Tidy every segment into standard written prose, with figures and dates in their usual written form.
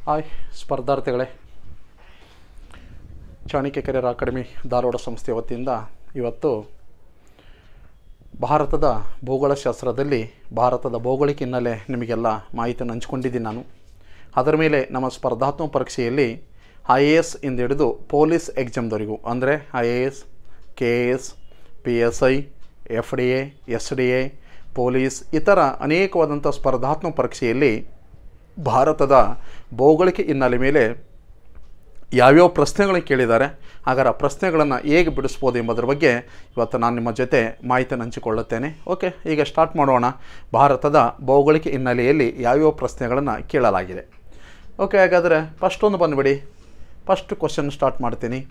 Hi ಸ್ಪರ್ಧಾರ್ಥಿಗಳೇ, Chanakya career academy Dharwad ಸಂಸ್ಥೆಯ ವತಿಯಿಂದ ಇವತ್ತು ಭಾರತದ ಭೂಗೋಳಶಾಸ್ತ್ರದಲ್ಲಿ ಭಾರತದ ಭೌಗೋಳಿಕ ಹಿನ್ನೆಲೆ ನಿಮಗೆಲ್ಲ ಮಾಹಿತಿಯನ್ನು ಹಂಚಿಕೊಂಡಿದ್ದೀನಿ ನಾನು. ಅದರ ಮೇಲೆ ನಮ್ಮ ಸ್ಪರ್ಧಾತ್ಮಕ ಪರೀಕ್ಷೆಯಲ್ಲಿ IAS ಇಂದ ಹಿಡಿದು ಪೊಲೀಸ್ ಎಕ್ಸಾಮ್ದವರೆಗೂ ಅಂದರೆ IAS, KS, PSI, FDA, SDA, police ಇತರ ಅನೇಕವಾದಂಥ ಸ್ಪರ್ಧಾತ್ಮಕ ಪರೀಕ್ಷೆಯಲ್ಲಿ ಭಾರತದ ಭೌಗೋಳಿಕ ಹಿನ್ನೆಲೆ ಮೇಲೆ ಯಾವ್ಯಾವ ಪ್ರಶ್ನೆಗಳನ್ನು ಕೇಳಿದ್ದಾರೆ, ಹಾಗಾದರೆ ಆ ಪ್ರಶ್ನೆಗಳನ್ನು ಹೇಗೆ ಬಿಡಿಸ್ಬೋದು ಎಂಬುದರ ಬಗ್ಗೆ ಇವತ್ತು ನಾನು ನಿಮ್ಮ ಜೊತೆ ಮಾಹಿತಿಯನ್ನು ಹಂಚಿಕೊಳ್ಳುತ್ತೇನೆ. ಓಕೆ, ಈಗ ಸ್ಟಾರ್ಟ್ ಮಾಡೋಣ. ಭಾರತದ ಭೌಗೋಳಿಕ ಹಿನ್ನೆಲೆಯಲ್ಲಿ ಯಾವ್ಯಾವ ಪ್ರಶ್ನೆಗಳನ್ನು ಕೇಳಲಾಗಿದೆ. ಓಕೆ, ಹಾಗಾದರೆ ಫಸ್ಟ್ ಒಂದು ಬಂದುಬಿಡಿ. ಫಸ್ಟ್ ಕ್ವಶನ್ ಸ್ಟಾರ್ಟ್ ಮಾಡ್ತೀನಿ.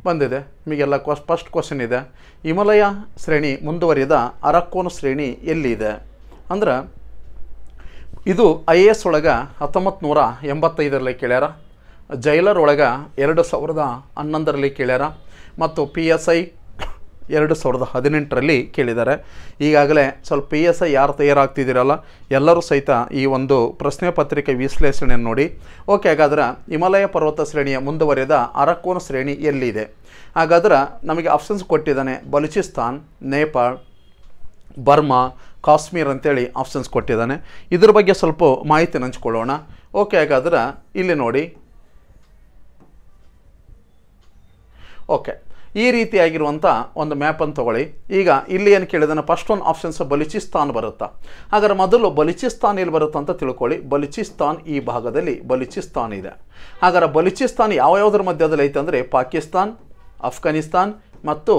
ಬಂದಿದೆ ನಿಮಗೆಲ್ಲ. ಫಸ್ಟ್ ಕ್ವಶನ್ ಇದೆ, ಹಿಮಾಲಯ ಶ್ರೇಣಿ ಮುಂದುವರಿದ ಅರಕ್ಕೋನ ಶ್ರೇಣಿ ಎಲ್ಲಿದೆ? ಅಂದ್ರೆ ಇದು IAS ಒಳಗೆ 1985ರಲ್ಲಿ ಕೇಳ್ಯಾರ, ಜೈಲರ್ ಒಳಗೆ 2011ರಲ್ಲಿ ಕೇಳ್ಯಾರ ಮತ್ತು PSI 2018ರಲ್ಲಿ ಕೇಳಿದ್ದಾರೆ. ಈಗಾಗಲೇ ಸ್ವಲ್ಪ PSI ಯಾರು ತಯಾರಾಗ್ತಿದ್ದೀರಲ್ಲ ಎಲ್ಲರೂ ಸಹಿತ ಈ ಒಂದು ಪ್ರಶ್ನೆ ಪತ್ರಿಕೆ ವಿಶ್ಲೇಷಣೆಯನ್ನು ನೋಡಿ. ಓಕೆ, ಹಾಗಾದ್ರೆ ಹಿಮಾಲಯ ಪರ್ವತ ಶ್ರೇಣಿಯ ಮುಂದುವರೆದ ಅರಕ್ಕೋನ ಶ್ರೇಣಿ ಎಲ್ಲಿದೆ? ಹಾಗಾದ್ರೆ ನಮಗೆ ಆಪ್ಷನ್ಸ್ ಕೊಟ್ಟಿದ್ದಾನೆ. ಬಲೂಚಿಸ್ತಾನ್, ನೇಪಾಳ್, ಬರ್ಮಾ, ಕಾಶ್ಮೀರ್ ಅಂತೇಳಿ ಆಪ್ಷನ್ಸ್ ಕೊಟ್ಟಿದ್ದಾನೆ. ಇದ್ರ ಬಗ್ಗೆ ಸ್ವಲ್ಪ ಮಾಹಿತಿ ಹಂಚ್ಕೊಳ್ಳೋಣ. ಓಕೆ, ಹಾಗಾದ್ರೆ ಇಲ್ಲಿ ನೋಡಿ. ಓಕೆ, ಈ ರೀತಿಯಾಗಿರುವಂಥ ಒಂದು ಮ್ಯಾಪನ್ನು ತೊಗೊಳ್ಳಿ. ಈಗ ಇಲ್ಲಿ ಏನು ಕೇಳಿದಾನೆ, ಫಸ್ಟ್ ಒಂದು ಆಪ್ಷನ್ಸ್ ಬಲೂಚಿಸ್ತಾನ್ ಬರುತ್ತಾ? ಹಾಗಾದ್ರೆ ಮೊದಲು ಬಲೂಚಿಸ್ತಾನ್ ಎಲ್ಲಿ ಬರುತ್ತಾ ಅಂತ ತಿಳ್ಕೊಳ್ಳಿ. ಬಲೂಚಿಸ್ತಾನ್ ಈ ಭಾಗದಲ್ಲಿ ಬಲೂಚಿಸ್ತಾನ್ ಇದೆ. ಹಾಗಾದ್ರೆ ಬಲೂಚಿಸ್ತಾನ್ ಯಾವುದ್ರ ಮಧ್ಯದಲ್ಲಿ ಐತೆ ಅಂದರೆ ಪಾಕಿಸ್ತಾನ್, ಅಫ್ಘಾನಿಸ್ತಾನ್ ಮತ್ತು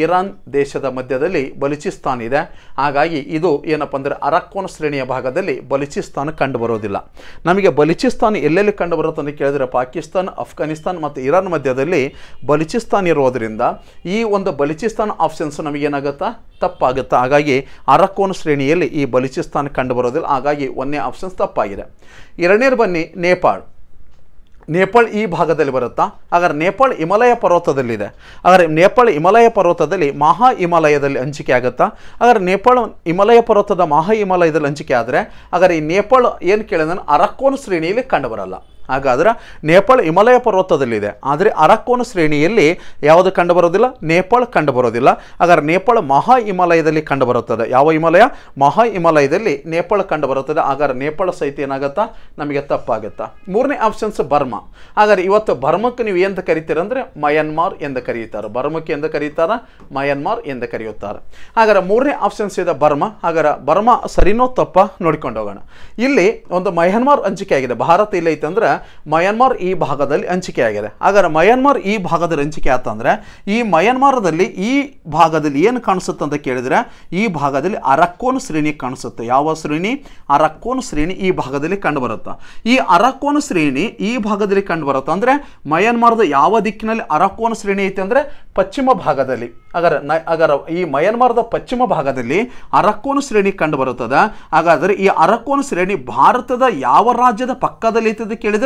ಇರಾನ್ ದೇಶದ ಮಧ್ಯದಲ್ಲಿ ಬಲೂಚಿಸ್ತಾನ್ ಇದೆ. ಹಾಗಾಗಿ ಇದು ಏನಪ್ಪ ಅಂದರೆ ಅರಕ್ಕೋನ ಶ್ರೇಣಿಯ ಭಾಗದಲ್ಲಿ ಬಲೂಚಿಸ್ತಾನ ಕಂಡು ಬರೋದಿಲ್ಲ. ನಮಗೆ ಬಲೂಚಿಸ್ತಾನ್ ಎಲ್ಲೆಲ್ಲಿ ಕಂಡು ಬರುತ್ತೆ ಅಂತ ಕೇಳಿದರೆ ಪಾಕಿಸ್ತಾನ್, ಅಫ್ಘಾನಿಸ್ತಾನ್ ಮತ್ತು ಇರಾನ್ ಮಧ್ಯದಲ್ಲಿ ಬಲೂಚಿಸ್ತಾನ್ ಇರೋದರಿಂದ ಈ ಒಂದು ಬಲೂಚಿಸ್ತಾನ್ ಆಪ್ಷನ್ಸ್ ನಮಗೇನಾಗುತ್ತಾ ತಪ್ಪಾಗುತ್ತಾ. ಹಾಗಾಗಿ ಅರಕ್ಕೋನ ಶ್ರೇಣಿಯಲ್ಲಿ ಈ ಬಲೂಚಿಸ್ತಾನ್ ಕಂಡು ಬರೋದಿಲ್ಲ. ಹಾಗಾಗಿ ಒಂದನೇ ಆಪ್ಷನ್ಸ್ ತಪ್ಪಾಗಿದೆ. ಎರಡನೇದು ಬನ್ನಿ, ನೇಪಾಳ್. ನೇಪಾಳ್ ಈ ಭಾಗದಲ್ಲಿ ಬರುತ್ತಾ? ಹಾಗಾದ್ರೆ ನೇಪಾಳ್ ಹಿಮಾಲಯ ಪರ್ವತದಲ್ಲಿದೆ. ಹಾಗಾದ್ರೆ ನೇಪಾಳ್ ಹಿಮಾಲಯ ಪರ್ವತದಲ್ಲಿ ಮಹಾ ಹಿಮಾಲಯದಲ್ಲಿ ಹಂಚಿಕೆ ಆಗುತ್ತಾ? ಹಾಗಾದ್ರೆ ನೇಪಾಳ ಹಿಮಾಲಯ ಪರ್ವತದ ಮಹಾ ಹಿಮಾಲಯದಲ್ಲಿ ಹಂಚಿಕೆ ಆದರೆ ಹಾಗಾದ್ರೆ ಈ ನೇಪಾಳ್ ಏನು ಕೇಳಿದ್ರೆ ಅರಕ್ಕೋನ ಶ್ರೇಣಿಯಲ್ಲಿ ಕಂಡು ಬರಲ್ಲ. ಹಾಗಾದ್ರೆ ನೇಪಾಳ್ ಹಿಮಾಲಯ ಪರ್ವತದಲ್ಲಿದೆ, ಆದರೆ ಅರಕ್ಕೋನ ಶ್ರೇಣಿಯಲ್ಲಿ ಯಾವುದು ಕಂಡು ಬರೋದಿಲ್ಲ? ನೇಪಾಳ್ ಕಂಡು ಬರೋದಿಲ್ಲ. ಹಾಗಾದ್ರೆ ನೇಪಾಳ ಮಹಾ ಹಿಮಾಲಯದಲ್ಲಿ ಕಂಡು ಬರುತ್ತದೆ. ಯಾವ ಹಿಮಾಲಯ? ಮಹಾ ಹಿಮಾಲಯದಲ್ಲಿ ನೇಪಾಳ ಕಂಡು ಬರುತ್ತದೆ. ಹಾಗಾದ್ರೆ ನೇಪಾಳ ಸಹಿತ ಏನಾಗುತ್ತಾ ನಮಗೆ ತಪ್ಪಾಗುತ್ತಾ. ಮೂರನೇ ಆಪ್ಷನ್ಸ್ ಬರ್ಮಾ. ಹಾಗಾದ್ರೆ ಇವತ್ತು ಬರ್ಮಕ್ಕೆ ನೀವು ಎಂತ ಕರಿತೀರ ಅಂದರೆ ಮಯನ್ಮಾರ್ ಎಂದು ಕರೆಯುತ್ತಾರೆ. ಬರ್ಮಕ್ಕೆ ಎಂದು ಕರೀತಾರೆ, ಮಯನ್ಮಾರ್ ಎಂದು ಕರೆಯುತ್ತಾರೆ. ಹಾಗಾದ್ರೆ ಮೂರನೇ ಆಪ್ಷನ್ಸ್ ಇದೆ ಬರ್ಮಾ. ಹಾಗಾದ್ರೆ ಬರ್ಮಾ ಸರಿನೋ ತಪ್ಪ ನೋಡ್ಕೊಂಡು ಹೋಗೋಣ. ಇಲ್ಲಿ ಒಂದು ಮಯನ್ಮಾರ್ ಹಂಚಿಕೆ ಆಗಿದೆ. ಭಾರತ ಇಲ್ಲ ಐತಂದ್ರೆ ಮಯನ್ಮಾರ್ ಈ ಭಾಗದಲ್ಲಿ ಹಂಚಿಕೆ ಆಗಿದೆ. ಹಾಗಾದ್ರೆ ಮಯನ್ಮಾರ್ ಈ ಭಾಗದಲ್ಲಿ ಹಂಚಿಕೆ ಆತಂದ್ರೆ ಈ ಮಯನ್ಮಾರದಲ್ಲಿ ಈ ಭಾಗದಲ್ಲಿ ಏನು ಕಾಣಿಸುತ್ತೆ ಅಂತ ಕೇಳಿದ್ರೆ ಈ ಭಾಗದಲ್ಲಿ ಅರಕ್ಕೋನ ಶ್ರೇಣಿ ಕಾಣಿಸುತ್ತೆ. ಯಾವ ಶ್ರೇಣಿ? ಅರಕ್ಕೋನ ಶ್ರೇಣಿ ಈ ಭಾಗದಲ್ಲಿ ಕಂಡು ಬರುತ್ತೆ. ಈ ಅರಕ್ಕೋನ ಶ್ರೇಣಿ ಈ ಭಾಗದಲ್ಲಿ ಕಂಡು ಬರುತ್ತೆ ಅಂದ್ರೆ ಮಯನ್ಮಾರದ ಯಾವ ದಿಕ್ಕಿನಲ್ಲಿ ಅರಕ್ಕೋನ ಶ್ರೇಣಿ ಐತೆ ಅಂದ್ರೆ ಪಶ್ಚಿಮ ಭಾಗದಲ್ಲಿ. ಹಾಗಾದ್ರೆ ಈ ಮಯನ್ಮಾರದ ಪಶ್ಚಿಮ ಭಾಗದಲ್ಲಿ ಅರಕ್ಕೋನ ಶ್ರೇಣಿ ಕಂಡು ಬರುತ್ತದೆ. ಹಾಗಾದರೆ ಈ ಅರಕ್ಕೋನ ಶ್ರೇಣಿ ಭಾರತದ ಯಾವ ರಾಜ್ಯದ ಪಕ್ಕದಲ್ಲಿ ಐತೆ ಕೇಳಿದ್ರೆ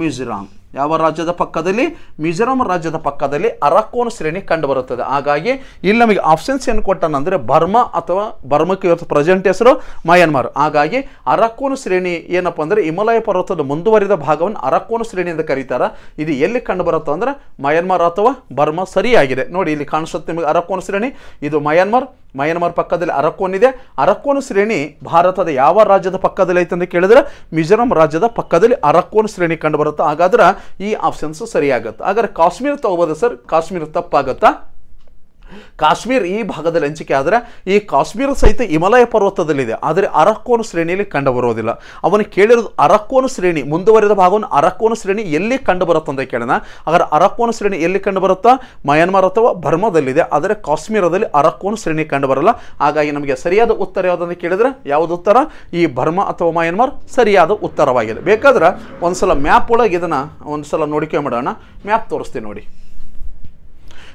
ಮಿಜೋರಾಂ. ಯಾವ ರಾಜ್ಯದ ಪಕ್ಕದಲ್ಲಿ? ಮಿಜೋರಾಂ ರಾಜ್ಯದ ಪಕ್ಕದಲ್ಲಿ ಅರಕ್ಕೋನ ಶ್ರೇಣಿ ಕಂಡು ಬರುತ್ತದೆ. ಹಾಗಾಗಿ ಇಲ್ಲಿ ನಮಗೆ ಆಪ್ಷನ್ಸ್ ಏನು ಕೊಟ್ಟಾನಂದ್ರೆ ಬರ್ಮಾ ಅಥವಾ ಬರ್ಮಕ್ಕೆ ಇವತ್ತು ಪ್ರೆಸೆಂಟ್ ಹೆಸರು ಮಯನ್ಮಾರ್. ಹಾಗಾಗಿ ಅರಕ್ಕೋನ ಶ್ರೇಣಿ ಏನಪ್ಪ ಅಂದರೆ ಹಿಮಾಲಯ ಪರ್ವತದ ಮುಂದುವರಿದ ಭಾಗವನ್ನು ಅರಕ್ಕೋನ ಶ್ರೇಣಿ ಅಂತ ಕರೀತಾರೆ. ಇದು ಎಲ್ಲಿ ಕಂಡು ಬರುತ್ತೆ ಅಂದ್ರೆ ಮಯನ್ಮಾರ್ ಅಥವಾ ಬರ್ಮಾ. ಸರಿಯಾಗಿದೆ ನೋಡಿ, ಇಲ್ಲಿ ಕಾಣಿಸುತ್ತೆ ನಿಮಗೆ ಅರಕ್ಕೋನ ಶ್ರೇಣಿ. ಇದು ಮಯನ್ಮಾರ್. ಮಯನ್ಮಾರ್ ಪಕ್ಕದಲ್ಲಿ ಅರಕ್ಕೋನ್ ಇದೆ. ಅರಕ್ಕೋನ ಶ್ರೇಣಿ ಭಾರತದ ಯಾವ ರಾಜ್ಯದ ಪಕ್ಕದಲ್ಲಿ ಐತೆ ಅಂತ ಕೇಳಿದ್ರೆ ಮಿಜೋರಾಂ ರಾಜ್ಯದ ಪಕ್ಕದಲ್ಲಿ ಅರಕ್ಕೋನ ಶ್ರೇಣಿ ಕಂಡು ಬರುತ್ತೆ. ಹಾಗಾದ್ರೆ ಈ ಆಪ್ಷನ್ಸ್ ಸರಿಯಾಗುತ್ತೆ. ಹಾಗಾದ್ರೆ ಕಾಶ್ಮೀರ ತಗೋಬೋದು ಸರ್, ಕಾಶ್ಮೀರ ತಪ್ಪಾಗುತ್ತಾ? ಕಾಶ್ಮೀರ್ ಈ ಭಾಗದಲ್ಲಿ ಹಂಚಿಕೆ ಆದರೆ ಈ ಕಾಶ್ಮೀರ ಸಹಿತ ಹಿಮಾಲಯ ಪರ್ವತದಲ್ಲಿದೆ, ಆದರೆ ಅರಕ್ಕೋನ ಶ್ರೇಣಿಯಲ್ಲಿ ಕಂಡು ಬರೋದಿಲ್ಲ. ಅವನು ಕೇಳಿರೋದು ಅರಕ್ಕೋನ ಶ್ರೇಣಿ ಮುಂದುವರಿದ ಭಾಗವನ್ನು ಅರಕ್ಕೋನ ಶ್ರೇಣಿ ಎಲ್ಲಿ ಕಂಡು ಬರುತ್ತೆ ಅಂತ ಕೇಳೋಣ. ಹಾಗಾದ್ರೆ ಅರಕ್ಕೋನ ಶ್ರೇಣಿ ಎಲ್ಲಿ ಕಂಡು ಬರುತ್ತಾ? ಮಯನ್ಮಾರ್ ಅಥವಾ ಬರ್ಮಾದಲ್ಲಿದೆ, ಆದರೆ ಕಾಶ್ಮೀರದಲ್ಲಿ ಅರಕ್ಕೋನ ಶ್ರೇಣಿ ಕಂಡು ಬರಲ್ಲ. ಹಾಗಾಗಿ ನಮಗೆ ಸರಿಯಾದ ಉತ್ತರ ಯಾವುದಂತ ಕೇಳಿದ್ರೆ ಯಾವುದು ಉತ್ತರ? ಈ ಬರ್ಮಾ ಅಥವಾ ಮಯನ್ಮಾರ್ ಸರಿಯಾದ ಉತ್ತರವಾಗಿದೆ. ಬೇಕಾದ್ರೆ ಒಂದ್ಸಲ ಮ್ಯಾಪ್ ಒಳಗೆ ಇದನ್ನು ಒಂದ್ಸಲ ನೋಡಿಕೊಂಬಿಡೋಣ. ಮ್ಯಾಪ್ ತೋರಿಸ್ತೀನಿ ನೋಡಿ.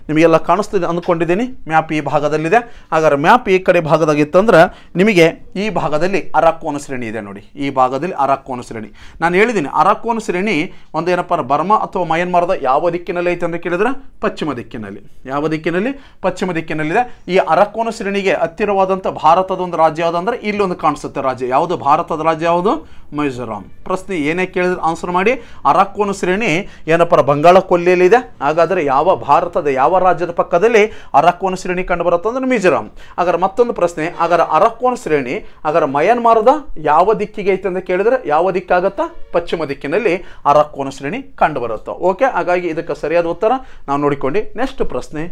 ನಿಮಗೆಲ್ಲ ಕಾಣಿಸ್ತಿದೆ ಅಂದ್ಕೊಂಡಿದ್ದೀನಿ. ಮ್ಯಾಪ್ ಈ ಭಾಗದಲ್ಲಿದೆ. ಹಾಗಾದ್ರೆ ಮ್ಯಾಪ್ ಈ ಕಡೆ ಭಾಗದಾಗಿತ್ತಂದ್ರೆ ನಿಮಗೆ ಈ ಭಾಗದಲ್ಲಿ ಅರಕ್ಕೋನ ಶ್ರೇಣಿ ಇದೆ ನೋಡಿ. ಈ ಭಾಗದಲ್ಲಿ ಅರಕ್ಕೋನ ಶ್ರೇಣಿ ನಾನು ಹೇಳಿದ್ದೀನಿ. ಅರಕ್ಕೋನ ಶ್ರೇಣಿ ಒಂದು ಏನಪ್ಪ ಬರ್ಮಾ ಅಥವಾ ಮಯನ್ಮಾರದ ಯಾವ ದಿಕ್ಕಿನಲ್ಲಿ ಐತೆ ಅಂತ ಕೇಳಿದ್ರೆ ಪಶ್ಚಿಮ ದಿಕ್ಕಿನಲ್ಲಿ. ಯಾವ ದಿಕ್ಕಿನಲ್ಲಿ? ಪಶ್ಚಿಮ ದಿಕ್ಕಿನಲ್ಲಿದೆ. ಈ ಅರಕ್ಕೋನ ಶ್ರೇಣಿಗೆ ಹತ್ತಿರವಾದಂಥ ಭಾರತದ ಒಂದು ರಾಜ್ಯ ಯಾವುದಂದ್ರೆ ಇಲ್ಲೊಂದು ಕಾಣಿಸುತ್ತೆ ರಾಜ್ಯ. ಯಾವುದು ಭಾರತದ ರಾಜ್ಯ? ಯಾವುದು? ಮಿಜೋರಾಂ. ಪ್ರಶ್ನೆ ಏನೇ ಕೇಳಿದ್ರೆ ಆನ್ಸರ್ ಮಾಡಿ. ಅರಾಕ್ಕೋನ ಶ್ರೇಣಿ ಏನಪ್ಪ ಬಂಗಾಳ ಕೊಲ್ಲಿಯಲ್ಲಿದೆ. ಹಾಗಾದರೆ ಯಾವ ಭಾರತದ ಯಾವ ರಾಜ್ಯದ ಪಕ್ಕದಲ್ಲಿ ಅರಾಕ್ಕೋನ ಶ್ರೇಣಿ ಕಂಡು ಬರುತ್ತೆ ಅಂದ್ರೆ ಮಿಜೋರಾಂ. ಹಾಗಾದ್ರೆ ಮತ್ತೊಂದು ಪ್ರಶ್ನೆ, ಹಾಗಾದ್ರೆ ಅರಾಕ್ಕೋನ ಶ್ರೇಣಿ ಹಾಗಾದ್ರೆ ಮಯನ್ಮಾರದ ಯಾವ ದಿಕ್ಕಿಗೆ ಐತೆ ಅಂತ ಕೇಳಿದ್ರೆ ಯಾವ ದಿಕ್ಕಾಗತ್ತಾ? ಪಶ್ಚಿಮ ದಿಕ್ಕಿನಲ್ಲಿ ಅರಾಕ್ಕೋನ ಶ್ರೇಣಿ ಕಂಡು ಬರುತ್ತೆ. ಓಕೆ, ಹಾಗಾಗಿ ಇದಕ್ಕೆ ಸರಿಯಾದ ಉತ್ತರ ನಾವು ನೋಡಿಕೊಂಡು ನೆಕ್ಸ್ಟ್ ಪ್ರಶ್ನೆ.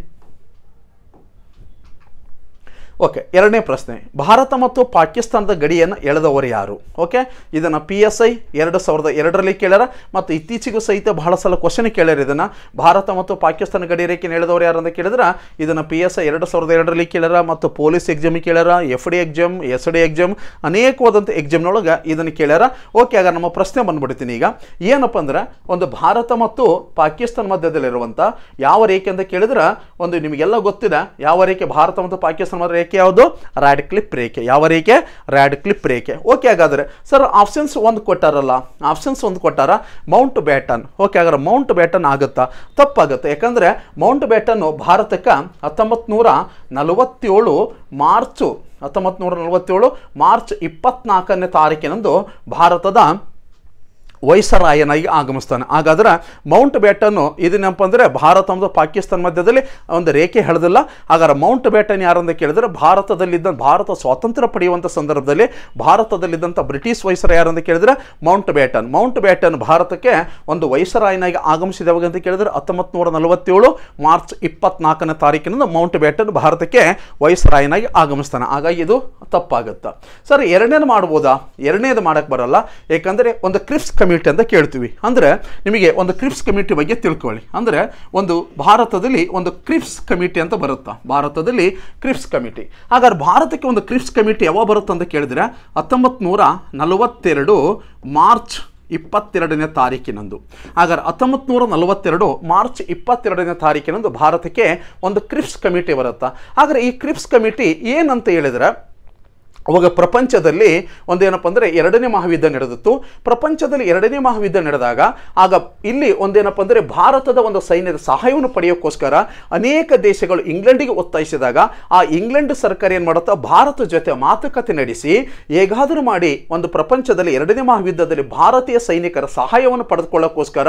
ಓಕೆ, ಎರಡನೇ ಪ್ರಶ್ನೆ, ಭಾರತ ಮತ್ತು ಪಾಕಿಸ್ತಾನದ ಗಡಿಯನ್ನು ಎಳೆದವರು ಯಾರು? ಓಕೆ, ಇದನ್ನು PSI 2002ರಲ್ಲಿ ಕೇಳ್ಯಾರ ಮತ್ತು ಇತ್ತೀಚೆಗೂ ಸಹಿತ ಬಹಳ ಸಲ ಕ್ವಶನ್ ಕೇಳ್ಯಾರ. ಇದನ್ನು ಭಾರತ ಮತ್ತು ಪಾಕಿಸ್ತಾನ ಗಡಿ ರೇಖೆಯನ್ನು ಎಳೆದವರು ಯಾರು ಅಂತ ಕೇಳಿದ್ರೆ ಇದನ್ನು PSI 2002ರಲ್ಲಿ ಕೇಳ್ಯಾರ ಮತ್ತು ಪೊಲೀಸ್ ಎಕ್ಸಾಮಿಗೆ ಕೇಳ್ಯಾರ, FD ಎಕ್ಸಾಮ್, SD ಎಕ್ಸಾಮ್, ಅನೇಕವಾದಂಥ ಎಕ್ಸಾಮ್ನೊಳಗೆ ಇದನ್ನು ಕೇಳ್ಯಾರ. ಓಕೆ, ಆಗ ನಮ್ಮ ಪ್ರಶ್ನೆ ಬಂದ್ಬಿಡ್ತೀನಿ. ಈಗ ಏನಪ್ಪ ಅಂದ್ರೆ ಒಂದು ಭಾರತ ಮತ್ತು ಪಾಕಿಸ್ತಾನ ಮಧ್ಯದಲ್ಲಿರುವಂಥ ಯಾವ ರೇಖೆ ಅಂತ ಕೇಳಿದ್ರೆ ಒಂದು ನಿಮಗೆಲ್ಲ ಗೊತ್ತಿದೆ ಯಾವ ರೇಖೆ ಭಾರತ ಮತ್ತು ಪಾಕಿಸ್ತಾನ ಮಧ್ಯ ರೇಖೆ ಯಾವುದು? ರಾಡ್ಕ್ಲಿಫ್ ರೇಖೆ. ಯಾವ ರೇಖೆ? ರಾಡ್ಕ್ಲಿಫ್ ರೇಖೆ. ಓಕೆ, ಹಾಗಾದ್ರೆ ಸರ್ ಆಪ್ಷನ್ಸ್ ಒಂದು ಕೊಟ್ಟಾರಲ್ಲ, ಆಪ್ಷನ್ಸ್ ಒಂದು ಕೊಟ್ಟಾರ ಮೌಂಟ್ ಬ್ಯಾಟನ್. ಓಕೆ, ಹಾಗಾದ್ರೆ ಮೌಂಟ್ ಬ್ಯಾಟನ್ ಆಗುತ್ತಾ? ತಪ್ಪಾಗುತ್ತೆ. ಯಾಕಂದ್ರೆ ಮೌಂಟ್ ಬ್ಯಾಟನ್ ಭಾರತಕ್ಕೆ 1947 ಮಾರ್ಚ್ 24ನೇ ತಾರೀಕಿನಂದು ಭಾರತದ ವೈಸರಾಯನಾಗಿ ಆಗಮಿಸ್ತಾನೆ. ಹಾಗಾದ್ರೆ ಮೌಂಟ್ ಬ್ಯಾಟನ್ ಇದನ್ನಪ್ಪ ಅಂದರೆ ಭಾರತ ಮತ್ತು ಪಾಕಿಸ್ತಾನ ಮಧ್ಯದಲ್ಲಿ ಒಂದು ರೇಖೆ ಎಳೆದಿಲ್ಲ. ಹಾಗಾದ್ರೆ ಮೌಂಟ್ ಬ್ಯಾಟನ್ ಯಾರಂತ ಕೇಳಿದ್ರೆ ಭಾರತ ಸ್ವಾತಂತ್ರ್ಯ ಪಡೆಯುವಂಥ ಸಂದರ್ಭದಲ್ಲಿ ಭಾರತದಲ್ಲಿದ್ದಂಥ ಬ್ರಿಟಿಷ್ ವೈಸರಾಯ ಯಾರಂತ ಕೇಳಿದ್ರೆ ಮೌಂಟ್ ಬ್ಯಾಟನ್ ಭಾರತಕ್ಕೆ ಒಂದು ವೈಸರಾಯನಾಗಿ ಆಗಮಿಸಿದವಾಗ ಅಂತ ಕೇಳಿದ್ರೆ 1947 ಮಾರ್ಚ್ 24ನೇ ತಾರೀಕಿನಿಂದ ಮೌಂಟ್ ಬ್ಯಾಟನ್ ಭಾರತಕ್ಕೆ ವೈಸರಾಯನಾಗಿ ಆಗಮಿಸ್ತಾನೆ. ಹಾಗಾಗಿ ಇದು ತಪ್ಪಾಗುತ್ತೆ. ಸರ್ ಎರಡನೇದು ಮಾಡ್ಬೋದಾ? ಎರಡನೇದು ಮಾಡಕ್ಕೆ ಬರಲ್ಲ. ಯಾಕಂದರೆ ಒಂದು ಕ್ರಿಪ್ಸ್ ಕಮಿಟಿ ಅಂತ ಕೇಳ್ತೀವಿ. ಅಂದರೆ ನಿಮಗೆ ಒಂದು ಕ್ರಿಪ್ಸ್ ಕಮಿಟಿ ಬಗ್ಗೆ ತಿಳ್ಕೊಳ್ಳಿ. ಅಂದರೆ ಒಂದು ಭಾರತದಲ್ಲಿ ಒಂದು ಕ್ರಿಪ್ಸ್ ಕಮಿಟಿ ಅಂತ ಬರುತ್ತಾ? ಭಾರತದಲ್ಲಿ ಕ್ರಿಪ್ಸ್ ಕಮಿಟಿ. ಹಾಗಾದ್ರೆ ಭಾರತಕ್ಕೆ ಒಂದು ಕ್ರಿಪ್ಸ್ ಕಮಿಟಿ ಯಾವಾಗ ಬರುತ್ತೆ ಅಂತ ಕೇಳಿದ್ರೆ 1942 ಮಾರ್ಚ್ 22ನೇ ತಾರೀಕಿನಂದು. ಹಾಗಾದ್ರೆ 1942 ಮಾರ್ಚ್ 22ನೇ ತಾರೀಕಿನಂದು ಭಾರತಕ್ಕೆ ಒಂದು ಕ್ರಿಪ್ಸ್ ಕಮಿಟಿ ಬರುತ್ತಾ? ಹಾಗಾದ್ರೆ ಈ ಕ್ರಿಪ್ಸ್ ಕಮಿಟಿ ಏನಂತ ಹೇಳಿದ್ರೆ ಅವಾಗ ಪ್ರಪಂಚದಲ್ಲಿ ಒಂದೇನಪ್ಪ ಅಂದರೆ ಎರಡನೇ ಮಹಾಯುದ್ಧ ನಡೆದಿತ್ತು. ಪ್ರಪಂಚದಲ್ಲಿ ಎರಡನೇ ಮಹಾಯುದ್ಧ ನಡೆದಾಗ ಆಗ ಇಲ್ಲಿ ಒಂದೇನಪ್ಪ ಅಂದರೆ ಭಾರತದ ಒಂದು ಸೈನ್ಯದ ಸಹಾಯವನ್ನು ಪಡೆಯೋಕ್ಕೋಸ್ಕರ ಅನೇಕ ದೇಶಗಳು ಇಂಗ್ಲೆಂಡಿಗೆ ಒತ್ತಾಯಿಸಿದಾಗ ಆ ಇಂಗ್ಲೆಂಡ್ ಸರ್ಕಾರ ಏನು ಮಾಡುತ್ತಾ ಭಾರತ ಜೊತೆ ಮಾತುಕತೆ ನಡೆಸಿ ಹೇಗಾದರೂ ಮಾಡಿ ಒಂದು ಪ್ರಪಂಚದಲ್ಲಿ ಎರಡನೇ ಮಹಾಯುದ್ಧದಲ್ಲಿ ಭಾರತೀಯ ಸೈನಿಕರ ಸಹಾಯವನ್ನು ಪಡೆದುಕೊಳ್ಳೋಕ್ಕೋಸ್ಕರ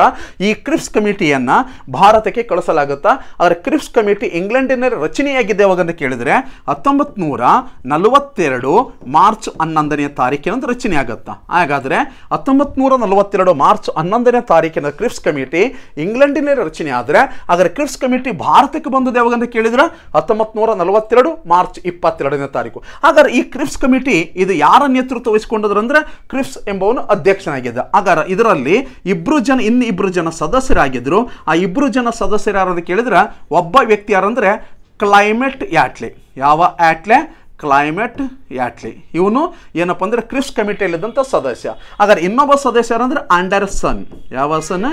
ಈ ಕ್ರಿಪ್ಸ್ ಕಮಿಟಿಯನ್ನು ಭಾರತಕ್ಕೆ ಕಳಿಸಲಾಗುತ್ತಾ. ಆದರೆ ಕ್ರಿಪ್ಸ್ ಕಮಿಟಿ ಇಂಗ್ಲೆಂಡಿನಲ್ಲಿ ರಚನೆಯಾಗಿದೆ ಯಾವಾಗ ಅಂತ ಕೇಳಿದರೆ 1942 ಮಾರ್ಚ್ 11ನೇ ತಾರೀಕಿನಂದು ರಚನೆ ಆಗುತ್ತಾ. ಹಾಗಾದರೆ 1942 ಮಾರ್ಚ್ 11ನೇ ತಾರೀಕಿನ ಕ್ರಿಪ್ಸ್ ಕಮಿಟಿ ಇಂಗ್ಲೆಂಡಿನಲ್ಲಿ ರಚನೆ ಆದರೆ ಹಾಗಾದ್ರೆ ಕ್ರಿಪ್ಸ್ ಕಮಿಟಿ ಭಾರತಕ್ಕೆ ಬಂದದ್ದು ಯಾವಾಗ ಅಂತ ಕೇಳಿದ್ರೆ 1942 ಮಾರ್ಚ್ 22ನೇ ತಾರೀಕು. ಹಾಗಾದ್ರೆ ಈ ಕ್ರಿಪ್ಸ್ ಕಮಿಟಿ ಇದು ಯಾರ ನೇತೃತ್ವ ವಹಿಸಿಕೊಂಡ್ರು ಅಂದ್ರೆ ಕ್ರಿಪ್ಸ್ ಎಂಬವನು ಅಧ್ಯಕ್ಷನಾಗಿದ್ದ. ಹಾಗಾದ್ರೆ ಇದರಲ್ಲಿ ಇಬ್ಬರು ಜನ ಸದಸ್ಯರಾಗಿದ್ದರು. ಆ ಇಬ್ಬರು ಜನ ಸದಸ್ಯರು ಯಾರು ಅಂತ ಕೇಳಿದ್ರೆ ಒಬ್ಬ ವ್ಯಕ್ತಿ ಯಾರಂದ್ರೆ ಕ್ಲೈಮೇಟ್ ಯಾಟ್ಲಿ. ಯಾವ ಆಟ್ಲೆ? ಕ್ಲೈಮೇಟ್ ಯಾಟ್ಲಿ. ಇವನು ಏನಪ್ಪ ಅಂದರೆ ಕ್ರಿಪ್ಸ್ ಕಮಿಟಿಯಲ್ಲಿದ್ದಂಥ ಸದಸ್ಯ. ಹಾಗಾದ್ರೆ ಇನ್ನೊಬ್ಬ ಸದಸ್ಯ ಯಾರಂದ್ರೆ ಆಂಡರ್ಸನ್. ಯಾವ ಸನ್?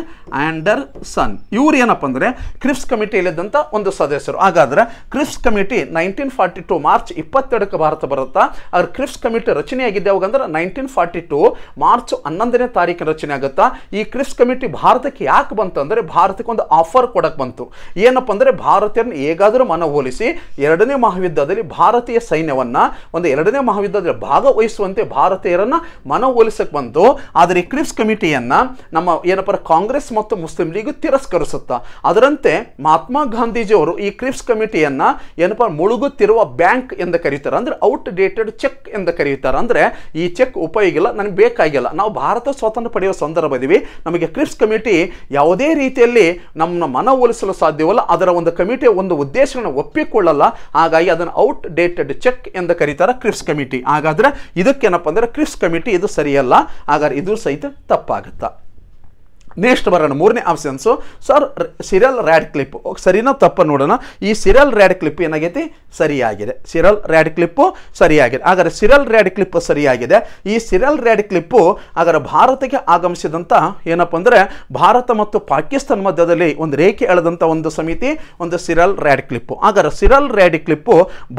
ಆಂಡರ್ಸನ್. ಇವ್ರು ಏನಪ್ಪ ಅಂದರೆ ಕ್ರಿಪ್ಸ್ ಕಮಿಟಿಯಲ್ಲಿದ್ದಂಥ ಒಂದು ಸದಸ್ಯರು. ಹಾಗಾದ್ರೆ ಕ್ರಿಪ್ಸ್ ಕಮಿಟಿ 1942 ಮಾರ್ಚ್ 22ಕ್ಕೆ ಭಾರತ ಬರುತ್ತಾ. ಆದ್ರೆ ಕ್ರಿಪ್ಸ್ ಕಮಿಟಿ ರಚನೆಯಾಗಿದ್ದೆ ಯಾವಾಗ ಅಂದ್ರೆ 1942 ಮಾರ್ಚ್ 11ನೇ ತಾರೀಕಿನ ರಚನೆ ಆಗುತ್ತಾ. ಈ ಕ್ರಿಪ್ಸ್ ಕಮಿಟಿ ಭಾರತಕ್ಕೆ ಯಾಕೆ ಬಂತು ಅಂದರೆ ಭಾರತಕ್ಕೆ ಒಂದು ಆಫರ್ ಕೊಡಕ್ಕೆ ಬಂತು. ಏನಪ್ಪ ಅಂದರೆ ಭಾರತೀಯರನ್ನು ಹೇಗಾದರೂ ಮನವೊಲಿಸಿ ಎರಡನೇ ಮಹಾಯುದ್ಧದಲ್ಲಿ ಭಾರತೀಯ ಸೈನ್ಯವನ್ನ ಒಂದು ಎರಡನೇ ಮಹಾಯುದ್ಧದಲ್ಲಿ ಭಾಗವಹಿಸುವಂತೆ ಭಾರತೀಯರನ್ನ ಮನವೊಲಿಸಕ್ಕೆ ಬಂತು. ಆದರೆ ಈ ಕ್ರಿಪ್ಸ್ ಕಮಿಟಿಯನ್ನ ನಮ್ಮ ಏನಪ್ಪ ಕಾಂಗ್ರೆಸ್ ಮತ್ತು ಮುಸ್ಲಿಂ ಲೀಗ್ ತಿರಸ್ಕರಿಸುತ್ತಾ. ಅದರಂತೆ ಮಹಾತ್ಮ ಗಾಂಧೀಜಿಯವರು ಈ ಕ್ರಿಪ್ಸ್ ಕಮಿಟಿಯನ್ನ ಏನಪ್ಪ ಮುಳುಗುತ್ತಿರುವ ಬ್ಯಾಂಕ್ ಎಂದು ಕರೀತಾರೆ. ಅಂದ್ರೆ ಔಟ್ ಡೇಟೆಡ್ ಚೆಕ್ ಎಂದು ಕರೀತಾರೆ. ಅಂದ್ರೆ ಈ ಚೆಕ್ ಉಪಯೋಗ ಇಲ್ಲ, ನನಗೆ ಬೇಕಾಗಿಲ್ಲ, ನಾವು ಭಾರತ ಸ್ವಾತಂತ್ರ್ಯ ಪಡೆಯುವ ಸಂದರ್ಭದಲ್ಲಿ ನಮಗೆ ಕ್ರಿಪ್ಸ್ ಕಮಿಟಿ ಯಾವುದೇ ರೀತಿಯಲ್ಲಿ ನಮ್ಮನ್ನ ಮನವೊಲಿಸಲು ಸಾಧ್ಯವಲ್ಲ. ಅದರ ಒಂದು ಕಮಿಟಿಯ ಒಂದು ಉದ್ದೇಶಗಳನ್ನು ಒಪ್ಪಿಕೊಳ್ಳಲ್ಲ. ಹಾಗಾಗಿ ಅದನ್ನು ಔಟ್ ಡೇಟೆಡ್ ಚೆಕ್ ಎಂದು ಕರೀತಾರೆ ಕ್ರಿಪ್ಸ್ ಕಮಿಟಿ. ಹಾಗಾದ್ರೆ ಇದಕ್ಕೇನಪ್ಪ ಅಂದ್ರೆ ಕ್ರಿಪ್ಸ್ ಕಮಿಟಿ ಇದು ಸರಿಯಲ್ಲ. ಹಾಗಾದ್ರೆ ಇದು ಸಹಿತ ತಪ್ಪಾಗುತ್ತಾ. ನೆಕ್ಸ್ಟ್ ಬರೋಣ ಮೂರನೇ ಆಪ್ಷನ್ಸು. ಸರ್ ಸಿರಿಲ್ ರ್ಯಾಡ್ಕ್ಲಿಫ್ ಸರಿನಾ ತಪ್ಪ ನೋಡೋಣ. ಈ ಸಿರಿಲ್ ರ್ಯಾಡ್ಕ್ಲಿಫ್ ಏನಾಗೈತಿ? ಸರಿಯಾಗಿದೆ. ಸಿರಿಲ್ ರ್ಯಾಡ್ಕ್ಲಿಫ್ ಸರಿಯಾಗಿದೆ. ಹಾಗಾದ್ರೆ ಸಿರಿಲ್ ರ್ಯಾಡ್ಕ್ಲಿಫ್ ಸರಿಯಾಗಿದೆ. ಈ ಸಿರಿಲ್ ರ್ಯಾಡ್ಕ್ಲಿಫ್ ಹಾಗಾದ್ರೆ ಭಾರತಕ್ಕೆ ಆಗಮಿಸಿದಂಥ ಏನಪ್ಪ ಅಂದರೆ ಭಾರತ ಮತ್ತು ಪಾಕಿಸ್ತಾನ ಮಧ್ಯದಲ್ಲಿ ಒಂದು ರೇಖೆ ಎಳೆದಂಥ ಒಂದು ಸಮಿತಿ ಒಂದು ಸಿರಿಲ್ ರ್ಯಾಡ್ಕ್ಲಿಫ್. ಹಾಗಾದ್ರೆ ಸಿರಿಲ್ ರ್ಯಾಡ್ಕ್ಲಿಫ್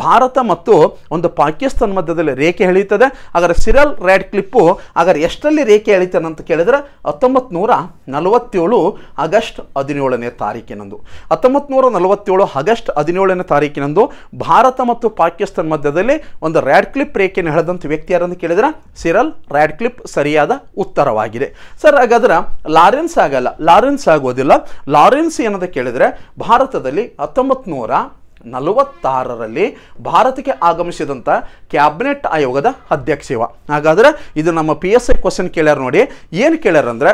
ಭಾರತ ಮತ್ತು ಒಂದು ಪಾಕಿಸ್ತಾನ ಮಧ್ಯದಲ್ಲಿ ರೇಖೆ ಎಳೀತದೆ. ಹಾಗಾದ್ರೆ ಸಿರಿಲ್ ರ್ಯಾಡ್ಕ್ಲಿಫ್ ಹಾಗಾದ್ರೆ ಎಷ್ಟರಲ್ಲಿ ರೇಖೆ ಎಳಿತಾನೆ ಅಂತ ಕೇಳಿದ್ರೆ 1942 1947 ಆಗಸ್ಟ್ 17ನೇ ತಾರೀಕಿನಂದು 1947 ಆಗಸ್ಟ್ 17ನೇ ತಾರೀಕಿನಂದು ಭಾರತ ಮತ್ತು ಪಾಕಿಸ್ತಾನ ಮಧ್ಯದಲ್ಲಿ ಒಂದು ರ್ಯಾಡ್ಕ್ಲಿಫ್ ರೇಖೆಯನ್ನು ಎಳೆದಂಥ ವ್ಯಕ್ತಿ ಯಾರಂತ ಕೇಳಿದ್ರೆ ಸಿರಲ್ ರ್ಯಾಡ್ಕ್ಲಿಫ್ ಸರಿಯಾದ ಉತ್ತರವಾಗಿದೆ. ಸರ್ ಹಾಗಾದ್ರೆ ಲಾರೆನ್ಸ್ ಆಗಲ್ಲ, ಲಾರೆನ್ಸ್ ಆಗೋದಿಲ್ಲ. ಲಾರೆನ್ಸ್ ಏನಂತ ಕೇಳಿದರೆ ಭಾರತದಲ್ಲಿ 1946ರಲ್ಲಿ ಭಾರತಕ್ಕೆ ಆಗಮಿಸಿದಂಥ ಕ್ಯಾಬಿನೆಟ್ ಆಯೋಗದ ಅಧ್ಯಕ್ಷ. ಹಾಗಾದರೆ ಇದು ನಮ್ಮ PSI ಕ್ವಶನ್ ಕೇಳ್ಯಾರ ನೋಡಿ. ಏನು ಕೇಳ್ಯಾರ ಅಂದರೆ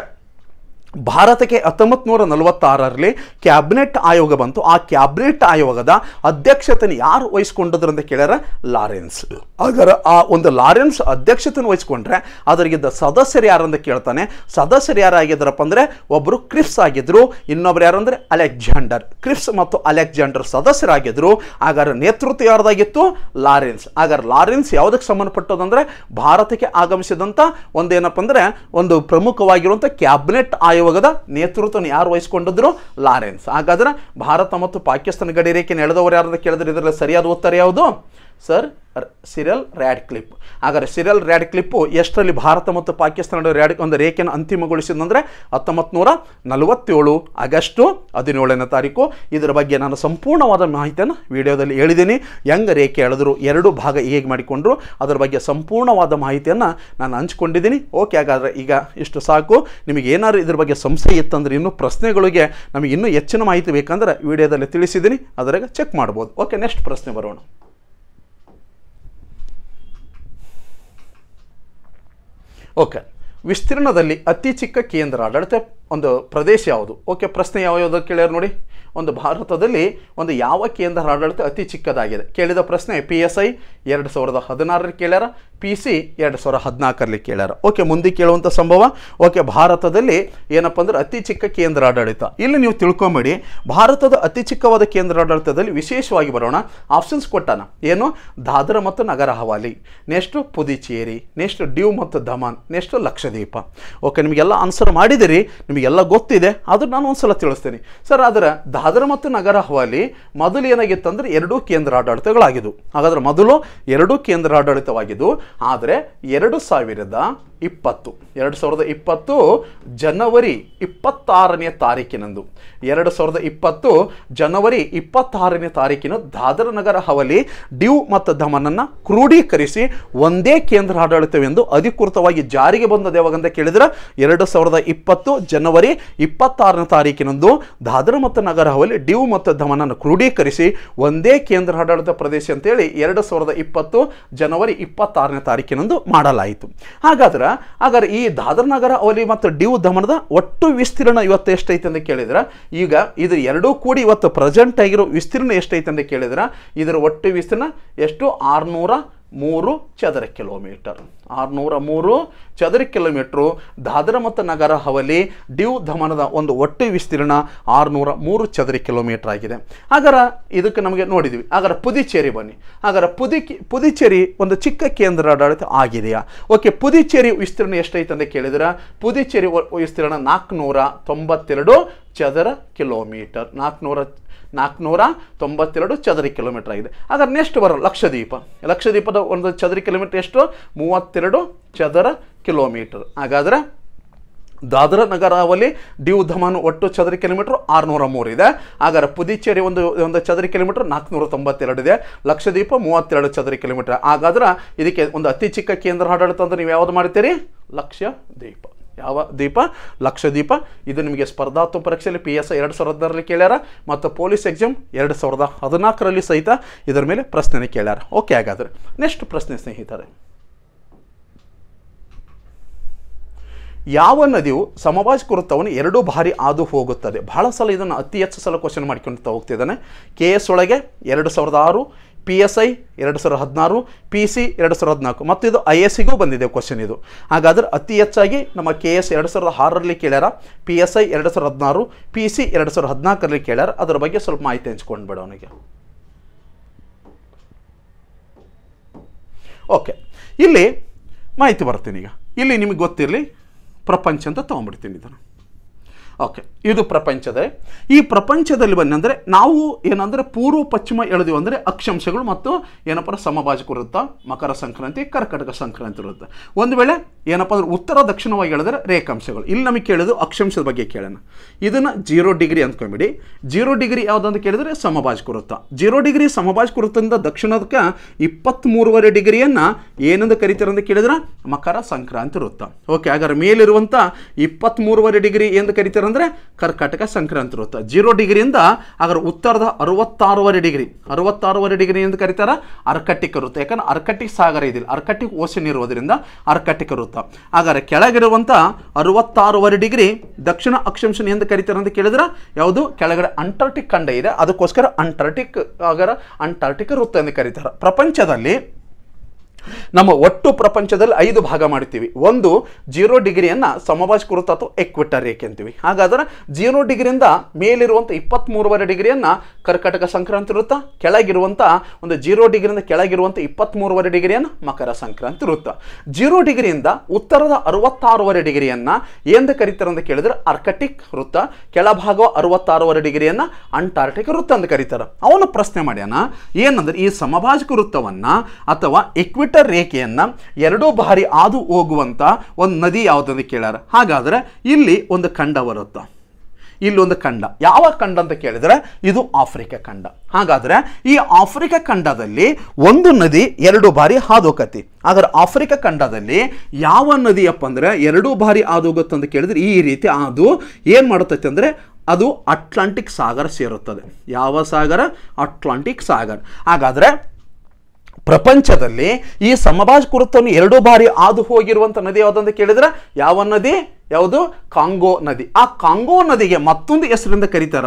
ಭಾರತಕ್ಕೆ 1946ರಲ್ಲಿ ಕ್ಯಾಬಿನೆಟ್ ಆಯೋಗ ಬಂತು. ಆ ಕ್ಯಾಬಿನೆಟ್ ಆಯೋಗದ ಅಧ್ಯಕ್ಷತೆಯನ್ನು ಯಾರು ವಹಿಸ್ಕೊಂಡಿದ್ರು ಅಂತ ಕೇಳ್ಯಾರ ಲಾರೆನ್ಸ್. ಹಾಗಾದ್ರೆ ಆ ಒಂದು ಲಾರೆನ್ಸ್ ಅಧ್ಯಕ್ಷತೆಯನ್ನು ವಹಿಸ್ಕೊಂಡ್ರೆ ಅದರಿಗಿದ್ದ ಸದಸ್ಯರು ಯಾರಂತ ಕೇಳ್ತಾನೆ. ಸದಸ್ಯರು ಯಾರಾಗಿದ್ರಪ್ಪ ಅಂದರೆ ಒಬ್ಬರು ಕ್ರಿಪ್ಸ್ ಆಗಿದ್ರು, ಇನ್ನೊಬ್ರು ಯಾರಂದ್ರೆ ಅಲೆಕ್ಸಾಂಡರ್. ಕ್ರಿಪ್ಸ್ ಮತ್ತು ಅಲೆಕ್ಸಾಂಡರ್ ಸದಸ್ಯರಾಗಿದ್ರು. ಹಾಗಾದ್ರೆ ನೇತೃತ್ವ ಯಾರ್ದಾಗಿತ್ತು? ಲಾರೆನ್ಸ್. ಹಾಗಾದ್ರೆ ಲಾರೆನ್ಸ್ ಯಾವುದಕ್ಕೆ ಸಂಬಂಧಪಟ್ಟದಂದ್ರೆ ಭಾರತಕ್ಕೆ ಆಗಮಿಸಿದಂಥ ಒಂದು ಏನಪ್ಪ ಅಂದರೆ ಒಂದು ಪ್ರಮುಖವಾಗಿರುವಂಥ ಕ್ಯಾಬಿನೆಟ್ ಆಯೋಗದ ನೇತೃತ್ವವನ್ನು ಯಾರು ವಹಿಸಿಕೊಂಡಿದ್ರು? ಲಾರೆನ್ಸ್. ಹಾಗಾದ್ರೆ ಭಾರತ ಮತ್ತು ಪಾಕಿಸ್ತಾನ ಗಡಿ ರೇಖೆಯನ್ನು ಎಳೆದವರು ಯಾರು ಅಂತ ಕೇಳಿದ್ರೆ ಇದರಲ್ಲಿ ಸರಿಯಾದ ಉತ್ತರ ಯಾವುದು? Sir Cyril Radcliffe. ಹಾಗಾದ್ರೆ ಸಿರಲ್ ರ್ಯಾಡ್ಕ್ಲಿಫ್ ಎಷ್ಟರಲ್ಲಿ ಭಾರತ ಮತ್ತು ಪಾಕಿಸ್ತಾನ ಒಂದು ರೇಖೆಯನ್ನು ಅಂತಿಮಗೊಳಿಸಿದಂದ್ರೆ 1947 ಆಗಸ್ಟ್ 17ನೇ ತಾರೀಕು. ಇದರ ಬಗ್ಗೆ ನಾನು ಸಂಪೂರ್ಣವಾದ ಮಾಹಿತಿಯನ್ನು ವಿಡಿಯೋದಲ್ಲಿ ಹೇಳಿದ್ದೀನಿ. ಹೆಂಗೆ ರೇಖೆ ಎಳೆದ್ರು, ಎರಡು ಭಾಗ ಹೇಗೆ ಮಾಡಿಕೊಂಡ್ರು, ಅದರ ಬಗ್ಗೆ ಸಂಪೂರ್ಣವಾದ ಮಾಹಿತಿಯನ್ನು ನಾನು ಹಂಚ್ಕೊಂಡಿದ್ದೀನಿ. ಓಕೆ, ಹಾಗಾದರೆ ಈಗ ಇಷ್ಟು ಸಾಕು. ನಿಮಗೆ ಏನಾದ್ರು ಇದ್ರ ಬಗ್ಗೆ ಸಂಶಯ ಇತ್ತಂದ್ರೆ ಇನ್ನೂ ಪ್ರಶ್ನೆಗಳಿಗೆ ನಮಗೆ ಇನ್ನೂ ಹೆಚ್ಚಿನ ಮಾಹಿತಿ ಬೇಕಂದ್ರೆ ವಿಡಿಯೋದಲ್ಲಿ ತಿಳಿಸಿದ್ದೀನಿ, ಅದರಾಗ ಚೆಕ್ ಮಾಡ್ಬೋದು. ಓಕೆ, ನೆಕ್ಸ್ಟ್ ಪ್ರಶ್ನೆ ಬರೋಣ. ಓಕೆ, ವಿಸ್ತೀರ್ಣದಲ್ಲಿ ಅತಿ ಚಿಕ್ಕ ಕೇಂದ್ರ ಆಡಳಿತ ಒಂದು ಪ್ರದೇಶ ಯಾವುದು? ಓಕೆ, ಪ್ರಶ್ನೆ ಯಾವ್ಯಾವುದು ಕೇಳ್ಯಾರ ನೋಡಿ. ಒಂದು ಭಾರತದಲ್ಲಿ ಒಂದು ಯಾವ ಕೇಂದ್ರ ಆಡಳಿತ ಅತಿ ಚಿಕ್ಕದಾಗಿದೆ ಕೇಳಿದ ಪ್ರಶ್ನೆ PSI 2016ರಲ್ಲಿ ಕೇಳ್ಯಾರ, PC 2014ರಲ್ಲಿ ಕೇಳ್ಯಾರ. ಓಕೆ, ಮುಂದೆ ಕೇಳುವಂಥ ಸಂಭವ. ಓಕೆ, ಭಾರತದಲ್ಲಿ ಏನಪ್ಪ ಅಂದ್ರೆ ಅತಿ ಚಿಕ್ಕ ಕೇಂದ್ರ ಆಡಳಿತ. ಇಲ್ಲಿ ನೀವು ತಿಳ್ಕೊಂಬೇಡಿ, ಭಾರತದ ಅತಿ ಚಿಕ್ಕವಾದ ಕೇಂದ್ರ ಆಡಳಿತದಲ್ಲಿ ವಿಶೇಷವಾಗಿ ಬರೋಣ. ಆಪ್ಷನ್ಸ್ ಕೊಟ್ಟಾನ. ಏನು? ದಾದರ ಮತ್ತು ನಗರ Havali, next Puducherry, next due ಮತ್ತು ದಮನ್, ನೆಕ್ಸ್ಟ್ ಲಕ್ಷದ್ವೀಪ. ಓಕೆ, ನಿಮಗೆಲ್ಲ ಆನ್ಸರ್ ಮಾಡಿದಿರಿ, ನಿಮಗೆಲ್ಲ ಗೊತ್ತಿದೆ, ಅದು ನಾನು ಒಂದ್ಸಲ ತಿಳಿಸ್ತೀನಿ. ಸರ್, ಆದರೆ ದಾದರ ಮತ್ತು ನಗರ ಹವಾಲಿ ಮೊದಲು ಏನಾಗಿತ್ತಂದ್ರೆ ಎರಡೂ ಕೇಂದ್ರ ಆಡಳಿತಗಳಾಗಿದ್ದು. ಹಾಗಾದ್ರೆ ಮೊದಲು ಎರಡೂ ಕೇಂದ್ರ ಆಡಳಿತವಾಗಿದ್ದು. ಆದರೆ 2020 ಜನವರಿ 26ನೇ ತಾರೀಕಿನಂದು 2020 ಜನವರಿ 26ನೇ ತಾರೀಕಿನ ದಾದರ ನಗರ ಹವಾಲಿ, ಡ್ಯೂ ಮತ್ತು ದಮನನ್ನು ಕ್ರೋಢೀಕರಿಸಿ ಒಂದೇ ಕೇಂದ್ರ ಆಡಳಿತವೆಂದು ಅಧಿಕೃತವಾಗಿ ಜಾರಿಗೆ ಬಂದದ್ದು ಯಾವಾಗಂತ ಕೇಳಿದ್ರೆ 2020 ಜನವರಿ 26ನೇ ತಾರೀಕಿನಂದು ದಾದರ ಮತ್ತು ನಗರ ಹವಾಲಿ, ಡ್ಯೂ ಮತ್ತು ದಮನನ್ನು ಕ್ರೋಢೀಕರಿಸಿ ಒಂದೇ ಕೇಂದ್ರ ಆಡಳಿತ ಪ್ರದೇಶ ಅಂತೇಳಿ 2020 ಜನವರಿ 26ನೇ ತಾರೀಕಿನಂದು ಮಾಡಲಾಯಿತು. ಹಾಗಾದ್ರೆ ಈ ದಾದರ ನಗರ ಹವಾಲಿ ಮತ್ತು ಡ್ಯೂ ದಮನದ ಒಟ್ಟು ವಿಸ್ತೀರ್ಣ ಇವತ್ತು ಎಷ್ಟೈತೆ ಅಂತ ಕೇಳಿದ್ರೆ, ಈಗ ಇದು ಎರಡೂ ಕೂಡಿ ಇವತ್ತು ಪ್ರೆಸೆಂಟ್ ಆಗಿರೋ ವಿಸ್ತೀರ್ಣ ಎಷ್ಟೈತೆ ಅಂತ ಕೇಳಿದ್ರೆ ಇದರ ಒಟ್ಟು ವಿಸ್ತೀರ್ಣ ಎಷ್ಟು? 603 ಚದರ ಕಿಲೋಮೀಟರ್. 603 ಚದರ ಕಿಲೋಮೀಟ್ರು ದಾದರ ಮತ್ತು ನಗರ ಹವಾಲಿ, ಡ್ಯೂ ದಮನದ ಒಂದು ಒಟ್ಟು ವಿಸ್ತೀರ್ಣ 603 ಚದರ ಕಿಲೋಮೀಟರ್ ಆಗಿದೆ. ಹಾಗಾದ್ರೆ ಇದಕ್ಕೆ ನಮಗೆ ನೋಡಿದ್ವಿ. ಹಾಗಾದ್ರೆ ಪುದುಚೇರಿ ಬನ್ನಿ. ಹಾಗಾದ್ರೆ ಪುದುಚೇರಿ ಒಂದು ಚಿಕ್ಕ ಕೇಂದ್ರ ಆಡಳಿತ ಆಗಿದೆಯಾ? ಓಕೆ, ಪುದುಚೇರಿ ವಿಸ್ತೀರ್ಣ ಎಷ್ಟೈತೆ ಅಂತ ಕೇಳಿದ್ರೆ ಪುದುಚೇರಿ ವಿಸ್ತೀರ್ಣ 492 ಚದರ ಕಿಲೋಮೀಟರ್. 492 ಚದರ ಕಿಲೋಮೀಟರ್ ಆಗಿದೆ. ಹಾಗಾದ್ರೆ ನೆಕ್ಸ್ಟ್ ಬರೋ ಲಕ್ಷದ್ವೀಪದ ಒಂದು ಚದರ ಕಿಲೋಮೀಟರ್ ಎಷ್ಟು? 32 ಚದರ ಕಿಲೋಮೀಟರ್. ಹಾಗಾದ್ರೆ ದಾದರ ನಗರ ಹವಾಲಿ, ಡ್ಯೂ ದಮನ್ ಒಟ್ಟು ಚದರ ಕಿಲೋಮೀಟರ್ 603 ಇದೆ. ಹಾಗಾದ್ರೆ ಪುದುಚೇರಿ ಒಂದು ಚದರ ಕಿಲೋಮೀಟರ್ 492 ಇದೆ. ಲಕ್ಷದ್ವೀಪ 32 ಚದರ ಕಿಲೋಮೀಟರ್. ಹಾಗಾದ್ರೆ ಇದಕ್ಕೆ ಒಂದು ಅತಿ ಚಿಕ್ಕ ಕೇಂದ್ರ ಆಡಳಿತ ಅಂತ ನೀವು ಯಾವ್ದು ಮಾಡ್ತೀರಿ? ಲಕ್ಷದ್ವೀಪ. ಯಾವ ದ್ವೀಪ? ಲಕ್ಷದ್ವೀಪ. ಇದು ನಿಮಗೆ ಸ್ಪರ್ಧಾತ್ಮಕ ಪರೀಕ್ಷೆಯಲ್ಲಿ PSI 2016ರಲ್ಲಿ ಕೇಳ್ಯಾರ ಮತ್ತು ಪೊಲೀಸ್ ಎಕ್ಸಾಮ್ 2014ರಲ್ಲಿ ಸಹಿತ ಇದರ ಮೇಲೆ ಪ್ರಶ್ನೆ ಕೇಳ್ಯಾರ. ಓಕೆ, ಹಾಗಾದ್ರೆ ನೆಕ್ಸ್ಟ್ ಪ್ರಶ್ನೆ ಸ್ನೇಹಿತರೆ, ಯಾವ ನದಿಯು ಸಮಭಾಜಕ ವೃತ್ತವನ್ನು 2 ಬಾರಿ ಹಾದು ಹೋಗುತ್ತದೆ? ಬಹಳ ಸಲ ಇದನ್ನು ಅತಿ ಹೆಚ್ಚು ಸಲ ಕ್ವಶನ್ ಮಾಡ್ಕೊಳ್ತಾ ಹೋಗ್ತಿದ್ದಾನೆ. KS ಒಳಗೆ 2006, PSI 2016, PC 2014 ಮತ್ತು ಇದು ISಗೂ ಬಂದಿದೆ ಕ್ವಶನ್ ಇದು. ಹಾಗಾದ್ರೆ ಅತಿ ಹೆಚ್ಚಾಗಿ ನಮ್ಮ KS 2006ರಲ್ಲಿ ಕೇಳ್ಯಾರ, PSI 2016, PC 2014ರಲ್ಲಿ ಕೇಳ್ಯಾರ. ಅದರ ಬಗ್ಗೆ ಸ್ವಲ್ಪ ಮಾಹಿತಿ ಹಂಚ್ಕೊಂಡ್ಬೇಡ ಅವನಿಗೆ. ಓಕೆ, ಇಲ್ಲಿ ಮಾಹಿತಿ ಬರ್ತೀನಿ. ಈಗ ಇಲ್ಲಿ ನಿಮಗೆ ಗೊತ್ತಿರಲಿ ಪ್ರಪಂಚ ಅಂತ ತೊಗೊಂಡ್ಬಿಡ್ತೀನಿ ಇದನ್ನು. ಓಕೆ, ಇದು ಪ್ರಪಂಚದ. ಈ ಪ್ರಪಂಚದಲ್ಲಿ ಬಂದರೆ ನಾವು ಏನಂದರೆ ಪೂರ್ವ ಪಶ್ಚಿಮ ಎಳೆದಿವಿ ಅಂದರೆ ಅಕ್ಷಾಂಶಗಳು ಮತ್ತು ಏನಪ್ಪ ಸಮಭಾಜಕ ವೃತ್ತ, ಮಕರ ಸಂಕ್ರಾಂತಿ, ಕರ್ಕಟಕ ಸಂಕ್ರಾಂತಿ ವೃತ್ತ. ಒಂದು ವೇಳೆ ಏನಪ್ಪ ಅಂದ್ರೆ ಉತ್ತರ ದಕ್ಷಿಣವಾಗಿ ಹೇಳಿದ್ರೆ ರೇಖಾಂಶಗಳು. ಇಲ್ಲಿ ನಮಗೆ ಕೇಳಿದ್ರು ಅಕ್ಷಾಂಶದ ಬಗ್ಗೆ ಕೇಳೋಣ. ಇದನ್ನು 0 ಡಿಗ್ರಿ ಅಂದ್ಕೊಂಬಿಡಿ. 0 ಡಿಗ್ರಿ ಯಾವುದಂತ ಕೇಳಿದ್ರೆ ಸಮಭಾಜಕ ವೃತ್ತ. 0 ಡಿಗ್ರಿ ಸಮಭಾಜಕ ವೃತ್ತದಿಂದ ದಕ್ಷಿಣಕ್ಕೆ 23.5 ಡಿಗ್ರಿಯನ್ನು ಏನಂತ ಕರೀತಾರೆ ಅಂತ ಕೇಳಿದ್ರೆ ಮಕರ ಸಂಕ್ರಾಂತಿ ವೃತ್ತ. ಓಕೆ, ಹಾಗಾದ್ರೆ ಮೇಲಿರುವಂಥ 23.5 ಡಿಗ್ರಿ ಎಂದು ಕರೀತಾರೆ ಅಂದರೆ ಕರ್ಕಾಟಕ ಸಂಕ್ರಾಂತಿ ವೃತ್ತ. 0 ಡಿಗ್ರಿಯಿಂದ ಹಾಗಾದ್ರೆ ಉತ್ತರದ 66.5 ಡಿಗ್ರಿ, 66.5 ಡಿಗ್ರಿ ಎಂದು ಕರೀತಾರೆ ಆರ್ಕಟಿಕ್ ವೃತ್ತ. ಯಾಕಂದ್ರೆ ಆರ್ಕಟಿಕ್ ಸಾಗರ ಇದಿಲ್ಲ, ಆರ್ಕಟಿಕ್ ಓಷನ್ ಇರುವುದರಿಂದ ಆರ್ಕಟಿಕ್ ವೃತ್ತ. ಹಾಗಾದ್ರೆ ಕೆಳಗಿರುವಂಥ 66.5 ಡಿಗ್ರಿ ದಕ್ಷಿಣ ಅಕ್ಷಾಂಶ ಎಂದು ಕರೀತಾರೆ ಅಂತ ಕೇಳಿದ್ರೆ ಯಾವುದು? ಕೆಳಗಡೆ ಅಂಟಾರ್ಟಿಕ್ ಖಂಡ ಇದೆ, ಅದಕ್ಕೋಸ್ಕರ ಅಂಟಾರ್ಟಿಕ್ ವೃತ್ತ ಎಂದು ಕರೀತಾರೆ. ಪ್ರಪಂಚದಲ್ಲಿ ನಮ್ಮ ಒಟ್ಟು ಪ್ರಪಂಚದಲ್ಲಿ 5 ಭಾಗ ಮಾಡ್ತೀವಿ. ಒಂದು 0 ಡಿಗ್ರಿಯನ್ನು ಸಮಭಾಜಕ ವೃತ್ತ ಅಥವಾ ಎಕ್ವಿಟರ್ ರೇಖೆ ಅಂತೀವಿ. ಹಾಗಾದ್ರೆ 0 ಡಿಗ್ರಿಯಿಂದ ಮೇಲಿರುವಂಥ 23.5 ಡಿಗ್ರಿಯನ್ನು ಕರ್ಕಾಟಕ ಸಂಕ್ರಾಂತಿ ವೃತ್ತ, ಕೆಳಗಿರುವಂಥ ಒಂದು 0 ಡಿಗ್ರಿಯಿಂದ ಕೆಳಗಿರುವಂಥ 23.5 ಡಿಗ್ರಿಯನ್ನು ಮಕರ ಸಂಕ್ರಾಂತಿ ವೃತ್ತ. 0 ಡಿಗ್ರಿಯಿಂದ ಉತ್ತರದ 66.5 ಡಿಗ್ರಿಯನ್ನು ಎಂದು ಕರೀತಾರೆ ಅಂತ ಕೇಳಿದ್ರೆ ಆರ್ಕಟಿಕ್ ವೃತ್ತ, ಕೆಳಭಾಗ 66.5 ಡಿಗ್ರಿಯನ್ನು ಅಂಟಾರ್ಟಿಕ್ ವೃತ್ತ ಅಂತ ಕರೀತಾರೆ. ಅವನು ಪ್ರಶ್ನೆ ಮಾಡ್ಯಾನ ಏನಂದ್ರೆ ಈ ಸಮಭಾಜಕ ವೃತ್ತವನ್ನು ಅಥವಾ ಎಕ್ವಿಟರ್ ರೇಖೆಯನ್ನ 2 ಬಾರಿ ಹಾದು ಹೋಗುವಂತ ಒಂದು ನದಿ ಯಾವುದಂತ ಕೇಳ್ಯಾರ. ಹಾಗಾದ್ರೆ ಇಲ್ಲಿ ಒಂದು ಖಂಡ ಬರುತ್ತೆ, ಇಲ್ಲೊಂದು ಖಂಡ. ಯಾವ ಖಂಡ ಅಂತ ಕೇಳಿದ್ರೆ ಇದು ಆಫ್ರಿಕಾ ಖಂಡ. ಹಾಗಾದ್ರೆ ಈ ಆಫ್ರಿಕಾ ಖಂಡದಲ್ಲಿ ಒಂದು ನದಿ 2 ಬಾರಿ ಹಾದು ಹೋಗತಿ. ಹಾಗಾದ್ರೆ ಆಫ್ರಿಕಾ ಖಂಡದಲ್ಲಿ ಯಾವ ನದಿಯಪ್ಪ ಅಂದ್ರೆ 2 ಬಾರಿ ಹಾದು ಹೋಗುತ್ತೆ ಅಂತ ಕೇಳಿದ್ರೆ ಈ ರೀತಿ ಅದು ಏನ್ ಮಾಡುತ್ತೈತೆ ಅಂದ್ರೆ ಅದು ಅಟ್ಲಾಂಟಿಕ್ ಸಾಗರ ಸೇರುತ್ತದೆ. ಯಾವ ಸಾಗರ? ಅಟ್ಲಾಂಟಿಕ್ ಸಾಗರ. ಹಾಗಾದ್ರೆ ಪ್ರಪಂಚದಲ್ಲಿ ಈ ಸಮಭಾಜಕ ವೃತ್ತವನ್ನು 2 ಬಾರಿ ಹಾದು ಹೋಗಿರುವಂಥ ನದಿ ಯಾವುದಂತ ಕೇಳಿದ್ರೆ ಯಾವ ನದಿ? ಯಾವುದು? ಕಾಂಗೋ ನದಿ. ಆ ಕಾಂಗೋ ನದಿಗೆ ಮತ್ತೊಂದು ಹೆಸರಿಂದ ಕರೀತಾರ.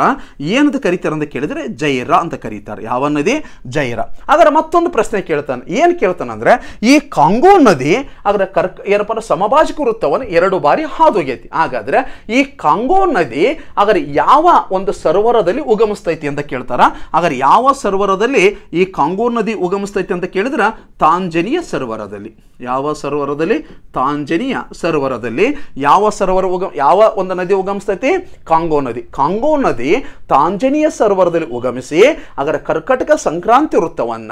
ಏನಂತ ಕರೀತಾರೆ ಅಂತ ಕೇಳಿದ್ರೆ ಜೈರ ಅಂತ ಕರೀತಾರೆ. ಯಾವ ನದಿ? ಜೈರ. ಅದರ ಮತ್ತೊಂದು ಪ್ರಶ್ನೆ ಕೇಳ್ತಾನೆ. ಏನು ಕೇಳ್ತಾನಂದ್ರೆ ಈ ಕಾಂಗೋ ನದಿ ಅದರ ಏನಪ್ಪ ಸಮಭಾಜಕ ವೃತ್ತವನ್ನು 2 ಬಾರಿ ಹಾದು ಹೋಗೈತಿ. ಹಾಗಾದ್ರೆ ಈ ಕಾಂಗೋ ನದಿ ಹಾಗಾದ್ರೆ ಯಾವ ಒಂದು ಸರೋವರದಲ್ಲಿ ಉಗಮಿಸ್ತೈತಿ ಅಂತ ಕೇಳ್ತಾರ. ಹಾಗಾದ್ರೆ ಯಾವ ಸರೋವರದಲ್ಲಿ ಈ ಕಾಂಗೋ ನದಿ ಉಗಮಿಸ್ತೈತಿ ಅಂತ ಕೇಳಿದ್ರೆ ತಾಂಜಾನಿಯಾ ಸರೋವರದಲ್ಲಿ. ಯಾವ ಸರೋವರದಲ್ಲಿ? ತಾಂಜಾನಿಯಾ ಸರೋವರದಲ್ಲಿ. ಯಾವ ಸರೋವರ ಯಾವ ಒಂದು ನದಿ ಉಗಮಿಸ್ತೈತಿ? ಕಾಂಗೋ ನದಿ. ಕಾಂಗೋ ನದಿ ತಾಂಜಾನಿಯಾ ಸರೋವರದಲ್ಲಿ ಉಗಮಿಸಿ ಅದರ ಕರ್ಕಾಟಕ ಸಂಕ್ರಾಂತಿ ವೃತ್ತವನ್ನ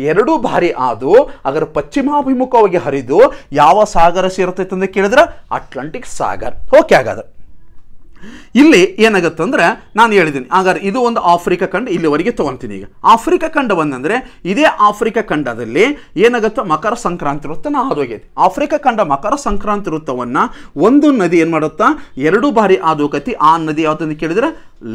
2 ಬಾರಿ ಹಾದು ಅದರ ಪಶ್ಚಿಮಾಭಿಮುಖವಾಗಿ ಹರಿದು ಯಾವ ಸಾಗರ ಸೇರುತ್ತೈತೆ ಅಂತ ಕೇಳಿದ್ರೆ ಅಟ್ಲಾಂಟಿಕ್ ಸಾಗರ್. ಓಕೆ, ಹಾಗಾದ್ರೆ ಇಲ್ಲಿ ಏನಾಗುತ್ತೆ ಅಂದ್ರೆ ನಾನು ಹೇಳಿದ್ದೀನಿ. ಹಾಗಾದ್ರೆ ಇದು ಒಂದು ಆಫ್ರಿಕಾ ಖಂಡ, ಇಲ್ಲಿವರೆಗೆ ತಗೊಂತೀನಿ. ಈಗ ಆಫ್ರಿಕಾ ಖಂಡ ಬಂದಂದ್ರೆ ಇದೇ ಆಫ್ರಿಕಾ ಖಂಡದಲ್ಲಿ ಏನಾಗುತ್ತೆ? ಮಕರ ಸಂಕ್ರಾಂತಿ ವೃತ್ತನ ಹಾದು ಹೋಗೈತಿ. ಆಫ್ರಿಕಾ ಖಂಡ ಮಕರ ಸಂಕ್ರಾಂತಿ ವೃತ್ತವನ್ನ ಒಂದು ನದಿ ಏನ್ ಮಾಡುತ್ತಾ 2 ಬಾರಿ ಹಾದು ಹೋಗತಿ. ಆ ನದಿ ಯಾವ್ದಂತ ಕೇಳಿದ್ರೆ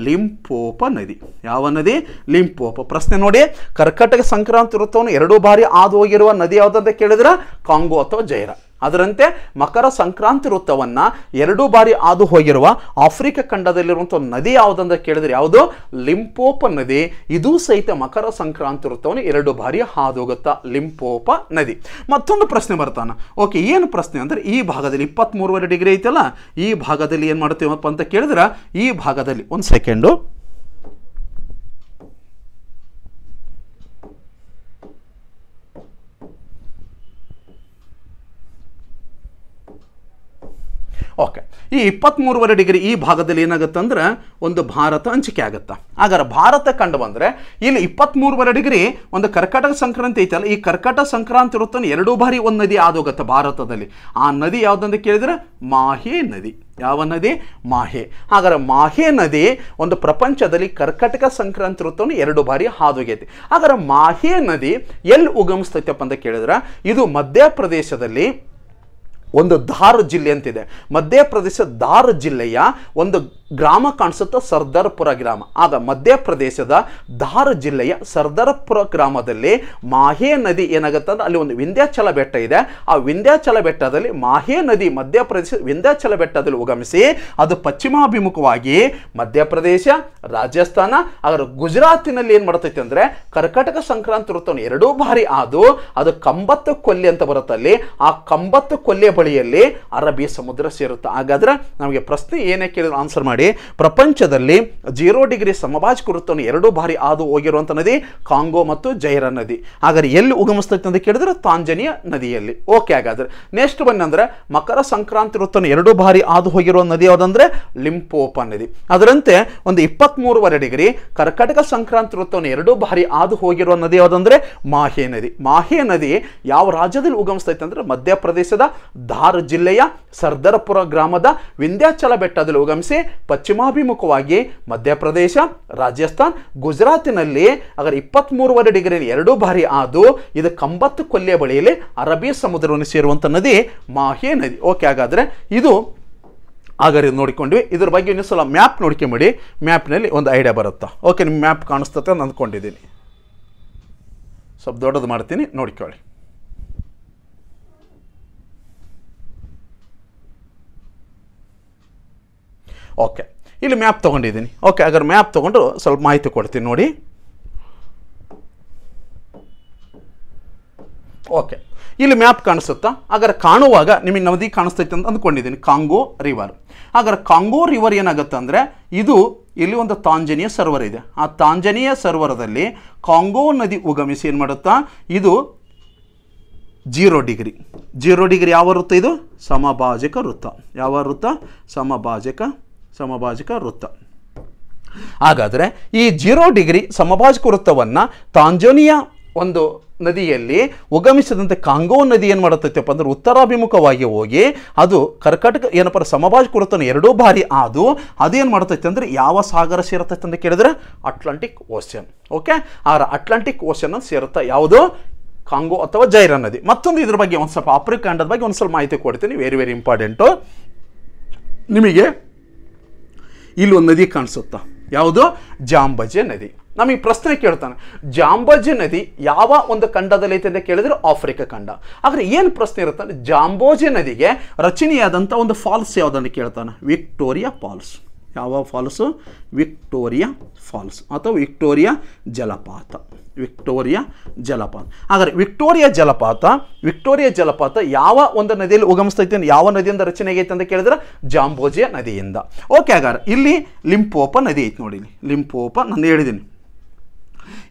ಲಿಂಪೋಪ ನದಿ. ಯಾವ ನದಿ? ಲಿಂಪೋಪ. ಪ್ರಶ್ನೆ ನೋಡಿ, ಕರ್ಕಾಟಕ ಸಂಕ್ರಾಂತಿ ವೃತ್ತವನ್ನು 2 ಬಾರಿ ಹಾದು ಹೋಗಿರುವ ನದಿ ಯಾವ್ದಂತ ಕೇಳಿದ್ರೆ ಕಾಂಗೋ ಅಥವಾ ಜೈರ. ಅದರಂತೆ ಮಕರ ಸಂಕ್ರಾಂತಿ ವೃತ್ತವನ್ನ 2 ಬಾರಿ ಹಾದು ಹೋಗಿರುವ ಆಫ್ರಿಕಾ ಖಂಡದಲ್ಲಿರುವಂಥ ನದಿ ಯಾವುದಂತ ಕೇಳಿದ್ರೆ ಯಾವುದು? ಲಿಂಪೋಪ ನದಿ. ಇದು ಸಹಿತ ಮಕರ ಸಂಕ್ರಾಂತಿ ವೃತ್ತವನ್ನು 2 ಬಾರಿ ಹಾದು ಹೋಗುತ್ತಾ ಲಿಂಪೋಪ ನದಿ. ಮತ್ತೊಂದು ಪ್ರಶ್ನೆ ಬರ್ತಾನ. ಓಕೆ, ಏನು ಪ್ರಶ್ನೆ ಅಂದ್ರೆ ಈ ಭಾಗದಲ್ಲಿ 23.5 ಡಿಗ್ರಿ ಐತಲ್ಲ, ಈ ಭಾಗದಲ್ಲಿ ಏನ್ ಮಾಡ್ತೀವಪ್ಪ ಅಂತ ಕೇಳಿದ್ರೆ ಈ ಭಾಗದಲ್ಲಿ ಒಂದು ಸೆಕೆಂಡು ಓಕೆ, ಈ 23.5 ಡಿಗ್ರಿ ಈ ಭಾಗದಲ್ಲಿ ಏನಾಗುತ್ತೆ ಅಂದ್ರೆ ಒಂದು ಭಾರತ ಹಂಚಿಕೆ ಆಗುತ್ತಾ. ಹಾಗಾದ್ರೆ ಭಾರತ ಕಂಡು ಬಂದ್ರೆ ಇಲ್ಲಿ 23.5 ಡಿಗ್ರಿ ಒಂದು ಕರ್ಕಾಟಕ ಸಂಕ್ರಾಂತಿ ಐತಲ್ಲ, ಈ ಕರ್ಕಾಟಕ ಸಂಕ್ರಾಂತಿ ವೃತ್ತವನ್ನು 2 ಬಾರಿ ಒಂದು ನದಿ ಆದೋಗುತ್ತೆ ಭಾರತದಲ್ಲಿ. ಆ ನದಿ ಯಾವುದಂತ ಕೇಳಿದ್ರೆ ಮಾಹೆ ನದಿ. ಯಾವ ನದಿ? ಮಾಹೆ. ಹಾಗಾದ್ರೆ ಮಾಹೆ ನದಿ ಒಂದು ಪ್ರಪಂಚದಲ್ಲಿ ಕರ್ಕಾಟಕ ಸಂಕ್ರಾಂತಿ ವೃತ್ತವನ್ನು 2 ಬಾರಿ ಹಾದೋಗೈತಿ. ಹಾಗಾದ್ರೆ ಮಾಹೆ ನದಿ ಎಲ್ಲಿ ಉಗಮಿಸ್ತೈತಪ್ಪ ಅಂತ ಕೇಳಿದ್ರೆ ಇದು ಮಧ್ಯಪ್ರದೇಶದಲ್ಲಿ ಒಂದು ಧಾರ್ ಜಿಲ್ಲೆ ಅಂತಿದೆ. ಮಧ್ಯಪ್ರದೇಶ ಧಾರ್ ಜಿಲ್ಲೆಯ ಒಂದು ಗ್ರಾಮ ಕಾಣಿಸುತ್ತೆ, ಸರ್ದಾರ್ಪುರ ಗ್ರಾಮ. ಆಗ ಮಧ್ಯಪ್ರದೇಶದ ಧಾರ್ ಜಿಲ್ಲೆಯ ಸರ್ದಾರ್ಪುರ ಗ್ರಾಮದಲ್ಲಿ ಮಾಹೆ ನದಿ ಏನಾಗುತ್ತೆ ಅಂದ್ರೆ ಅಲ್ಲಿ ಒಂದು ವಿಂಧ್ಯಾಚಲ ಬೆಟ್ಟ ಇದೆ. ಆ ವಿಂಧ್ಯಾಚಲ ಬೆಟ್ಟದಲ್ಲಿ ಮಾಹೆ ನದಿ ಮಧ್ಯಪ್ರದೇಶ ವಿಂಧ್ಯಾಚಲ ಬೆಟ್ಟದಲ್ಲಿ ಉಗಮಿಸಿ ಅದು ಪಶ್ಚಿಮಾಭಿಮುಖವಾಗಿ ಮಧ್ಯಪ್ರದೇಶ, ರಾಜಸ್ಥಾನ, ಅದರ ಗುಜರಾತಿನಲ್ಲಿ ಏನು ಮಾಡ್ತೈತೆ ಅಂದರೆ ಕರ್ಕಾಟಕ ಸಂಕ್ರಾಂತಿ ವೃತ್ತವನ್ನು 2 ಬಾರಿ ಆದು ಅದು ಕಂಬತ್ತು ಕೊಲ್ಲಿ ಅಂತ ಬರುತ್ತೆ. ಅಲ್ಲಿ ಆ ಕಂಬತ್ತು ಕೊಲ್ಲಿಯ ಬಳಿಯಲ್ಲಿ ಅರಬ್ಬಿ ಸಮುದ್ರ ಸೇರುತ್ತೆ. ಹಾಗಾದ್ರೆ ನಮಗೆ ಪ್ರಶ್ನೆ ಏನೇ ಕೇಳಿದ್ರು ಆನ್ಸರ್ ಮಾಡಿ. ನೋಡಿ, ಪ್ರಪಂಚದಲ್ಲಿ 0 ಡಿಗ್ರಿ ಸಮಭಾಜಕ ವೃತ್ತವನ್ನು 2 ಬಾರಿ ಹಾದು ಹೋಗಿರುವಂಥ ನದಿ ಕಾಂಗೋ ಮತ್ತು ಜೈರ ನದಿ. ಹಾಗಾದ್ರೆ ಎಲ್ಲಿ ಉಗಮಿಸ್ತೈತೆ ಅಂತ ಕೇಳಿದ್ರೆ ತಾಂಜಾನಿಯಾ ನದಿಯಲ್ಲಿ. ಓಕೆ, ಹಾಗಾದ್ರೆ ನೆಕ್ಸ್ಟ್ ಬನ್ನಿ ಅಂದ್ರೆ ಮಕರ ಸಂಕ್ರಾಂತಿ ವೃತ್ತವನ್ನು 2 ಬಾರಿ ಹಾದು ಹೋಗಿರುವ ನದಿ ಯಾವುದಂದ್ರೆ ಲಿಂಪೋಪ ನದಿ. ಅದರಂತೆ ಒಂದು 23.5 ಡಿಗ್ರಿ ಕರ್ಕಾಟಕ ಸಂಕ್ರಾಂತಿ ವೃತ್ತವನ್ನು 2 ಬಾರಿ ಹಾದು ಹೋಗಿರುವ ನದಿ ಯಾವುದಂದ್ರೆ ಮಾಹೆ ನದಿ. ಮಾಹೆ ನದಿ ಯಾವ ರಾಜ್ಯದಲ್ಲಿ ಉಗಮಿಸ್ತೈತೆ ಅಂದ್ರೆ ಮಧ್ಯಪ್ರದೇಶದ ಧಾರ್ ಜಿಲ್ಲೆಯ ಸರ್ದಾರ್ಪುರ ಗ್ರಾಮದ ವಿಂಧ್ಯಾಚಲ ಬೆಟ್ಟದಲ್ಲಿ ಉಗಮಿಸಿ ಪಶ್ಚಿಮಾಭಿಮುಖವಾಗಿ ಮಧ್ಯಪ್ರದೇಶ, ರಾಜಸ್ಥಾನ್, ಗುಜರಾತಿನಲ್ಲಿ ಅಗರ್ 23.5 ಡಿಗ್ರಿ 2 ಬಾರಿ ಹಾದು ಇದು ಕಂಬತ್ತು ಕೊಲ್ಲಿಯ ಬಳಿಯಲ್ಲಿ ಅರಬ್ಬಿ ಸಮುದ್ರವನ್ನು ಸೇರುವಂಥ ನದಿ ಮಾಹೆ ನದಿ. ಓಕೆ, ಹಾಗಾದ್ರೆ ಇದು ಹಾಗಾದ್ರೆ ನೋಡಿಕೊಂಡ್ವಿ. ಇದ್ರ ಬಗ್ಗೆ ಇನ್ನೂ ಸಲ ಮ್ಯಾಪ್ ನೋಡ್ಕೊಂಬಿಡಿ, ಮ್ಯಾಪ್ನಲ್ಲಿ ಒಂದು ಐಡಿಯಾ ಬರುತ್ತಾ. ಓಕೆ, ನಿಮ್ಮ ಮ್ಯಾಪ್ ಕಾಣಿಸ್ತತೆ ಅಂತ ಅಂದ್ಕೊಂಡಿದ್ದೀನಿ. ಸ್ವಲ್ಪ ದೊಡ್ಡದು ಮಾಡ್ತೀನಿ, ನೋಡ್ಕೊಳ್ಳಿ. ಓಕೆ, ಇಲ್ಲಿ ಮ್ಯಾಪ್ ತೊಗೊಂಡಿದ್ದೀನಿ. ಓಕೆ, ಹಾಗಾದ್ರೆ ಮ್ಯಾಪ್ ತೊಗೊಂಡು ಸ್ವಲ್ಪ ಮಾಹಿತಿ ಕೊಡ್ತೀನಿ ನೋಡಿ. ಓಕೆ, ಇಲ್ಲಿ ಮ್ಯಾಪ್ ಕಾಣಿಸುತ್ತಾ? ಹಾಗಾದ್ರೆ ಕಾಣುವಾಗ ನಿಮಗೆ ನದಿ ಕಾಣಿಸ್ತೈತೆ ಅಂತ ಅಂದ್ಕೊಂಡಿದ್ದೀನಿ, ಕಾಂಗೋ ರಿವರ್. ಹಾಗಾದ್ರೆ ಕಾಂಗೋ ರಿವರ್ ಏನಾಗುತ್ತೆ ಅಂದರೆ ಇದು ಇಲ್ಲಿ ಒಂದು ತಾಂಜಾನಿಯಾ ಸರ್ವರ್ ಇದೆ. ಆ ತಾಂಜಾನಿಯಾ ಸರ್ವರದಲ್ಲಿ ಕಾಂಗೋ ನದಿ ಉಗಮಿಸಿ ಏನು ಮಾಡುತ್ತಾ, ಇದು 0 ಡಿಗ್ರಿ. 0 ಡಿಗ್ರಿ ಯಾವ ವೃತ್ತ? ಇದು ಸಮಭಾಜಕ ವೃತ್ತ. ಯಾವ ವೃತ್ತ? ಸಮಭಾಜಕ ವೃತ್ತ. ಹಾಗಾದರೆ ಈ 0 ಡಿಗ್ರಿ ಸಮಭಾಜಕ ವೃತ್ತವನ್ನು ತಾಂಜಾನಿಯಾ ಒಂದು ನದಿಯಲ್ಲಿ ಉಗಮಿಸಿದಂತೆ ಕಾಂಗೋ ನದಿ ಏನು ಮಾಡುತ್ತೈತಪ್ಪ ಅಂದ್ರೆ ಉತ್ತರಾಭಿಮುಖವಾಗಿ ಹೋಗಿ ಅದು ಕರ್ಕಾಟಕ ಏನಪ್ಪ ಸಮಭಾಜಕ ವೃತ್ತವನ್ನು 2 ಬಾರಿ ಹಾದು ಅದೇನು ಮಾಡ್ತೈತೆ ಅಂದರೆ ಯಾವ ಸಾಗರ ಸೇರುತ್ತೈತೆ ಅಂತ ಕೇಳಿದ್ರೆ ಅಟ್ಲಾಂಟಿಕ್ ಓಷನ್. ಓಕೆ, ಆ ಅಟ್ಲಾಂಟಿಕ್ ಓಷನ್ ಸೇರುತ್ತಾ ಯಾವುದು? ಕಾಂಗೋ ಅಥವಾ ಜೈರ ನದಿ. ಮತ್ತೊಂದು ಇದ್ರ ಬಗ್ಗೆ ಒಂದು ಸ್ವಲ್ಪ ಆಫ್ರಿಕಾ ಖಂಡದ ಬಗ್ಗೆ ಒಂದು ಸ್ವಲ್ಪ ಮಾಹಿತಿ ಕೊಡ್ತೀನಿ, ವೆರಿ ವೆರಿ ಇಂಪಾರ್ಟೆಂಟು. ನಿಮಗೆ ಇಲ್ಲಿ ಒಂದು ನದಿ ಕಾಣಿಸುತ್ತಾ, ಯಾವುದು? ಜಾಂಬಜೆ ನದಿ. ನಮಗೆ ಪ್ರಶ್ನೆ ಕೇಳ್ತಾನೆ, ಜಾಂಬಜೆ ನದಿ ಯಾವ ಒಂದು ಖಂಡದಲ್ಲಿ ಐತೆ ಅಂತ ಕೇಳಿದ್ರೆ ಆಫ್ರಿಕಾ ಖಂಡ. ಆದರೆ ಏನು ಪ್ರಶ್ನೆ ಇರುತ್ತೆ, ಜಾಂಬೋಜೆ ನದಿಗೆ ರಚನೆಯಾದಂಥ ಒಂದು ಫಾಲ್ಸ್ ಯಾವುದನ್ನು ಕೇಳ್ತಾನೆ? Victoria falls. ಯಾವ ಫಾಲ್ಸು? ವಿಕ್ಟೋರಿಯಾ ಫಾಲ್ಸ್ ಅಥವಾ ವಿಕ್ಟೋರಿಯಾ ಜಲಪಾತ. ವಿಕ್ಟೋರಿಯಾ ಜಲಪಾತ. ಹಾಗಾದ್ರೆ ವಿಕ್ಟೋರಿಯಾ ಜಲಪಾತ ಯಾವ ಒಂದು ನದಿಯಲ್ಲಿ ಉಗಮಿಸ್ತೈತೆ, ಯಾವ ನದಿಯಿಂದ ರಚನೆ ಆಗೈತೆ ಅಂತ ಕೇಳಿದ್ರೆ ಜಾಂಬೋಜೆ ನದಿಯಿಂದ. ಓಕೆ, ಹಾಗಾದ್ರೆ ಇಲ್ಲಿ ಲಿಂಪೋಪ ನದಿ ಐತೆ ನೋಡಿ. ಲಿಂಪೋಪ ನಾನು ಹೇಳಿದ್ದೀನಿ.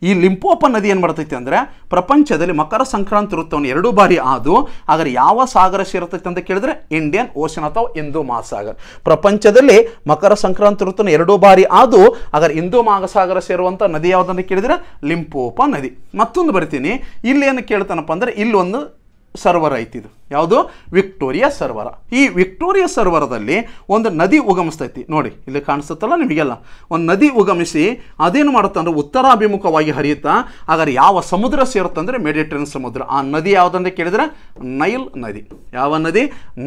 ಈ ಲಿಂಪೋಪ ನದಿ ಏನು ಮಾಡ್ತೈತೆ ಅಂದರೆ ಪ್ರಪಂಚದಲ್ಲಿ ಮಕರ ಸಂಕ್ರಾಂತಿ ವೃತ್ತವನ್ನು 2 ಬಾರಿ ಹಾದು ಹಾಗಾದ್ರೆ ಯಾವ ಸಾಗರ ಸೇರುತ್ತೈತೆ ಅಂತ ಕೇಳಿದ್ರೆ ಇಂಡಿಯನ್ ಓಷನ್ ಅಥವಾ ಹಿಂದೂ ಮಹಾಸಾಗರ. ಪ್ರಪಂಚದಲ್ಲಿ ಮಕರ ಸಂಕ್ರಾಂತಿ ವೃತ್ತವನ್ನು 2 ಬಾರಿ ಹಾದು ಹಾಗಾದ್ರೆ ಹಿಂದೂ ಮಹಾಸಾಗರ ಸೇರುವಂಥ ನದಿ ಯಾವುದಂತ ಕೇಳಿದ್ರೆ ಲಿಂಪೋಪ ನದಿ. ಮತ್ತೊಂದು ಬರ್ತೀನಿ, ಇಲ್ಲಿ ಏನು ಕೇಳ್ತಾನಪ್ಪ ಅಂದರೆ ಇಲ್ಲೊಂದು ಸರ್ವರ್ ಐತಿ. ಇದು ಯಾವುದು? ವಿಕ್ಟೋರಿಯಾ ಸರ್ವರ. ಈ ವಿಕ್ಟೋರಿಯಾ ಸರ್ವರದಲ್ಲಿ ಒಂದು ನದಿ ಉಗಮಿಸ್ತೈತಿ ನೋಡಿ, ಇಲ್ಲಿ ಕಾಣಿಸುತ್ತಲ್ಲ ನಿಮಗೆಲ್ಲ. ಒಂದು ನದಿ ಉಗಮಿಸಿ ಅದೇನು ಮಾಡುತ್ತೆ ಅಂದರೆ ಉತ್ತರಾಭಿಮುಖವಾಗಿ ಹರಿಯುತ್ತಾ ಹಾಗಾದ್ರೆ ಯಾವ ಸಮುದ್ರ ಸೇರುತ್ತೆ ಅಂದರೆ ಮೆಡಿಟರೇನಿಯನ್ ಸಮುದ್ರ. ಆ ನದಿ ಯಾವುದಂತ ಕೇಳಿದ್ರೆ ನೈಲ್ ನದಿ. ಯಾವ ನದಿ?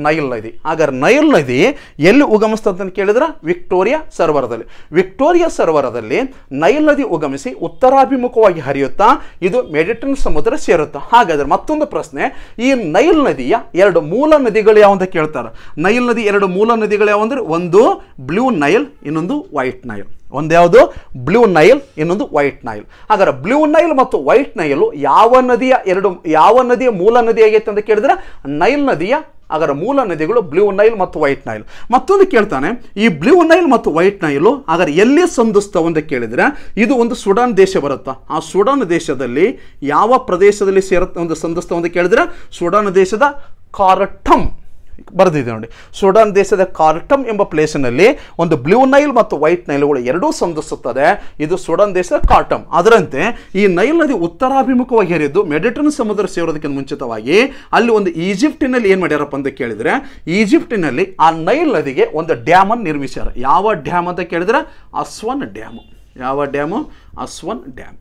ನೈಲ್ ನದಿ. ಹಾಗಾದ್ರೆ ನೈಲ್ ನದಿ ಎಲ್ಲಿ ಉಗಮಿಸ್ತಂತ ಕೇಳಿದ್ರೆ ವಿಕ್ಟೋರಿಯಾ ಸರ್ವರದಲ್ಲಿ. ವಿಕ್ಟೋರಿಯಾ ಸರ್ವರದಲ್ಲಿ ನೈಲ್ ನದಿ ಉಗಮಿಸಿ ಉತ್ತರಾಭಿಮುಖವಾಗಿ ಹರಿಯುತ್ತಾ ಇದು ಮೆಡಿಟರೇನಿಯನ್ ಸಮುದ್ರ ಸೇರುತ್ತೆ. ಹಾಗಾದ್ರೆ ಮತ್ತೊಂದು ಪ್ರಶ್ನೆ, ಈ ನೈಲ್ ನದಿಯ 2 ಮೂಲ ನದಿಗಳು ಯಾವ ಅಂತ ಕೇಳ್ತಾರೆ. ನೈಲ್ ನದಿ 2 ಮೂಲ ನದಿಗಳು ಯಾವ ಅಂದ್ರೆ ಒಂದು ಬ್ಲೂ ನೈಲ್, ಇನ್ನೊಂದು ವೈಟ್ ನೈಲ್. ಒಂದು ಯಾವುದು? ಬ್ಲೂ ನೈಲ್, ಇನ್ನೊಂದು ವೈಟ್ ನೈಲ್. ಹಾಗಾದ್ರೆ ಬ್ಲೂ ನೈಲ್ ಮತ್ತು ವೈಟ್ ನೈಲ್ ಯಾವ ನದಿಯ ಮೂಲ ನದಿ ಆಗೈತೆ ಅಂತ ಕೇಳಿದ್ರೆ ನೈಲ್ ನದಿಯ. ಹಾಗಾದ್ರೆ ಮೂಲ ನದಿಗಳು ಬ್ಲೂ ನೈಲ್ ಮತ್ತು ವೈಟ್ ನೈಲ್. ಮತ್ತೊಂದು ಕೇಳ್ತಾನೆ, ಈ ಬ್ಲೂ ನೈಲ್ ಮತ್ತು ವೈಟ್ ನೈಲು ಹಾಗಾದ್ರೆ ಎಲ್ಲಿ ಸಂಧಿಸ್ತವೆ ಅಂತ ಕೇಳಿದ್ರೆ ಇದು ಒಂದು ಸುಡಾನ್ ದೇಶ ಬರುತ್ತಾ. ಆ ಸುಡಾನ್ ದೇಶದಲ್ಲಿ ಯಾವ ಪ್ರದೇಶದಲ್ಲಿ ಸೇರುತ್ತೆ ಒಂದು ಸಂಧಿಸ್ತವೆ ಅಂತ ಕೇಳಿದ್ರೆ ಸುಡಾನ್ ದೇಶದ ಖಾರ್ಟಮ್ ಬರೆದಿದೆ ನೋಡಿ. ಸುಡಾನ್ ದೇಶದ ಖಾರ್ಟಮ್ ಎಂಬ ಪ್ಲೇಸಿನಲ್ಲಿ ಒಂದು ಬ್ಲೂ ನೈಲ್ ಮತ್ತು ವೈಟ್ ನೈಲ್ಗಳು ಎರಡೂ ಸಂಧಿಸುತ್ತದೆ. ಇದು ಸುಡಾನ್ ದೇಶದ ಖಾರ್ಟಮ್. ಅದರಂತೆ ಈ ನೈಲ್ ನದಿ ಉತ್ತರಾಭಿಮುಖವಾಗಿ ಹರಿದು ಮೆಡಿಟರೇನಿಯನ್ ಸಮುದ್ರ ಸೇರೋದಕ್ಕಿಂತ ಮುಂಚಿತವಾಗಿ ಅಲ್ಲಿ ಒಂದು ಈಜಿಪ್ಟಿನಲ್ಲಿ ಏನು ಮಾಡ್ಯಾರಪ್ಪ ಅಂತ ಕೇಳಿದ್ರೆ ಈಜಿಪ್ಟಿನಲ್ಲಿ ಆ ನೈಲ್ ನದಿಗೆ ಒಂದು ಡ್ಯಾಮನ್ನು ನಿರ್ಮಿಸ್ಯಾರ. ಯಾವ ಡ್ಯಾಮ್ ಅಂತ ಕೇಳಿದ್ರೆ ಅಸ್ವಾನ್ ಡ್ಯಾಮು. ಯಾವ ಡ್ಯಾಮು? ಅಸ್ವಾನ್ ಡ್ಯಾಮ್.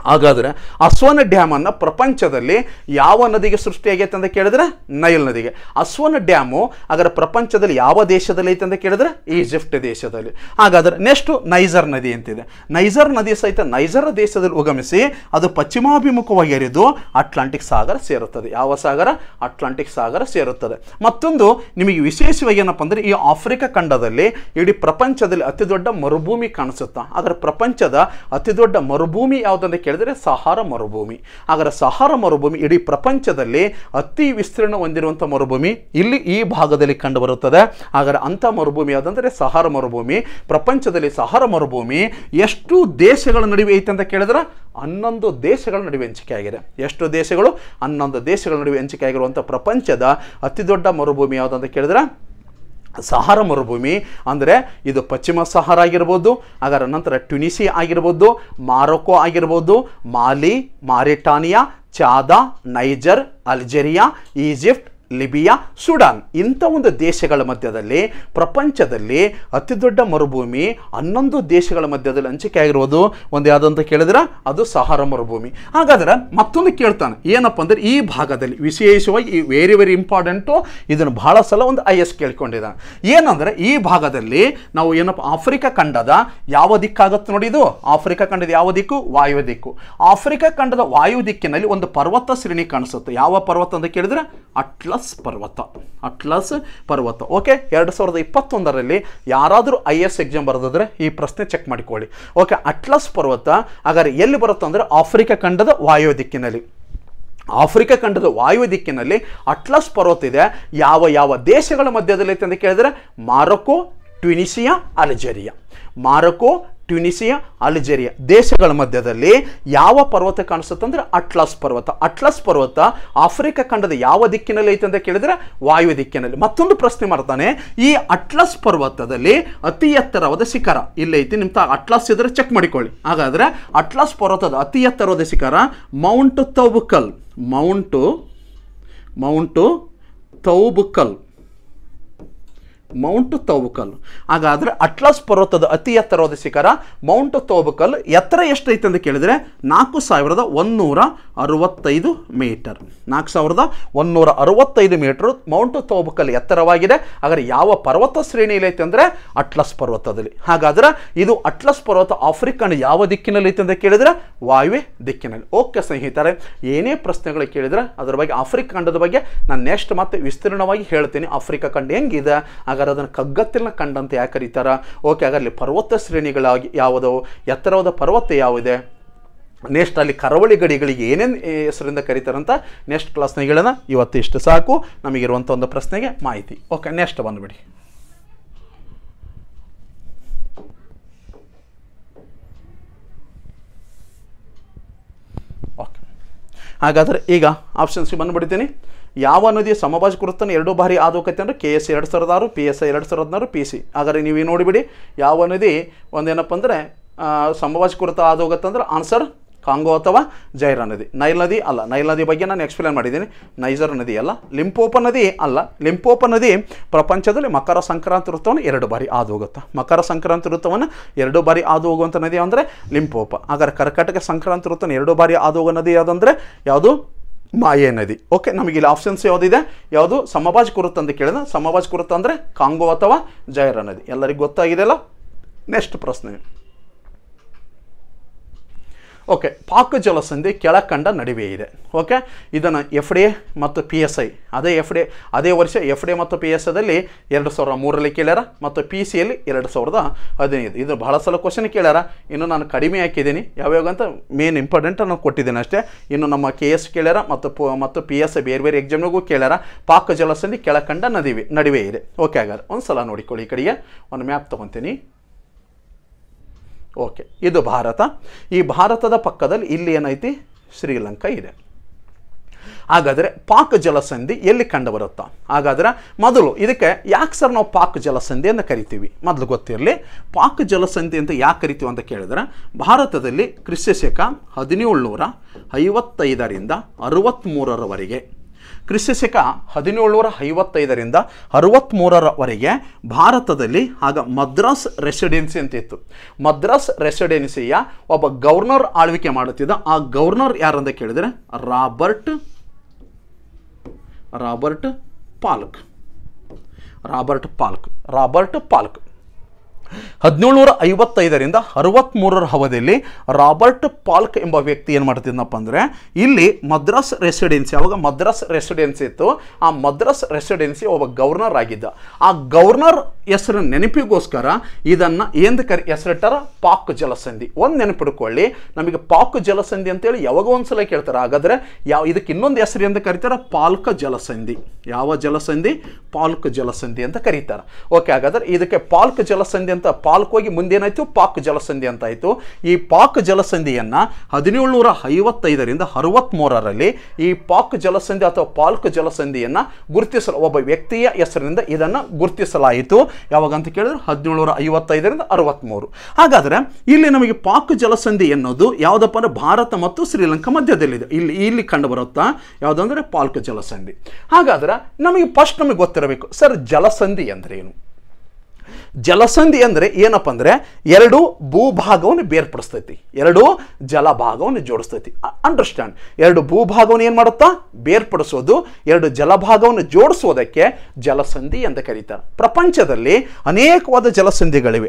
ಹಾಗಾದರೆ ಅಸ್ವಾನ್ ಡ್ಯಾಮನ್ನು ಪ್ರಪಂಚದಲ್ಲಿ ಯಾವ ನದಿಗೆ ಸೃಷ್ಟಿಯಾಗೈತೆ ಅಂತ ಕೇಳಿದ್ರೆ ನೈಲ್ ನದಿಗೆ. ಅಸ್ವಾನ್ ಡ್ಯಾಮು ಹಾಗಾದ್ರೆ ಪ್ರಪಂಚದಲ್ಲಿ ಯಾವ ದೇಶದಲ್ಲಿ ಐತೆ ಅಂತ ಕೇಳಿದ್ರೆ ಈಜಿಪ್ಟ್ ದೇಶದಲ್ಲಿ. ಹಾಗಾದರೆ ನೆಕ್ಸ್ಟ್ ನೈಜರ್ ನದಿ ಅಂತಿದೆ. ನೈಜರ್ ನದಿ ಸಹಿತ ನೈಜರ್ ದೇಶದಲ್ಲಿ ಉಗಮಿಸಿ ಅದು ಪಶ್ಚಿಮಾಭಿಮುಖವಾಗಿ ಹರಿದು ಅಟ್ಲಾಂಟಿಕ್ ಸಾಗರ ಸೇರುತ್ತದೆ. ಯಾವ ಸಾಗರ? ಅಟ್ಲಾಂಟಿಕ್ ಸಾಗರ ಸೇರುತ್ತದೆ. ಮತ್ತೊಂದು ನಿಮಗೆ ವಿಶೇಷವಾಗಿ ಏನಪ್ಪ ಅಂದರೆ ಈ ಆಫ್ರಿಕಾ ಖಂಡದಲ್ಲಿ ಇಡೀ ಪ್ರಪಂಚದಲ್ಲಿ ಅತಿ ದೊಡ್ಡ ಮರುಭೂಮಿ ಕಾಣಿಸುತ್ತಾ. ಹಾಗಾದ್ರೆ ಪ್ರಪಂಚದ ಅತಿ ದೊಡ್ಡ ಮರುಭೂಮಿ ಯಾವುದಂತ ಕೇಳಿದ್ರೆ ಕೇಳಿದರೆ ಸಹಾರಾ ಮರುಭೂಮಿ. ಹಾಗಾದರೆ ಸಹಾರಾ ಮರುಭೂಮಿ ಇಡೀ ಪ್ರಪಂಚದಲ್ಲಿ ಅತಿ ವಿಸ್ತೀರ್ಣ ಹೊಂದಿರುವಂಥ ಮರುಭೂಮಿ ಇಲ್ಲಿ ಈ ಭಾಗದಲ್ಲಿ ಕಂಡು ಬರುತ್ತದೆ. ಹಾಗಾದರೆ ಅಂಥ ಮರುಭೂಮಿ ಯಾವುದಂದರೆ ಸಹಾರಾ ಮರುಭೂಮಿ. ಪ್ರಪಂಚದಲ್ಲಿ ಸಹಾರಾ ಮರುಭೂಮಿ ಎಷ್ಟು ದೇಶಗಳ ನಡುವೆ ಐತೆ ಅಂತ ಕೇಳಿದ್ರೆ 11 ದೇಶಗಳ ನಡುವೆ ಹಂಚಿಕೆ ಆಗಿದೆ. ಎಷ್ಟು ದೇಶಗಳು? 11 ದೇಶಗಳ ನಡುವೆ ಹಂಚಿಕೆ ಆಗಿರುವಂಥ ಪ್ರಪಂಚದ ಅತಿ ದೊಡ್ಡ ಮರುಭೂಮಿ ಯಾವುದು ಅಂತ ಕೇಳಿದ್ರೆ ಸಹಾರಾ ಮರುಭೂಮಿ. ಅಂದರೆ ಇದು ಪಶ್ಚಿಮ ಸಹಾರಾ ಆಗಿರ್ಬೋದು, ಅದರ ನಂತರ ಟ್ಯುನಿಸಿಯಾ ಆಗಿರ್ಬೋದು, ಮಾರೊಕೊ ಆಗಿರ್ಬೋದು, Mali, Mauritania, Chad, Niger, Algeria, Egypt, Libya, Sudan ಇಂಥ ಒಂದು ದೇಶಗಳ ಮಧ್ಯದಲ್ಲಿ ಪ್ರಪಂಚದಲ್ಲಿ ಅತಿ ದೊಡ್ಡ ಮರುಭೂಮಿ 11 ದೇಶಗಳ ಮಧ್ಯದಲ್ಲಿ ಹಂಚಿಕೆ ಆಗಿರುವುದು ಒಂದು ಯಾವುದಂತ ಕೇಳಿದ್ರೆ ಅದು ಸಹಾರಾ ಮರುಭೂಮಿ. ಹಾಗಾದ್ರೆ ಮತ್ತೊಂದು ಕೇಳ್ತಾನೆ, ಏನಪ್ಪ ಅಂದರೆ ಈ ಭಾಗದಲ್ಲಿ ವಿಶೇಷವಾಗಿ ಈ ವೆರಿ ಇಂಪಾರ್ಟೆಂಟು, ಇದನ್ನು ಬಹಳ ಸಲ ಒಂದು IS ಕೇಳ್ಕೊಂಡಿದ್ದಾನೆ. ಏನಂದರೆ ಈ ಭಾಗದಲ್ಲಿ ನಾವು ಏನಪ್ಪ ಆಫ್ರಿಕಾ ಖಂಡದ ಯಾವ ದಿಕ್ಕಾಗತ್ತೆ ನೋಡಿ, ಇದು ಆಫ್ರಿಕಾ ಖಂಡದ ಯಾವ ದಿಕ್ಕು? ವಾಯು ದಿಕ್ಕು. ಆಫ್ರಿಕಾ ಖಂಡದ ವಾಯು ದಿಕ್ಕಿನಲ್ಲಿ ಒಂದು ಪರ್ವತ ಶ್ರೇಣಿ ಕಾಣಿಸುತ್ತೆ. ಯಾವ ಪರ್ವತ ಅಂತ ಕೇಳಿದ್ರೆ ಅಟ್ಲಸ್ ಪರ್ವತ. ಅಟ್ಲಸ್ ಪರ್ವತ. ಓಕೆ, 2021ರಲ್ಲಿ ಯಾರಾದರೂ IS ಎಕ್ಸಾಮ್ ಬರೆದಿದ್ರೆ ಈ ಪ್ರಶ್ನೆ ಚೆಕ್ ಮಾಡಿಕೊಳ್ಳಿ. ಓಕೆ, ಅಟ್ಲಸ್ ಪರ್ವತ ಹಾಗಾದ್ರೆ ಎಲ್ಲಿ ಬರುತ್ತೆ ಅಂದರೆ ಆಫ್ರಿಕಾ ಖಂಡದ ವಾಯು ದಿಕ್ಕಿನಲ್ಲಿ. ಆಫ್ರಿಕಾ ಖಂಡದ ವಾಯು ದಿಕ್ಕಿನಲ್ಲಿ ಅಟ್ಲಸ್ ಪರ್ವತ ಇದೆ. ಯಾವ ಯಾವ ದೇಶಗಳ ಮಧ್ಯದಲ್ಲಿ ಐತೆ ಅಂತ ಕೇಳಿದ್ರೆ ಮಾರೊಕೊ, ಟ್ಯುನಿಸಿಯಾ, ಅಲ್ಜೇರಿಯಾ. ಮಾರೊಕೊ, ಟ್ಯುನಿಸಿಯಾ, ಅಲ್ಜೇರಿಯಾ ದೇಶಗಳ ಮಧ್ಯದಲ್ಲಿ ಯಾವ ಪರ್ವತ ಕಾಣಿಸುತ್ತೆ ಅಂದರೆ ಅಟ್ಲಸ್ ಪರ್ವತ. ಅಟ್ಲಸ್ ಪರ್ವತ ಆಫ್ರಿಕಾ ಖಂಡದ ಯಾವ ದಿಕ್ಕಿನಲ್ಲಿ ಐತೆ ಅಂತ ಕೇಳಿದರೆ ವಾಯು ದಿಕ್ಕಿನಲ್ಲಿ. ಮತ್ತೊಂದು ಪ್ರಶ್ನೆ ಮಾಡ್ತಾನೆ, ಈ ಅಟ್ಲಸ್ ಪರ್ವತದಲ್ಲಿ ಅತಿ ಎತ್ತರವಾದ ಶಿಖರ ಇಲ್ಲೈತಿ. ನಿಮ್ಮ ಅಟ್ಲಸ್ ಇದ್ರೆ ಚೆಕ್ ಮಾಡಿಕೊಳ್ಳಿ. ಹಾಗಾದರೆ ಅಟ್ಲಸ್ ಪರ್ವತದ ಅತಿ ಎತ್ತರವಾದ ಶಿಖರ ಮೌಂಟ್ ತೌಬುಕಲ್. ಮೌಂಟ್ ತೌಬುಕಲ್. ಮೌಂಟ್ ತೌಬುಕಲ್. ಹಾಗಾದರೆ ಅಟ್ಲಸ್ ಪರ್ವತದ ಅತಿ ಎತ್ತರವಾದ ಶಿಖರ ಮೌಂಟ್ ತೌಬುಕಲ್. ಎತ್ತರ ಎಷ್ಟೈತೆ ಅಂತ ಕೇಳಿದರೆ 4165 ಮೀಟರ್. 4165 ಮೀಟರ್ ಮೌಂಟ್ ತೌಬುಕಲ್ ಎತ್ತರವಾಗಿದೆ. ಹಾಗಾದರೆ ಯಾವ ಪರ್ವತ ಶ್ರೇಣಿಯಲ್ಲಿ ಐತೆ ಅಂದರೆ ಅಟ್ಲಸ್ ಪರ್ವತದಲ್ಲಿ. ಹಾಗಾದರೆ ಇದು ಅಟ್ಲಸ್ ಪರ್ವತ ಆಫ್ರಿಕಾ ಯಾವ ದಿಕ್ಕಿನಲ್ಲಿ ಐತೆ ಅಂತ ಕೇಳಿದರೆ ವಾಯುವ್ಯ ದಿಕ್ಕಿನಲ್ಲಿ. ಓಕೆ ಸ್ನೇಹಿತರೆ, ಏನೇ ಪ್ರಶ್ನೆಗಳು ಕೇಳಿದರೆ ಅದರ ಬಗ್ಗೆ ಆಫ್ರಿಕಾ ಖಂಡದ ಬಗ್ಗೆ ನಾನು ನೆಕ್ಸ್ಟ್ ಮತ್ತೆ ವಿಸ್ತೀರ್ಣವಾಗಿ ಹೇಳ್ತೀನಿ. ಆಫ್ರಿಕಾ ಖಂಡ ಹೆಂಗಿದೆ, ಹಾಗಾದ್ರೆ ಅದನ್ನು ಕಗ್ಗತ್ತಿನ ಖಂಡ ಅಂತ ಯಾಕೆ ಕರೀತಾರ? ಓಕೆ, ಹಾಗಾದ್ರೆ ಪರ್ವತ ಶ್ರೇಣಿಗಳಾಗಿ ಯಾವುದವು, ಎತ್ತರವಾದ ಪರ್ವತ ಯಾವುದಿದೆ, ನೆಕ್ಸ್ಟ್ ಅಲ್ಲಿ ಕರಾವಳಿ ಗಡಿಗಳಿಗೆ ಏನೇನು ಹೆಸರಿಂದ ಕರೀತಾರಂತ ನೆಕ್ಸ್ಟ್ ಕ್ಲಾಸ್ನಾಗ ಹೇಳೋಣ. ಇವತ್ತು ಇಷ್ಟು ಸಾಕು ನಮಗಿರುವಂಥ ಒಂದು ಪ್ರಶ್ನೆಗೆ ಮಾಹಿತಿ. ಓಕೆ, ನೆಕ್ಸ್ಟ್ ಬಂದುಬಿಡಿ. ಓಕೆ, ಹಾಗಾದರೆ ಈಗ ಆಪ್ಷನ್ಸ್ಗೆ ಬಂದುಬಿಡ್ತೀನಿ. ಯಾವ ನದಿಯ ಸಮಭಾಜಕ ವೃತ್ತವನ್ನು 2 ಬಾರಿ ಹಾದುಹೋಗತ್ತೆ ಅಂದರೆ KS 2006, PSI 2014, PC. ಹಾಗಾದರೆ ನೀವು ನೋಡಿಬಿಡಿ ಯಾವ ನದಿ ಒಂದೇನಪ್ಪ ಅಂದರೆ ಸಮಭಾಜಕ ವೃತ್ತ ಹಾದುಹೋಗತ್ತೆ ಅಂದ್ರೆ ಆನ್ಸರ್ ಕಾಂಗೋ ಅಥವಾ ಜೈರಾ ನದಿ. ನೈಲ್ ನದಿ ಅಲ್ಲ. ನೈಲ್ ನದಿ ಬಗ್ಗೆ ನಾನು ಎಕ್ಸ್ಪ್ಲೇನ್ ಮಾಡಿದ್ದೀನಿ. ನೈಜರ್ ನದಿ ಅಲ್ಲ. ಲಿಂಪೋಪ ನದಿ ಅಲ್ಲ. ಲಿಂಪೋಪ ನದಿ ಪ್ರಪಂಚದಲ್ಲಿ ಮಕರ ಸಂಕ್ರಾಂತಿ ವೃತ್ತವನ್ನು 2 ಬಾರಿ ಹಾದು ಹೋಗುತ್ತೆ. ಮಕರ ಸಂಕ್ರಾಂತಿ ವೃತ್ತವನ್ನು 2 ಬಾರಿ ಹಾದು ಹೋಗುವಂಥ ನದಿ ಅಂದರೆ ಲಿಂಪೋಪ. ಹಾಗಾದ್ರೆ ಕರ್ಕಾಟಕ ಸಂಕ್ರಾಂತಿ ವೃತ್ತವನ್ನು 2 ಬಾರಿ ಹಾದು ಹೋಗೋ ನದಿ ಯಾವುದಂದರೆ ಯಾವುದು? ಮಾಯೆ ನದಿ. ಓಕೆ, ನಮಗಿಲ್ಲಿ ಆಪ್ಷನ್ಸ್ ಯಾವುದಿದೆ? ಯಾವುದು ಸಮಭಾಜಕ ವೃತ್ತ ಅಂತ ಕೇಳಿದ್ರೆ ಸಮಭಾಜಕ ವೃತ್ತ ಅಂದರೆ ಕಾಂಗೋ ಅಥವಾ ಜೈರಾ ನದಿ. ಎಲ್ಲರಿಗೂ ಗೊತ್ತಾಗಿದೆಯಲ್ಲ? ನೆಕ್ಸ್ಟ್ ಪ್ರಶ್ನೆ. ಓಕೆ, ಪಾಕ್ ಜಲಸಂಧಿ ಕೆಳಕಂಡ ನಡುವೆ ಇದೆ. ಓಕೆ, ಇದನ್ನು FDA ಮತ್ತು PSI ಅದೇ ವರ್ಷ FDA ಮತ್ತು PSIದಲ್ಲಿ 2003ರಲ್ಲಿ ಕೇಳ್ಯಾರ ಮತ್ತು PCಯಲ್ಲಿ 2015. ಇದು ಬಹಳ ಸಲ ಕ್ವಶನ್ ಕೇಳ್ಯಾರ. ಇನ್ನು ನಾನು ಕಡಿಮೆ ಹಾಕಿದ್ದೀನಿ. ಯಾವ್ಯಾವ ಅಂತ ಮೇನ್ ಇಂಪಾರ್ಟೆಂಟ್ ನಾನು ಕೊಟ್ಟಿದ್ದೇನೆ ಅಷ್ಟೇ. ಇನ್ನು ನಮ್ಮ KS ಕೇಳ್ಯಾರ ಮತ್ತು PSI ಬೇರೆ ಎಕ್ಸಾಮ್ನಾಗೂ ಕೇಳ್ಯಾರ. ಪಾಕ್ ಜಲಸಂಧಿ ಕೆಳಕಂಡ ನಡುವೆ ಇದೆ. ಓಕೆ, ಹಾಗಾದ್ರೆ ಒಂದು ಸಲ ನೋಡಿಕೊಳ್ಳಿ. ಈ ಕಡೆಗೆ ಒಂದು ಮ್ಯಾಪ್ ತೊಗೊತೀನಿ. ಓಕೆ, ಇದು ಭಾರತ. ಈ ಭಾರತದ ಪಕ್ಕದಲ್ಲಿ ಇಲ್ಲಿ ಏನೈತಿ? ಶ್ರೀಲಂಕಾ ಇದೆ. ಹಾಗಾದರೆ ಪಾಕ್ ಜಲಸಂಧಿ ಎಲ್ಲಿ ಕಂಡು ಬರುತ್ತಾ? ಹಾಗಾದರೆ ಮೊದಲು ಇದಕ್ಕೆ ಯಾಕೆ ಸರ್ ನಾವು ಪಾಕ್ ಜಲಸಂಧಿ ಅಂತ ಕರಿತೀವಿ ಮೊದಲು ಗೊತ್ತಿರಲಿ. ಪಾಕ್ ಜಲಸಂಧಿ ಅಂತ ಯಾಕೆ ಕರಿತೀವಿ ಅಂತ ಕೇಳಿದ್ರೆ, ಭಾರತದಲ್ಲಿ ಕ್ರಿಸ್ತಶಕ 1755ರಿಂದ 63ರವರೆಗೆ, ಕ್ರಿಸ್ತಶಕ 1755ರಿಂದ 63ರವರೆಗೆ ಭಾರತದಲ್ಲಿ ಆಗ ಮದ್ರಾಸ್ ರೆಸಿಡೆನ್ಸಿ ಅಂತ ಇತ್ತು. ಮದ್ರಾಸ್ ರೆಸಿಡೆನ್ಸಿಯ ಒಬ್ಬ ಗವರ್ನರ್ ಆಳ್ವಿಕೆ ಮಾಡುತ್ತಿದ್ದ. ಆ ಗವರ್ನರ್ ಯಾರಂತ ಕೇಳಿದರೆ ರಾಬರ್ಟ್ ಪಾಲ್ಕ್. 1755ರಿಂದ 63ರ ಅವಧಿಯಲ್ಲಿ ರಾಬರ್ಟ್ ಪಾಲ್ಕ್ ಎಂಬ ವ್ಯಕ್ತಿ ಏನು ಮಾಡ್ತಿದ್ನಪ್ಪ ಅಂದರೆ ಇಲ್ಲಿ ಮದ್ರಾಸ್ ರೆಸಿಡೆನ್ಸಿ, ಅವಾಗ ಮದ್ರಾಸ್ ರೆಸಿಡೆನ್ಸಿ ಇತ್ತು, ಆ ಮದ್ರಾಸ್ ರೆಸಿಡೆನ್ಸಿ ಒಬ್ಬ ಗವರ್ನರ್ ಆಗಿದ್ದ. ಆ ಗವರ್ನರ್ ಹೆಸರು ನೆನಪಿಗೋಸ್ಕರ ಇದನ್ನು ಹೆಸರಿಟ್ಟಾರ ಪಾಕ್ ಜಲಸಂಧಿ. ಒಂದು ನೆನಪಿಡ್ಕೊಳ್ಳಿ, ನಮಗೆ ಪಾಕ್ ಜಲಸಂಧಿ ಅಂತೇಳಿ ಯಾವಾಗ ಒಂದ್ಸಲ ಕೇಳ್ತಾರೆ. ಹಾಗಾದರೆ ಇದಕ್ಕೆ ಇನ್ನೊಂದು ಹೆಸರು ಅಂತ ಕರೀತಾರೆ ಪಾಲ್ಕ ಜಲಸಂಧಿ. ಯಾವ ಜಲಸಂಧಿ? ಪಾಲ್ಕ್ ಜಲಸಂಧಿ ಅಂತ ಕರೀತಾರೆ. ಓಕೆ, ಹಾಗಾದ್ರೆ ಇದಕ್ಕೆ ಪಾಲ್ಕ್ ಜಲಸಂಧಿ ಅಂತ, ಪಾಲ್ಕ್ ಹೋಗಿ ಮುಂದೇನಾಯ್ತು ಪಾಕ್ ಜಲಸಂಧಿ ಅಂತ ಆಯಿತು. ಈ ಪಾಕ್ ಜಲಸಂಧಿಯನ್ನು 1755ರಿಂದ 63ರಲ್ಲಿ ಈ ಪಾಕ್ ಜಲಸಂಧಿ ಅಥವಾ ಪಾಲ್ಕ್ ಜಲಸಂಧಿಯನ್ನು ಗುರುತಿಸಲು ಒಬ್ಬ ವ್ಯಕ್ತಿಯ ಹೆಸರಿನಿಂದ ಇದನ್ನು ಗುರುತಿಸಲಾಯಿತು. ಯಾವಾಗ ಅಂತ ಕೇಳಿದ್ರೆ 1755ರಿಂದ 63. ಹಾಗಾದರೆ ಇಲ್ಲಿ ನಮಗೆ ಪಾಕ್ ಜಲಸಂಧಿ ಎನ್ನುವುದು ಯಾವುದಪ್ಪ ಅಂದರೆ ಭಾರತ ಮತ್ತು ಶ್ರೀಲಂಕಾ ಮಧ್ಯದಲ್ಲಿದೆ. ಇಲ್ಲಿ ಕಂಡು ಬರುತ್ತಾ ಯಾವುದಂದ್ರೆ ಪಾಲ್ಕ್ ಜಲಸಂಧಿ. ಹಾಗಾದ್ರೆ ನಮಗೆ ಫಸ್ಟ್ ನಮಗೆ ಗೊತ್ತಿರಬೇಕು, ಸರ್ ಜಲಸಂಧಿ ಅಂದ್ರೆ ಏನು? ಜಲಸಂಧಿ ಅಂದರೆ ಏನಪ್ಪ ಅಂದರೆ ಎರಡು ಭೂಭಾಗವನ್ನು ಬೇರ್ಪಡಿಸ್ತೈತಿ, ಎರಡು ಜಲಭಾಗವನ್ನು ಜೋಡಿಸ್ತೈತಿ. ಅಂಡರ್ಸ್ಟ್ಯಾಂಡ್? ಎರಡು ಭೂಭಾಗವನ್ನು ಏನು ಮಾಡುತ್ತಾ? ಬೇರ್ಪಡಿಸೋದು. ಎರಡು ಜಲಭಾಗವನ್ನು ಜೋಡಿಸೋದಕ್ಕೆ ಜಲಸಂಧಿ ಅಂತ ಕರೀತಾರೆ. ಪ್ರಪಂಚದಲ್ಲಿ ಅನೇಕವಾದ ಜಲಸಂಧಿಗಳಿವೆ,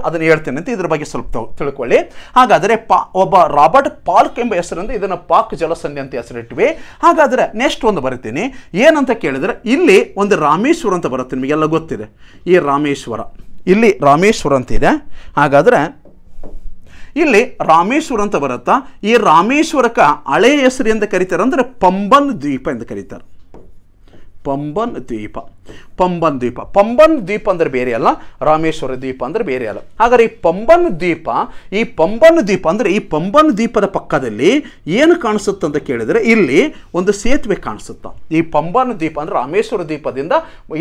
ಅದನ್ನು ಹೇಳ್ತೇನೆ ಅಂತ ಇದ್ರ ಬಗ್ಗೆ ಸ್ವಲ್ಪ ತಿಳ್ಕೊಳ್ಳಿ. ಹಾಗಾದರೆ ಒಬ್ಬ ರಾಬರ್ಟ್ ಪಾಲ್ಕ್ ಎಂಬ ಹೆಸರಿಂದ ಇದನ್ನು ಪಾಕ್ ಜಲಸಂಧಿ ಅಂತ ಹೆಸರಿಟ್ವಿ. ಹಾಗಾದರೆ ನೆಕ್ಸ್ಟ್ ಒಂದು ಬರಿತೀನಿ, ಏನಂತ ಕೇಳಿದ್ರೆ ಇಲ್ಲಿ ಒಂದು ರಾಮೇಶ್ವರ ಅಂತ ಬರುತ್ತೆ, ನಿಮಗೆಲ್ಲ ಗೊತ್ತಿದೆ. ಈ ರಾಮೇಶ್ವರ, ಇಲ್ಲಿ ರಾಮೇಶ್ವರ ಅಂತ ಇದೆ. ಹಾಗಾದ್ರೆ ಇಲ್ಲಿ ರಾಮೇಶ್ವರ ಅಂತ ಬರುತ್ತಾ, ಈ ರಾಮೇಶ್ವರಕ್ಕೆ ಹಳೆಯ ಹೆಸರು ಎಂದು ಕರೀತಾರೆ ಅಂದ್ರೆ ಪಂಬನ್ ದ್ವೀಪ ಎಂದು ಕರೀತಾರೆ. ಪಂಬನ್ ದ್ವೀಪ ಅಂದ್ರೆ ಬೇರೆ ಅಲ್ಲ, ರಾಮೇಶ್ವರ ದ್ವೀಪ ಅಂದ್ರೆ ಬೇರೆ ಅಲ್ಲ. ಹಾಗಾದ್ರೆ ಈ ಪಂಬನ್ ದ್ವೀಪ ಅಂದ್ರೆ ಈ ಪಂಬನ್ ದ್ವೀಪದ ಪಕ್ಕದಲ್ಲಿ ಏನು ಕಾಣಿಸುತ್ತೆ ಅಂತ ಕೇಳಿದ್ರೆ ಇಲ್ಲಿ ಒಂದು ಸೇತುವೆ ಕಾಣಿಸುತ್ತಾ. ಈ ಪಂಬನ್ ದ್ವೀಪ ಅಂದ್ರೆ ರಾಮೇಶ್ವರ ದ್ವೀಪದಿಂದ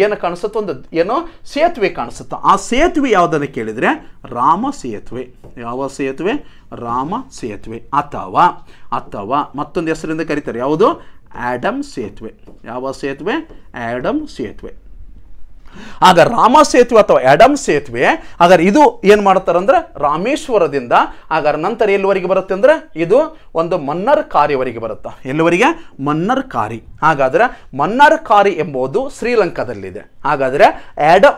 ಏನು ಕಾಣಿಸುತ್ತೆ? ಒಂದು ಏನೋ ಸೇತುವೆ ಕಾಣಿಸುತ್ತಾ. ಆ ಸೇತುವೆ ಯಾವುದನ್ನು ಕೇಳಿದ್ರೆ ರಾಮ ಸೇತುವೆ. ಯಾವ ಸೇತುವೆ? ರಾಮ ಸೇತುವೆ. ಅಥವಾ ಮತ್ತೊಂದು ಹೆಸರಿಂದ ಕರೀತಾರೆ, ಯಾವುದು? ಆಡಮ್ ಸೇತುವೆ. ಯಾವ ಸೇತುವೆ? ಆಡಮ್ ಸೇತುವೆ. ಆಗ ರಾಮ ಸೇತುವೆ ಅಥವಾ ಆಡಮ್ ಸೇತುವೆ. ಹಾಗಾದ್ರೆ ಇದು ಏನು ಮಾಡ್ತಾರೆ ಅಂದ್ರೆ ರಾಮೇಶ್ವರದಿಂದ ಹಾಗಾದ್ರೆ ನಂತರ ಎಲ್ಲಿವರೆಗೆ ಬರುತ್ತೆ ಅಂದ್ರೆ ಇದು ಒಂದು ಮನ್ನರ್ ಕಾರಿವರೆಗೆ ಬರುತ್ತೆ. ಎಲ್ಲಿವರೆಗೆ? ಮನ್ನರ್ ಕಾರಿ. ಹಾಗಾದ್ರೆ ಮನ್ನರ್ ಕಾರಿ ಎಂಬುದು ಶ್ರೀಲಂಕಾದಲ್ಲಿದೆ. ಹಾಗಾದ್ರೆ ಆಡಮ್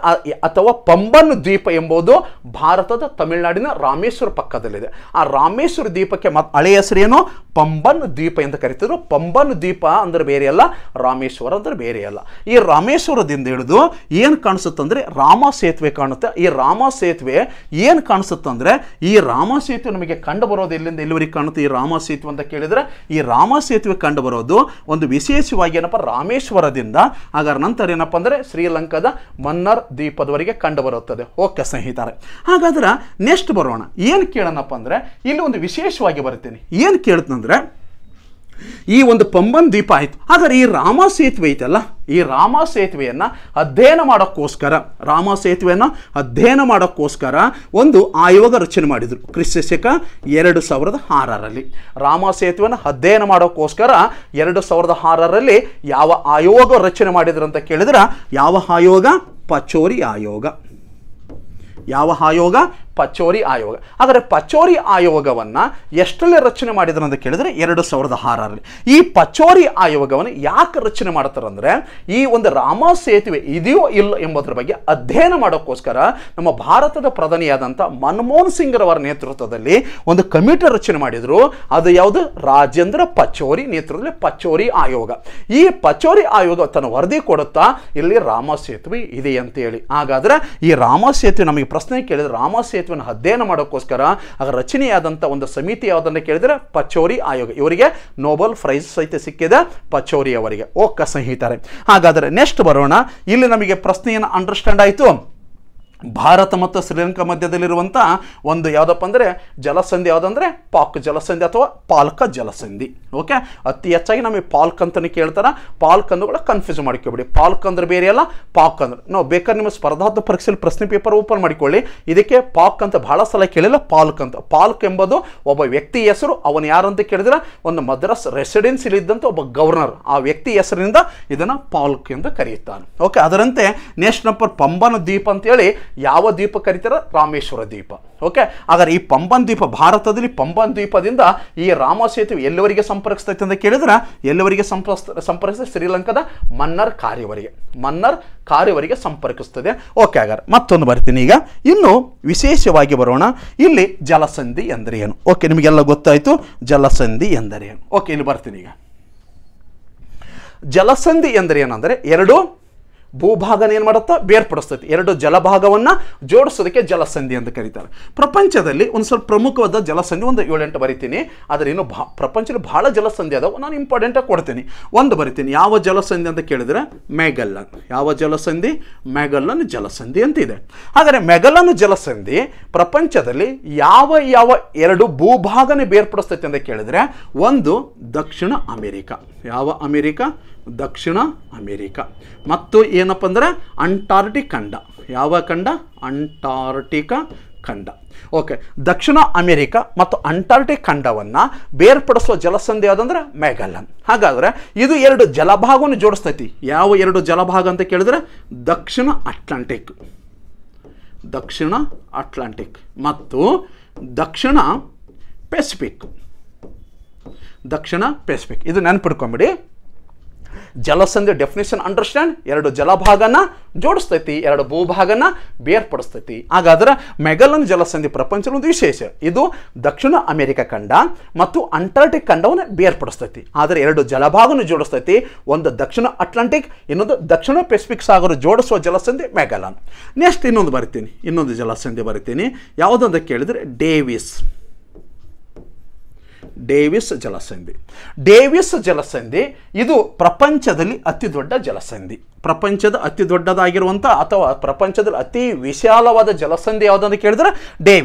ಅಥವಾ ಪಂಬನ್ ದ್ವೀಪ ಎಂಬುದು ಭಾರತದ ತಮಿಳುನಾಡಿನ ರಾಮೇಶ್ವರ ಪಕ್ಕದಲ್ಲಿದೆ. ಆ ರಾಮೇಶ್ವರ ದ್ವೀಪಕ್ಕೆ ಹಳೆಯ ಹೆಸರೇನು? ಪಂಬನ್ ದ್ವೀಪ ಅಂತ ಕರೀತಿದ್ರು. ಪಂಬನ್ ದ್ವೀಪ ಅಂದ್ರೆ ಬೇರೆ ಅಲ್ಲ, ರಾಮೇಶ್ವರ ಅಂದ್ರೆ ಬೇರೆ ಅಲ್ಲ. ಈ ರಾಮೇಶ್ವರದಿಂದ ಹಿಡಿದು ಏನು ಕಾಣಿಸುತ್ತೆ ಅಂದ್ರೆ ರಾಮ ಸೇತುವೆ ಕಾಣುತ್ತೆ. ಈ ರಾಮ ಸೇತುವೆ ಏನು ಕಾಣಿಸುತ್ತೆ ಅಂದ್ರೆ ಈ ರಾಮ ಸೇತುವೆ ನಮಗೆ ಕಂಡು ಬರೋದು ಎಲ್ಲಿಂದ ಎಲ್ಲಿವರೆಗೆ ಕಾಣುತ್ತೆ? ಈ ರಾಮ ಸೇತುವೆ ಅಂತ ಕೇಳಿದ್ರೆ ಈ ರಾಮ ಸೇತುವೆ ಕಂಡು ಬರೋದು ಒಂದು ವಿಶೇಷವಾಗಿ ಏನಪ್ಪ ರಾಮೇಶ್ವರದಿಂದ ಹಾಗಾದ್ರೆ ನಂತರ ಏನಪ್ಪ ಅಂದ್ರೆ ಶ್ರೀಲಂಕಾದ ಮನ್ನರ್ ದ್ವೀಪದವರೆಗೆ ಕಂಡು ಬರುತ್ತದೆ. ಓಕೆ ಸ್ನೇಹಿತರೆ, ಹಾಗಾದ್ರೆ ನೆಕ್ಸ್ಟ್ ಬರೋಣ. ಏನು ಕೇಳೋಣಪ್ಪ ಅಂದ್ರೆ ಇಲ್ಲಿ ಒಂದು ವಿಶೇಷವಾಗಿ ಬರುತ್ತೇನೆ. ಏನು ಕೇಳುತ್ತಂದ್ರೆ ಈ ಒಂದು ಪಂಬನ್ ದ್ವೀಪ ಆಯಿತು. ಹಾಗಾದ್ರೆ ಈ ರಾಮ ಸೇತುವೆ ಐತಲ್ಲ, ಈ ರಾಮ ಸೇತುವೆಯನ್ನು ಅಧ್ಯಯನ ಮಾಡೋಕ್ಕೋಸ್ಕರ ಒಂದು ಆಯೋಗ ರಚನೆ ಮಾಡಿದರು ಕ್ರಿಸ್ತಶಕ 2006ರಲ್ಲಿ. ರಾಮ ಸೇತುವೆಯನ್ನು ಅಧ್ಯಯನ ಮಾಡೋಕ್ಕೋಸ್ಕರ 2006ರಲ್ಲಿ ಯಾವ ಆಯೋಗ ರಚನೆ ಮಾಡಿದ್ರು ಅಂತ ಕೇಳಿದ್ರೆ ಯಾವ ಆಯೋಗ? ಪಚೋರಿ ಆಯೋಗ. ಯಾವ ಆಯೋಗ? ಪಚೋರಿ ಆಯೋಗ. ಹಾಗಾದರೆ ಪಚೋರಿ ಆಯೋಗವನ್ನು ಎಷ್ಟರಲ್ಲಿ ರಚನೆ ಮಾಡಿದ್ರು ಅಂತ ಕೇಳಿದ್ರೆ 2006ರಲ್ಲಿ. ಈ ಪಚೋರಿ ಆಯೋಗವನ್ನು ಯಾಕೆ ರಚನೆ ಮಾಡ್ತಾರೆ ಅಂದರೆ ಈ ಒಂದು ರಾಮ ಸೇತುವೆ ಇದೆಯೋ ಇಲ್ಲ ಎಂಬುದರ ಬಗ್ಗೆ ಅಧ್ಯಯನ ಮಾಡೋಕ್ಕೋಸ್ಕರ ನಮ್ಮ ಭಾರತದ ಪ್ರಧಾನಿಯಾದಂಥ ಮನಮೋಹನ್ ಸಿಂಗ್ ರವರ ನೇತೃತ್ವದಲ್ಲಿ ಒಂದು ಕಮಿಟಿ ರಚನೆ ಮಾಡಿದರು. ಅದು ಯಾವುದು? ರಾಜೇಂದ್ರ ಪಚೋರಿ ನೇತೃತ್ವದಲ್ಲಿ ಪಚೋರಿ ಆಯೋಗ. ಈ ಪಚೋರಿ ಆಯೋಗ ತನ್ನ ವರದಿ ಕೊಡುತ್ತಾ ಇಲ್ಲಿ ರಾಮ ಸೇತುವೆ ಇದೆ ಅಂತೇಳಿ. ಹಾಗಾದರೆ ಈ ರಾಮ ಸೇತುವೆ ನಮಗೆ ಪ್ರಶ್ನೆ ಕೇಳಿದ್ರೆ ರಾಮ ಸೇತುವೆ ಅಧ್ಯಯನ ಮಾಡೋಕ್ಕೋಸ್ಕರ ರಚನೆಯಾದಂಥ ಒಂದು ಸಮಿತಿ ಯಾವುದನ್ನು ಕೇಳಿದ್ರೆ ಪಚೋರಿ ಆಯೋಗ. ಇವರಿಗೆ ನೋಬೆಲ್ ಪ್ರೈಸ್ ಸಹಿತ ಸಿಕ್ಕಿದೆ ಪಚೋರಿ ಅವರಿಗೆ. ಓಕೆ ಸ್ನೇಹಿತರೆ, ಹಾಗಾದರೆ ನೆಕ್ಸ್ಟ್ ಬರೋಣ. ಇಲ್ಲಿ ನಮಗೆ ಪ್ರಶ್ನೆಯನ್ನು ಅಂಡರ್ಸ್ಟ್ಯಾಂಡ್ ಆಯಿತು. ಭಾರತ ಮತ್ತು ಶ್ರೀಲಂಕಾ ಮಧ್ಯದಲ್ಲಿರುವಂಥ ಒಂದು ಯಾವುದಪ್ಪ ಅಂದರೆ ಜಲಸಂಧಿ ಯಾವುದಂದರೆ ಪಾಕ್ ಜಲಸಂಧಿ ಅಥವಾ ಪಾಲ್ಕ ಜಲಸಂಧಿ. ಓಕೆ, ಅತಿ ಹೆಚ್ಚಾಗಿ ನಮಗೆ ಪಾಲ್ಕ್ ಅಂತಲೇ ಕೇಳ್ತಾರೆ. ಪಾಲ್ಕ್ ಅಂದು ಕೂಡ ಕನ್ಫ್ಯೂಸ್ ಮಾಡ್ಕೊಬೇಡಿ. ಪಾಲ್ಕ್ ಅಂದ್ರೆ ಬೇರೆ ಅಲ್ಲ, ಪಾಕ್ ಅಂದ್ರೆ ನಾವು ಬೇಕಾದ್ರೆ ನಿಮ್ಮ ಸ್ಪರ್ಧಾತ್ಮಕ ಪರೀಕ್ಷೆಯಲ್ಲಿ ಪ್ರಶ್ನೆ ಪೇಪರ್ ಓಪನ್ ಮಾಡಿಕೊಳ್ಳಿ. ಇದಕ್ಕೆ ಪಾಕ್ ಅಂತ ಬಹಳ ಸಲ ಕೇಳಿಲ್ಲ, ಪಾಲ್ಕ್ ಅಂತ. ಪಾಲ್ಕ್ ಎಂಬುದು ಒಬ್ಬ ವ್ಯಕ್ತಿ ಹೆಸರು. ಅವನು ಯಾರು ಅಂತ ಕೇಳಿದ್ರೆ ಒಂದು ಮದ್ರಾಸ್ ರೆಸಿಡೆನ್ಸಿಲಿ ಇದ್ದಂಥ ಒಬ್ಬ ಗವರ್ನರ್. ಆ ವ್ಯಕ್ತಿ ಹೆಸರಿನಿಂದ ಇದನ್ನು ಪಾಲ್ಕ್ ಎಂದು ಕರೆಯುತ್ತಾನೆ. ಓಕೆ, ಅದರಂತೆ ನೆಕ್ಸ್ಟ್ ನಂಬರ್ ಪಂಬನ್ ದ್ವೀಪ ಅಂತೇಳಿ ಯಾವ ದ್ವೀಪ ಕರೀತಾರೆ? ರಾಮೇಶ್ವರ ದ್ವೀಪ. ಓಕೆ, ಹಾಗಾದ್ರೆ ಈ ಪಂಬನ್ ದ್ವೀಪ, ಭಾರತದಲ್ಲಿ ಪಂಬನ್ ದ್ವೀಪದಿಂದ ಈ ರಾಮ ಸೇತುವೆ ಎಲ್ಲಿವರೆಗೆ ಸಂಪರ್ಕಿಸ್ತೈತೆ ಅಂತ ಕೇಳಿದ್ರೆ ಎಲ್ಲಿವರೆಗೆ ಸಂಪರ್ಕಿಸ್ತದೆ? ಶ್ರೀಲಂಕಾದ ಮನ್ನರ್ ಕಾರ್ಯವರೆಗೆ ಸಂಪರ್ಕಿಸ್ತದೆ. ಓಕೆ, ಹಾಗಾದ್ರೆ ಮತ್ತೊಂದು ಬರ್ತೀನಿ ಈಗ. ಇನ್ನು ವಿಶೇಷವಾಗಿ ಬರೋಣ. ಇಲ್ಲಿ ಜಲಸಂಧಿ ಎಂದರೆ ಏನು? ಓಕೆ, ನಿಮಗೆಲ್ಲ ಗೊತ್ತಾಯಿತು ಜಲಸಂಧಿ ಎಂದರೆ ಏನು. ಓಕೆ, ಇಲ್ಲಿ ಬರ್ತೀನಿ ಈಗ. ಜಲಸಂಧಿ ಎಂದರೆ ಏನಂದರೆ ಎರಡು ಭೂಭಾಗನ ಏನು ಮಾಡುತ್ತಾ? ಬೇರ್ಪಡಿಸ್ತೈತಿ. ಎರಡು ಜಲಭಾಗವನ್ನು ಜೋಡಿಸೋದಕ್ಕೆ ಜಲಸಂಧಿ ಅಂತ ಕರೀತಾರೆ. ಪ್ರಪಂಚದಲ್ಲಿ ಒಂದು ಸ್ವಲ್ಪ ಪ್ರಮುಖವಾದ ಜಲಸಂಧಿ ಒಂದು 7-8 ಬರಿತೀನಿ. ಆದರೆ ಇನ್ನು ಪ್ರಪಂಚದಲ್ಲಿ ಬಹಳ ಜಲಸಂಧಿ ಅದಾವೆ, ನಾನು ಇಂಪಾರ್ಟೆಂಟಾಗಿ ಕೊಡ್ತೀನಿ. ಒಂದು ಬರಿತೀನಿ. ಯಾವ ಜಲಸಂಧಿ ಅಂತ ಕೇಳಿದ್ರೆ ಮ್ಯಾಗಲ್ಲನ್. ಯಾವ ಜಲಸಂಧಿ? ಮ್ಯಾಗಲ್ಲನ್ ಜಲಸಂಧಿ ಅಂತ ಇದೆ. ಹಾಗಾದರೆ ಮ್ಯಾಗಲ್ಲನ್ ಜಲಸಂಧಿ ಪ್ರಪಂಚದಲ್ಲಿ ಯಾವ ಎರಡು ಭೂಭಾಗನ ಬೇರ್ಪಡಿಸ್ತೈತೆ ಅಂತ ಕೇಳಿದ್ರೆ ಒಂದು ದಕ್ಷಿಣ ಅಮೆರಿಕ. ಯಾವ ಅಮೆರಿಕ? ದಕ್ಷಿಣ ಅಮೆರಿಕ. ಮತ್ತು ಏನಪ್ಪ ಅಂದರೆ ಅಂಟಾರ್ಟಿಕ್ ಖಂಡ. ಯಾವ ಖಂಡ? ಅಂಟಾರ್ಟಿಕಾ ಖಂಡ. ಓಕೆ, ದಕ್ಷಿಣ ಅಮೆರಿಕ ಮತ್ತು ಅಂಟಾರ್ಟಿಕ್ ಖಂಡವನ್ನು ಬೇರ್ಪಡಿಸುವ ಜಲಸಂಧಿ ಯಾವುದಂದ್ರೆ ಮ್ಯಾಗಲ್ಲನ್. ಹಾಗಾದರೆ ಇದು ಎರಡು ಜಲಭಾಗವನ್ನು ಜೋಡಿಸ್ತೈತಿ. ಯಾವ ಎರಡು ಜಲಭಾಗ ಅಂತ ಕೇಳಿದ್ರೆ ದಕ್ಷಿಣ ಅಟ್ಲಾಂಟಿಕ್ ಮತ್ತು ದಕ್ಷಿಣ ಪೆಸಿಫಿಕ್. ಇದು ನೆನಪಿಡ್ಕೊಂಬಿಡಿ. ಜಲಸಂಧಿ ಡೆಫಿನೇಷನ್ ಅಂಡರ್ಸ್ಟ್ಯಾಂಡ್? ಎರಡು ಜಲಭಾಗನ ಜೋಡಿಸ್ತೈತಿ, ಎರಡು ಭೂಭಾಗನ ಬೇರ್ಪಡಿಸ್ತೈತಿ. ಹಾಗಾದ್ರೆ ಮ್ಯಾಗಲ್ಲನ್ ಜಲಸಂಧಿ ಪ್ರಪಂಚದ ಒಂದು ವಿಶೇಷ. ಇದು ದಕ್ಷಿಣ ಅಮೆರಿಕ ಖಂಡ ಮತ್ತು ಅಂಟಾರ್ಟಿಕ್ ಖಂಡವನ್ನು ಬೇರ್ಪಡಿಸ್ತೈತಿ. ಆದರೆ ಎರಡು ಜಲಭಾಗನ ಜೋಡಿಸ್ತೈತಿ. ಒಂದು ದಕ್ಷಿಣ ಅಟ್ಲಾಂಟಿಕ್, ಇನ್ನೊಂದು ದಕ್ಷಿಣ ಪೆಸಿಫಿಕ್ ಸಾಗರ ಜೋಡಿಸುವ ಜಲಸಂಧಿ ಮ್ಯಾಗಲ್ಲನ್. ನೆಕ್ಸ್ಟ್ ಇನ್ನೊಂದು ಜಲಸಂಧಿ ಬರಿತೀನಿ. ಯಾವುದಂತ ಕೇಳಿದ್ರೆ ಡೇವಿಸ್ ಜಲಸಂಧಿ. ಇದು ಪ್ರಪಂಚದಲ್ಲಿ ಅತಿ ದೊಡ್ಡ ಜಲಸಂಧಿ. ಪ್ರಪಂಚದ ಅತಿ ದೊಡ್ಡದಾಗಿರುವಂಥ ಅಥವಾ ಪ್ರಪಂಚದಲ್ಲಿ ಅತಿ ವಿಶಾಲವಾದ ಜಲಸಂಧಿ ಯಾವುದಂತ ಕೇಳಿದ್ರೆ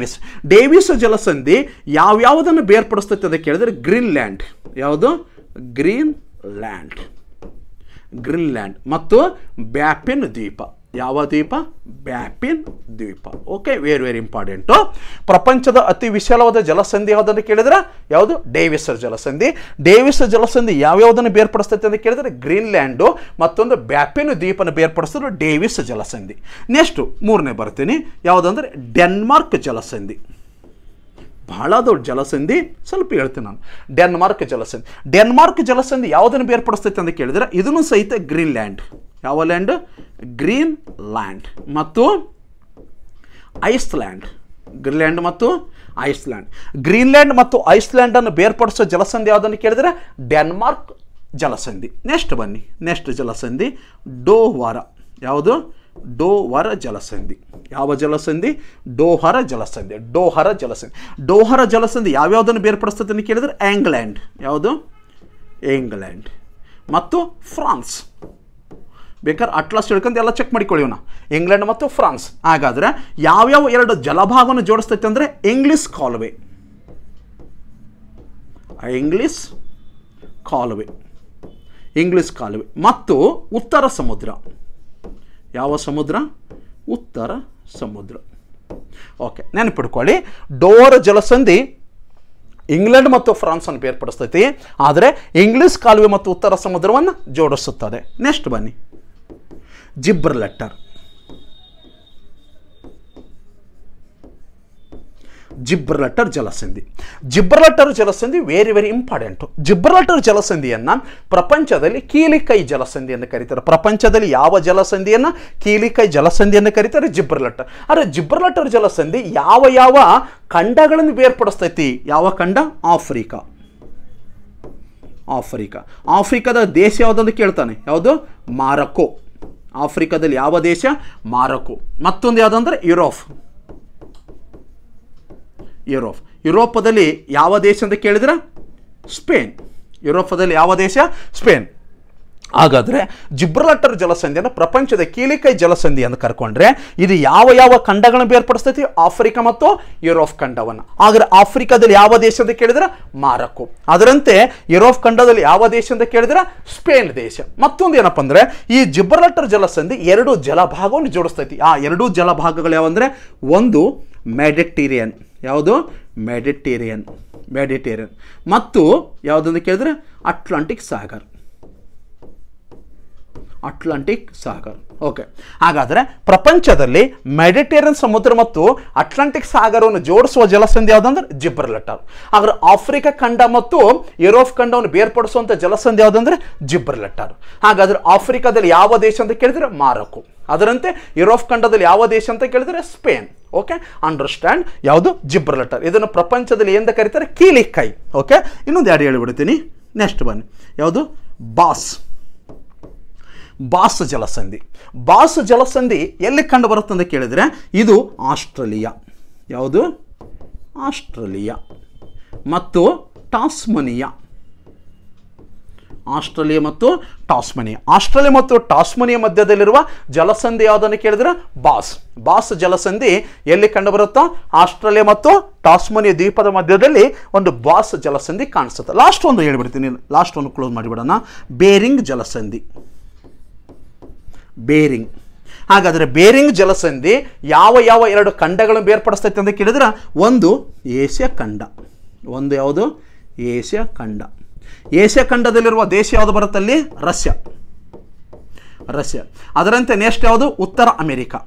ಡೇವಿಸ್ ಜಲಸಂಧಿ ಯಾವ್ಯಾವುದನ್ನು ಬೇರ್ಪಡಿಸ್ತೈತೆ ಅಂತ ಕೇಳಿದ್ರೆ ಗ್ರೀನ್ಲ್ಯಾಂಡ್. ಯಾವುದು? ಗ್ರೀನ್ಲ್ಯಾಂಡ್ ಮತ್ತು ಬ್ಯಾಪಿನ್ ದ್ವೀಪ. ಯಾವ ದ್ವೀಪ? ಬ್ಯಾಪಿನ್ ದ್ವೀಪ. Okay, very important. ಪ್ರಪಂಚದ ಅತಿ ವಿಶಾಲವಾದ ಜಲಸಂಧಿ ಯಾವುದಂತ ಕೇಳಿದ್ರೆ ಯಾವುದು? ಡೇವಿಸ್ ಜಲಸಂಧಿ ಯಾವ್ಯಾವುದನ್ನು ಬೇರ್ಪಡಿಸ್ತೈತೆ ಅಂತ ಕೇಳಿದ್ರೆ ಗ್ರೀನ್ಲ್ಯಾಂಡು ಮತ್ತೊಂದು ಬ್ಯಾಪಿನ್ ದ್ವೀಪನ ಬೇರ್ಪಡಿಸಿದ್ರು ಡೇವಿಸ್ ಜಲಸಂಧಿ. ನೆಕ್ಸ್ಟು 3ನೇ ಬರ್ತೀನಿ. ಯಾವುದಂದ್ರೆ ಡೆನ್ಮಾರ್ಕ್ ಜಲಸಂಧಿ. ಬಹಳ ದೊಡ್ಡ ಜಲಸಂಧಿ, ಸ್ವಲ್ಪ ಹೇಳ್ತೀನಿ ನಾನು. ಡೆನ್ಮಾರ್ಕ್ ಜಲಸಂಧಿ ಯಾವುದನ್ನು ಬೇರ್ಪಡಿಸ್ತೈತೆ ಅಂತ ಕೇಳಿದ್ರೆ ಇದನ್ನು ಸಹಿತ ಗ್ರೀನ್ಲ್ಯಾಂಡ್. ಯಾವ ಲ್ಯಾಂಡ್? ಗ್ರೀನ್ಲ್ಯಾಂಡ್ ಮತ್ತು ಐಸ್ಲ್ಯಾಂಡ್. ಗ್ರೀನ್ಲ್ಯಾಂಡ್ ಮತ್ತು ಐಸ್ಲ್ಯಾಂಡನ್ನು ಬೇರ್ಪಡಿಸೋ ಜಲಸಂಧಿ ಯಾವುದನ್ನು ಕೇಳಿದ್ರೆ ಡೆನ್ಮಾರ್ಕ್ ಜಲಸಂಧಿ. ನೆಕ್ಸ್ಟ್ ಜಲಸಂಧಿ ಡೋಹರ. ಯಾವುದು? ಡೋಹರ ಜಲಸಂಧಿ. ಯಾವ ಜಲಸಂಧಿ? ಡೋಹರ ಜಲಸಂಧಿ ಯಾವ್ಯಾವುದನ್ನು ಬೇರ್ಪಡಿಸ್ತದೆ ಅಂತ ಕೇಳಿದ್ರೆ ಇಂಗ್ಲೆಂಡ್. ಯಾವುದು? ಇಂಗ್ಲೆಂಡ್ ಮತ್ತು ಫ್ರಾನ್ಸ್. ಬೇಕಾದ್ರೆ ಅಟ್ಲಾಸ್ ಹಿಡ್ಕೊಂಡು ಎಲ್ಲ ಚೆಕ್ ಮಾಡಿಕೊಳ್ಳಿ. ಇಂಗ್ಲೆಂಡ್ ಮತ್ತು ಫ್ರಾನ್ಸ್. ಹಾಗಾದರೆ ಯಾವ್ಯಾವ ಎರಡು ಜಲಭಾಗವನ್ನು ಜೋಡಿಸ್ತೈತೆ ಅಂದರೆ ಇಂಗ್ಲಿಷ್ ಕಾಲುವೆ ಮತ್ತು ಉತ್ತರ ಸಮುದ್ರ. ಯಾವ ಸಮುದ್ರ? ಉತ್ತರ ಸಮುದ್ರ. ಓಕೆ, ನೆನಪಿಡ್ಕೊಳ್ಳಿ. ಡೋಹರ್ ಜಲಸಂಧಿ ಇಂಗ್ಲೆಂಡ್ ಮತ್ತು ಫ್ರಾನ್ಸನ್ನು ಬೇರ್ಪಡಿಸ್ತೈತಿ, ಆದರೆ ಇಂಗ್ಲಿಷ್ ಕಾಲುವೆ ಮತ್ತು ಉತ್ತರ ಸಮುದ್ರವನ್ನು ಜೋಡಿಸುತ್ತದೆ. ನೆಕ್ಸ್ಟ್ ಬನ್ನಿ, ಜಿಬ್ರಲ್ಟರ್ ಜಲಸಂಧಿ ವೆರಿ ಇಂಪಾರ್ಟೆಂಟ್. ಜಿಬ್ರಲ್ಟರ್ ಜಲಸಂಧಿಯನ್ನು ಪ್ರಪಂಚದಲ್ಲಿ ಕೀಲಿಕೈ ಜಲಸಂಧಿ ಎಂದು ಕರೀತಾರೆ. ಪ್ರಪಂಚದಲ್ಲಿ ಯಾವ ಜಲಸಂಧಿಯನ್ನು? ಕೀಲಿಕೈ ಜಲಸಂಧಿಯನ್ನು ಕರೀತಾರೆ ಜಿಬ್ರಲ್ಟರ್. ಆದರೆ ಜಿಬ್ರಲ್ಟರ್ ಜಲಸಂಧಿ ಯಾವ ಖಂಡಗಳನ್ನು ಬೇರ್ಪಡಿಸ್ತೈತಿ? ಯಾವ ಖಂಡ? ಆಫ್ರಿಕಾದ ದೇಶ ಯಾವುದಂತ ಕೇಳ್ತಾನೆ. ಯಾವುದು? ಮಾರಕೋ. ಆಫ್ರಿಕಾದಲ್ಲಿ ಯಾವ ದೇಶ? ಮಾರಕೋ. ಮತ್ತೊಂದು ಯಾವುದಂದ್ರೆ ಯುರೋಪದಲ್ಲಿ ಯಾವ ದೇಶ ಅಂತ ಕೇಳಿದ್ರೆ ಸ್ಪೇನ್. ಯುರೋಪದಲ್ಲಿ ಯಾವ ದೇಶ? ಸ್ಪೇನ್. ಹಾಗಾದರೆ ಜಿಬ್ರಲ್ಟರ್ ಜಲಸಂಧಿಯನ್ನು ಪ್ರಪಂಚದ ಕೀಲಿಕೈ ಜಲಸಂಧಿ ಅಂತ ಕರ್ಕೊಂಡ್ರೆ ಇದು ಯಾವ ಖಂಡಗಳನ್ನು ಬೇರ್ಪಡಿಸ್ತೈತಿ? ಆಫ್ರಿಕಾ ಮತ್ತು ಯುರೋಪ್ ಖಂಡವನ್ನು. ಹಾಗಾದರೆ ಆಫ್ರಿಕಾದಲ್ಲಿ ಯಾವ ದೇಶ ಅಂತ ಕೇಳಿದ್ರೆ ಮಾರಕೋ. ಅದರಂತೆ ಯುರೋಪ್ ಖಂಡದಲ್ಲಿ ಯಾವ ದೇಶ ಅಂತ ಕೇಳಿದ್ರೆ ಸ್ಪೇನ್ ದೇಶ. ಮತ್ತೊಂದು ಏನಪ್ಪ ಅಂದರೆ ಈ ಜಿಬ್ರಲ್ಟರ್ ಜಲಸಂಧಿ ಎರಡು ಜಲಭಾಗವನ್ನು ಜೋಡಿಸ್ತೈತಿ. ಆ ಎರಡೂ ಜಲಭಾಗಗಳು ಯಾವಂದರೆ ಒಂದು ಮೆಡಿಟೇರಿಯನ್. ಯಾವುದು? ಮೆಡಿಟೇರಿಯನ್ ಮತ್ತು ಯಾವುದಂತ ಕೇಳಿದ್ರೆ ಅಟ್ಲಾಂಟಿಕ್ ಸಾಗರ್. ಅಟ್ಲಾಂಟಿಕ್ ಸಾಗರ. ಓಕೆ, ಹಾಗಾದರೆ ಪ್ರಪಂಚದಲ್ಲಿ ಮೆಡಿಟೇರಿಯನ್ ಸಮುದ್ರ ಮತ್ತು ಅಟ್ಲಾಂಟಿಕ್ ಸಾಗರವನ್ನು ಜೋಡಿಸುವ ಜಲಸಂಧಿ ಯಾವುದಂದ್ರೆ ಜಿಬ್ರಲ್ಟರ್. ಹಾಗಾದ್ರೆ ಆಫ್ರಿಕಾ ಖಂಡ ಮತ್ತು ಯುರೋಪ್ ಖಂಡವನ್ನು ಬೇರ್ಪಡಿಸುವಂಥ ಜಲಸಂಧಿ ಯಾವುದಂದ್ರೆ ಜಿಬ್ರಲ್ಟರ್. ಹಾಗಾದ್ರೆ ಆಫ್ರಿಕಾದಲ್ಲಿ ಯಾವ ದೇಶ ಅಂತ ಕೇಳಿದ್ರೆ ಮಾರೊಕೊ. ಅದರಂತೆ ಯುರೋಪ್ ಖಂಡದಲ್ಲಿ ಯಾವ ದೇಶ ಅಂತ ಕೇಳಿದ್ರೆ ಸ್ಪೇನ್. Okay, understand. ಯಾವುದು ಜಿಬ್ರಲ್ಟರ್. ಇದನ್ನು ಪ್ರಪಂಚದಲ್ಲಿ ಎಂದ ಕರೀತಾರೆ ಕೀಲಿಕೈ. ಓಕೆ, ಇನ್ನೊಂದು ಎರಡು ಹೇಳಿಬಿಡ್ತೀನಿ. ನೆಕ್ಸ್ಟ್ ಬನ್ನಿ, ಯಾವುದು ಬಾಸ್ ಜಲಸಂಧಿ. ಬಾಸ್ ಜಲಸಂಧಿ ಎಲ್ಲಿ ಕಂಡು ಬರುತ್ತೆ ಅಂತ ಕೇಳಿದರೆ ಇದು ಆಸ್ಟ್ರೇಲಿಯಾ. ಯಾವುದು? ಆಸ್ಟ್ರೇಲಿಯಾ ಮತ್ತು ಟಾಸ್ಮನಿಯಾ. ಆಸ್ಟ್ರೇಲಿಯಾ ಮತ್ತು ಟಾಸ್ಮನಿಯಾ. ಆಸ್ಟ್ರೇಲಿಯಾ ಮತ್ತು ಟಾಸ್ಮನಿಯಾ ಮಧ್ಯದಲ್ಲಿರುವ ಜಲಸಂಧಿ ಯಾವುದನ್ನು ಕೇಳಿದ್ರೆ ಬಾಸ್ ಜಲಸಂಧಿ ಎಲ್ಲಿ ಕಂಡು ಬರುತ್ತಾ? ಆಸ್ಟ್ರೇಲಿಯಾ ಮತ್ತು ಟಾಸ್ಮನಿಯಾ ದ್ವೀಪದ ಮಧ್ಯದಲ್ಲಿ ಒಂದು ಬಾಸ್ ಜಲಸಂಧಿ ಕಾಣಿಸುತ್ತೆ. ಲಾಸ್ಟ್ ಒಂದು ಹೇಳಿಬಿಡ್ತೀನಿ, ಲಾಸ್ಟ್ ಒಂದು ಕ್ಲೋಸ್ ಮಾಡಿಬಿಡೋಣ. ಬೇರಿಂಗ್ ಜಲಸಂಧಿ. ಬೇರಿಂಗ್. ಹಾಗಾದರೆ ಬೇರಿಂಗ್ ಜಲಸಂಧಿ ಯಾವ ಎರಡು ಖಂಡಗಳನ್ನು ಬೇರ್ಪಡಿಸ್ತೈತೆ ಅಂತ ಕೇಳಿದ್ರೆ ಒಂದು ಏಷ್ಯಾ ಖಂಡ, ಒಂದು ಯಾವುದು? ಏಷ್ಯಾ ಖಂಡ. ಏಷ್ಯಾ ಖಂಡದಲ್ಲಿರುವ ದೇಶ ಯಾವುದು ಬರುತ್ತಲ್ಲಿ? ರಷ್ಯಾ. ಅದರಂತೆ ನೆಕ್ಸ್ಟ್ ಯಾವುದು? ಉತ್ತರ ಅಮೆರಿಕಾ.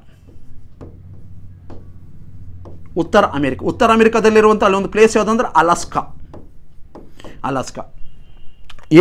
ಉತ್ತರ ಅಮೆರಿಕಾದಲ್ಲಿರುವಂಥ ಅಲ್ಲಿ ಒಂದು ಪ್ಲೇಸ್ ಯಾವುದು ಅಂದ್ರೆ ಅಲಾಸ್ಕಾ.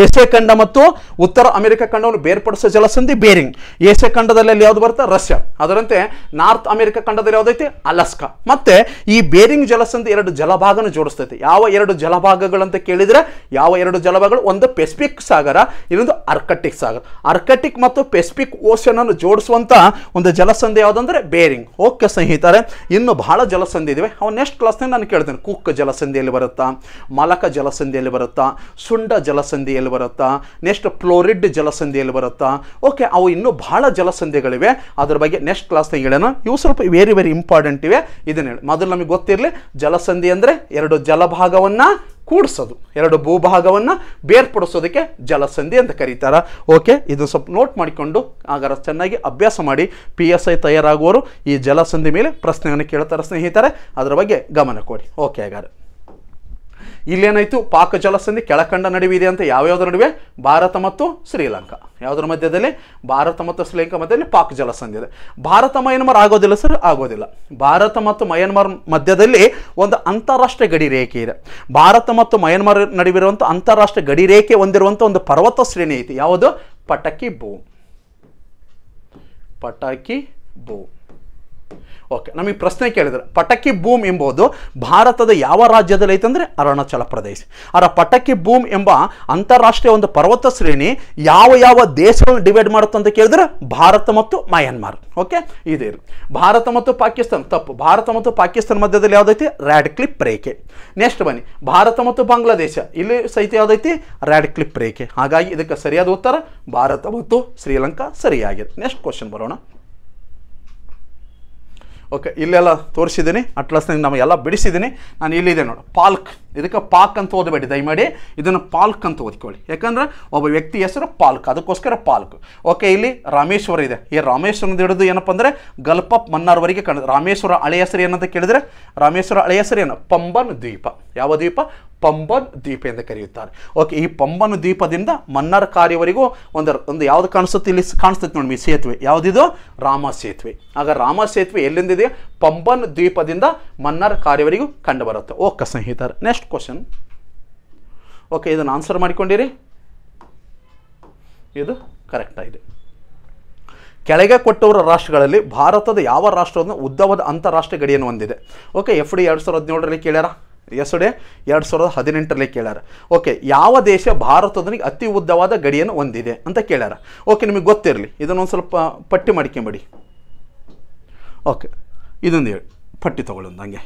ಏಷ್ಯಾ ಖಂಡ ಮತ್ತು ಉತ್ತರ ಅಮೆರಿಕ ಖಂಡವನ್ನು ಬೇರ್ಪಡಿಸೋ ಜಲಸಂಧಿ ಬೇರಿಂಗ್. ಏಷ್ಯಾ ಖಂಡದಲ್ಲಿ ಅಲ್ಲಿ ಯಾವುದು ಬರುತ್ತೆ? ರಷ್ಯಾ. ಅದರಂತೆ ನಾರ್ತ್ ಅಮೆರಿಕ ಖಂಡದಲ್ಲಿ ಯಾವುದೈತಿ? ಅಲಾಸ್ಕಾ. ಮತ್ತೆ ಈ ಬೇರಿಂಗ್ ಜಲಸಂಧಿ ಎರಡು ಜಲಭಾಗನ ಜೋಡಿಸ್ತೈತೆ. ಯಾವ ಎರಡು ಜಲಭಾಗಗಳಂತ ಕೇಳಿದ್ರೆ ಯಾವ ಎರಡು ಜಲಭಾಗಗಳು? ಒಂದು ಪೆಸಿಫಿಕ್ ಸಾಗರ, ಇನ್ನೊಂದು ಆರ್ಕಟಿಕ್ ಸಾಗರ. ಆರ್ಕಟಿಕ್ ಮತ್ತು ಪೆಸಿಫಿಕ್ ಓಷನ್ ಅನ್ನು ಜೋಡಿಸುವಂತ ಒಂದು ಜಲಸಂಧಿ ಯಾವುದಂದ್ರೆ ಬೇರಿಂಗ್. ಓಕೆ ಸ್ನೇಹಿತರೆ, ಇನ್ನು ಬಹಳ ಜಲಸಂಧಿ ಇದಾವೆ. ಅವು ನೆಕ್ಸ್ಟ್ ಕ್ಲಾಸ್ನಾಗ ನಾನು ಕೇಳ್ತೇನೆ. ಕುಕ್ ಜಲಸಂಧಿಯಲ್ಲಿ ಬರುತ್ತಾ, ಮಲಕ ಜಲಸಂಧಿಯಲ್ಲಿ ಬರುತ್ತಾ, ಸುಂಡ ಜಲಸಂಧಿ ಬರುತ್ತಾ, ನೆಕ್ಸ್ಟ್ ಫ್ಲೋರಿಡ್ ಜಲಸಂಧಿಯಲ್ಲಿ ಬರುತ್ತಾ. ಓಕೆ, ಅವು ಇನ್ನೂ ಬಹಳ ಜಲಸಂಧಿಗಳಿವೆ. ಅದ್ರ ಬಗ್ಗೆ ನೆಕ್ಸ್ಟ್ ಕ್ಲಾಸ್ನಾಗ ಹೇಳೋಣ. ಇವು ಸ್ವಲ್ಪ ವೆರಿ ವೆರಿ ಇಂಪಾರ್ಟೆಂಟ್ ಇವೆ. ಇದನ್ನ ಹೇಳಿ ಮೊದಲು ನಮಗೆ ಗೊತ್ತಿರಲಿ, ಜಲಸಂಧಿ ಅಂದರೆ ಎರಡು ಜಲಭಾಗವನ್ನು ಕೂಡಿಸೋದು, ಎರಡು ಭೂಭಾಗವನ್ನು ಬೇರ್ಪಡಿಸೋದಕ್ಕೆ ಜಲಸಂಧಿ ಅಂತ ಕರೀತಾರೆ. ಓಕೆ, ಇದು ಸ್ವಲ್ಪ ನೋಟ್ ಮಾಡಿಕೊಂಡು ಆಗಾರ ಚೆನ್ನಾಗಿ ಅಭ್ಯಾಸ ಮಾಡಿ. PSI ತಯಾರಾಗುವವರು ಈ ಜಲಸಂಧಿ ಮೇಲೆ ಪ್ರಶ್ನೆಯನ್ನು ಕೇಳ್ತಾರೆ ಸ್ನೇಹಿತರೆ, ಅದರ ಬಗ್ಗೆ ಗಮನ ಕೊಡಿ. ಓಕೆ, ಹಾಗಾದ್ರೆ ಇಲ್ಲೇನಾಯಿತು? ಪಾಕ್ ಜಲಸಂಧಿ ಕೆಳಖಂಡ ನಡುವೆ ಇದೆ ಅಂತ. ಯಾವ್ಯಾವ್ದ್ರ ನಡುವೆ? ಭಾರತ ಮತ್ತು ಶ್ರೀಲಂಕಾ. ಯಾವುದ್ರ ಮಧ್ಯದಲ್ಲಿ? ಭಾರತ ಮತ್ತು ಶ್ರೀಲಂಕಾ ಮಧ್ಯದಲ್ಲಿ ಪಾಕ್ ಜಲಸಂಧಿ ಇದೆ. ಭಾರತ ಮಯನ್ಮಾರ್ ಆಗೋದಿಲ್ಲ ಸರ್, ಆಗೋದಿಲ್ಲ. ಭಾರತ ಮತ್ತು ಮಯನ್ಮಾರ್ ಮಧ್ಯದಲ್ಲಿ ಒಂದು ಅಂತಾರಾಷ್ಟ್ರೀಯ ಗಡಿ ರೇಖೆ ಇದೆ. ಭಾರತ ಮತ್ತು ಮಯನ್ಮಾರ್ ನಡುವಿರುವಂಥ ಅಂತಾರಾಷ್ಟ್ರೀಯ ಗಡಿ ರೇಖೆ ಹೊಂದಿರುವಂಥ ಒಂದು ಪರ್ವತ ಶ್ರೇಣಿ ಐತಿ. ಯಾವುದು? ಪಟಾಕಿ ಬೂಮ್. ಓಕೆ, ನಮಗೆ ಪ್ರಶ್ನೆ ಕೇಳಿದ್ರೆ ಪಟಾಕಿ ಬೂಮ್ ಎಂಬುದು ಭಾರತದ ಯಾವ ರಾಜ್ಯದಲ್ಲಿ ಐತೆ ಅಂದರೆ ಅರುಣಾಚಲ ಪ್ರದೇಶ. ಪಟಾಕಿ ಬೂಮ್ ಎಂಬ ಅಂತಾರಾಷ್ಟ್ರೀಯ ಒಂದು ಪರ್ವತ ಶ್ರೇಣಿ ಯಾವ ದೇಶಗಳನ್ನು ಡಿವೈಡ್ ಮಾಡುತ್ತೆ ಅಂತ ಕೇಳಿದ್ರೆ ಭಾರತ ಮತ್ತು ಮಯನ್ಮಾರ್. ಓಕೆ, ಇದೇ ಭಾರತ ಮತ್ತು ಪಾಕಿಸ್ತಾನ ತಪ್ಪು. ಭಾರತ ಮತ್ತು ಪಾಕಿಸ್ತಾನ ಮಧ್ಯದಲ್ಲಿ ಯಾವುದೈತಿ? ರ್ಯಾಡ್ ಕ್ಲಿಪ್ ರೇಖೆ. ನೆಕ್ಸ್ಟ್ ಬನ್ನಿ, ಭಾರತ ಮತ್ತು ಬಾಂಗ್ಲಾದೇಶ, ಇಲ್ಲಿ ಸಹಿತ ಯಾವುದೈತಿ? ರ್ಯಾಡ್ ಕ್ಲಿಪ್ ರೇಖೆ. ಹಾಗಾಗಿ ಇದಕ್ಕೆ ಸರಿಯಾದ ಉತ್ತರ ಭಾರತ ಮತ್ತು ಶ್ರೀಲಂಕಾ ಸರಿಯಾಗಿದೆ. ನೆಕ್ಸ್ಟ್ ಕ್ವಶನ್ ಬರೋಣ. ಓಕೆ, ಇಲ್ಲೆಲ್ಲ ತೋರಿಸಿದ್ದೀನಿ, ಅಟ್ಲಾಸ್ನಾಗ ನಮಗೆಲ್ಲ ಬಿಡಿಸಿದ್ದೀನಿ. ನಾನು ಇಲ್ಲಿದೆ ನೋಡಿ, ಪಾಲ್ಕ್. ಇದಕ್ಕೆ ಪಾಕ್ ಅಂತ ಓದಬೇಡಿ ದಯಮಾಡಿ, ಇದನ್ನು ಪಾಲ್ಕ್ ಅಂತ ಓದ್ಕೊಳ್ಳಿ. ಯಾಕಂದ್ರೆ ಒಬ್ಬ ವ್ಯಕ್ತಿ ಹೆಸರು ಪಾಲ್ಕ್, ಅದಕ್ಕೋಸ್ಕರ ಪಾಲ್ಕ್. ಓಕೆ, ಇಲ್ಲಿ ರಾಮೇಶ್ವರ ಇದೆ. ಈ ರಾಮೇಶ್ವರದ ಹಿಡಿದು ಏನಪ್ಪ ಅಂದರೆ ಗಲ್ಫ್ ಆಫ್ ಮನ್ನಾರ್ವರೆಗೆ ಕಂಡು. ರಾಮೇಶ್ವರ ಹಳೆಯ ಹೆಸರು ಏನಂತ ಕೇಳಿದರೆ, ರಾಮೇಶ್ವರ ಹಳೆಯ ಹೆಸರು ಏನು? ಪಂಬನ್ ದ್ವೀಪ. ಯಾವ ದ್ವೀಪ? ಪಂಬನ್ ದ್ವೀಪ ಎಂದು ಕರೆಯುತ್ತಾರೆ. ಓಕೆ, ಈ ಪಂಬನ್ ದ್ವೀಪದಿಂದ ಮನ್ನಾರ್ ಕಾರ್ಯವರೆಗೂ ಒಂದು ಯಾವ್ದು ಕಾಣಿಸುತ್ತೆ? ಇಲ್ಲಿ ಕಾಣಿಸ್ತೈತೆ ನೋಡಿ ಈ ಸೇತುವೆ. ಯಾವುದಿದು? ರಾಮ ಸೇತುವೆ. ಆಗ ರಾಮ ಸೇತುವೆ ಎಲ್ಲಿಂದಿದೆ? ಪಂಬನ್ ದ್ವೀಪದಿಂದ ಮನ್ನಾರ್ ಕಾರ್ಯವರೆಗೂ ಕಂಡು ಬರುತ್ತೆ. ಓಕೆ ಸ್ನೇಹಿತರೆ, ನೆಕ್ಸ್ಟ್ ಕ್ವಶನ್. ಓಕೆ, ಇದನ್ನು ಆನ್ಸರ್ ಮಾಡಿಕೊಂಡಿರಿ. ಇದು ಕರೆಕ್ಟ್ ಆಗಿದೆ. ಕೆಳಗೆ ಕೊಟ್ಟವರ ರಾಷ್ಟ್ರಗಳಲ್ಲಿ ಭಾರತದ ಯಾವ ರಾಷ್ಟ್ರವನ್ನು ಉದ್ದವಾದ ಅಂತಾರಾಷ್ಟ್ರೀಯ ಗಡಿಯನ್ನು ಹೊಂದಿದೆ? Okay, FD 2017ರಲ್ಲಿ ಕೇಳ್ಯಾರ, SD 2018ರಲ್ಲಿ ಕೇಳ್ಯಾರ. ಓಕೆ, ಯಾವ ದೇಶ ಭಾರತದೊಂದಿಗೆ ಅತಿ ಉದ್ದವಾದ ಗಡಿಯನ್ನು ಹೊಂದಿದೆ ಅಂತ ಕೇಳ್ಯಾರ. ಓಕೆ, ನಿಮಗೆ ಗೊತ್ತಿರಲಿ, ಇದನ್ನೊಂದು ಸ್ವಲ್ಪ ಪಟ್ಟಿ ಮಾಡ್ಕೊಂಬಿಡಿ. ಓಕೆ, ಇದೊಂದು ಹೇಳಿ ಪಟ್ಟಿ ತೊಗೊಳ್ಳೊಂದು ಹಂಗೆ.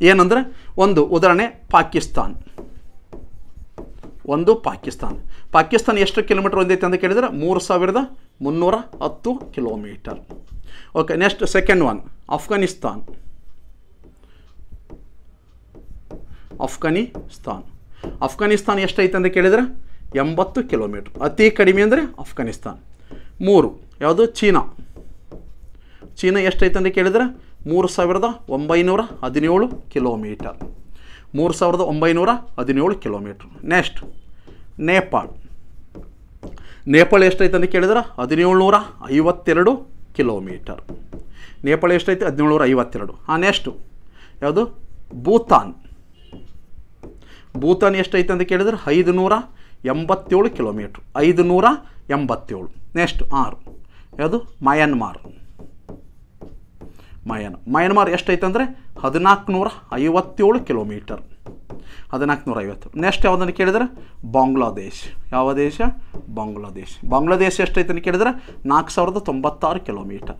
ಏನಂದರೆ ಒಂದು ಉದಾಹರಣೆ, ಪಾಕಿಸ್ತಾನ್. ಪಾಕಿಸ್ತಾನ ಎಷ್ಟು ಕಿಲೋಮೀಟರ್ ಹೊಂದೈತೆ ಅಂತ ಕೇಳಿದರೆ 3310 kilometre. Okay, next second one Afghanistan. Afghanistan ಎಷ್ಟೈತೆ ಅಂತ ಕೇಳಿದರೆ 80 ಕಿಲೋಮೀಟರ್. ಅತಿ ಕಡಿಮೆ ಅಂದರೆ ಅಫ್ಘಾನಿಸ್ತಾನ್. 3 ಯಾವುದು? ಚೀನಾ ಎಷ್ಟೈತೆ ಅಂತ ಕೇಳಿದರೆ 3917 kilometre. 3917 kilometre. Next Nepal. Nepal ಎಷ್ಟೈತೆ ಅಂತ ಕೇಳಿದ್ರೆ 1752 ಕಿಲೋಮೀಟರ್. ನೇಪಾಳ ಎಷ್ಟೈತೆ? 1752. ನೆಕ್ಸ್ಟು ಯಾವುದು? ಭೂತಾನ್. ಭೂತಾನ್ ಎಷ್ಟೈತೆ ಅಂತ ಕೇಳಿದ್ರೆ 587 ಕಿಲೋಮೀಟ್ರ್. 587. ನೆಕ್ಸ್ಟ್ 6 ಯಾವುದು? ಮಯನ್ಮಾರ್. ಮಯನ್ಮಾರ್ ಎಷ್ಟೈತೆ ಅಂದರೆ 1457 ಕಿಲೋಮೀಟರ್. 1450. ನೆಕ್ಸ್ಟ್ ಯಾವುದನ್ನು ಕೇಳಿದ್ರೆ ಬಾಂಗ್ಲಾದೇಶ್. ಯಾವ ದೇಶ? ಬಾಂಗ್ಲಾದೇಶ್ ಎಷ್ಟೈತೆ ಅಂತ ಕೇಳಿದ್ರೆ 4096 ಕಿಲೋಮೀಟರ್.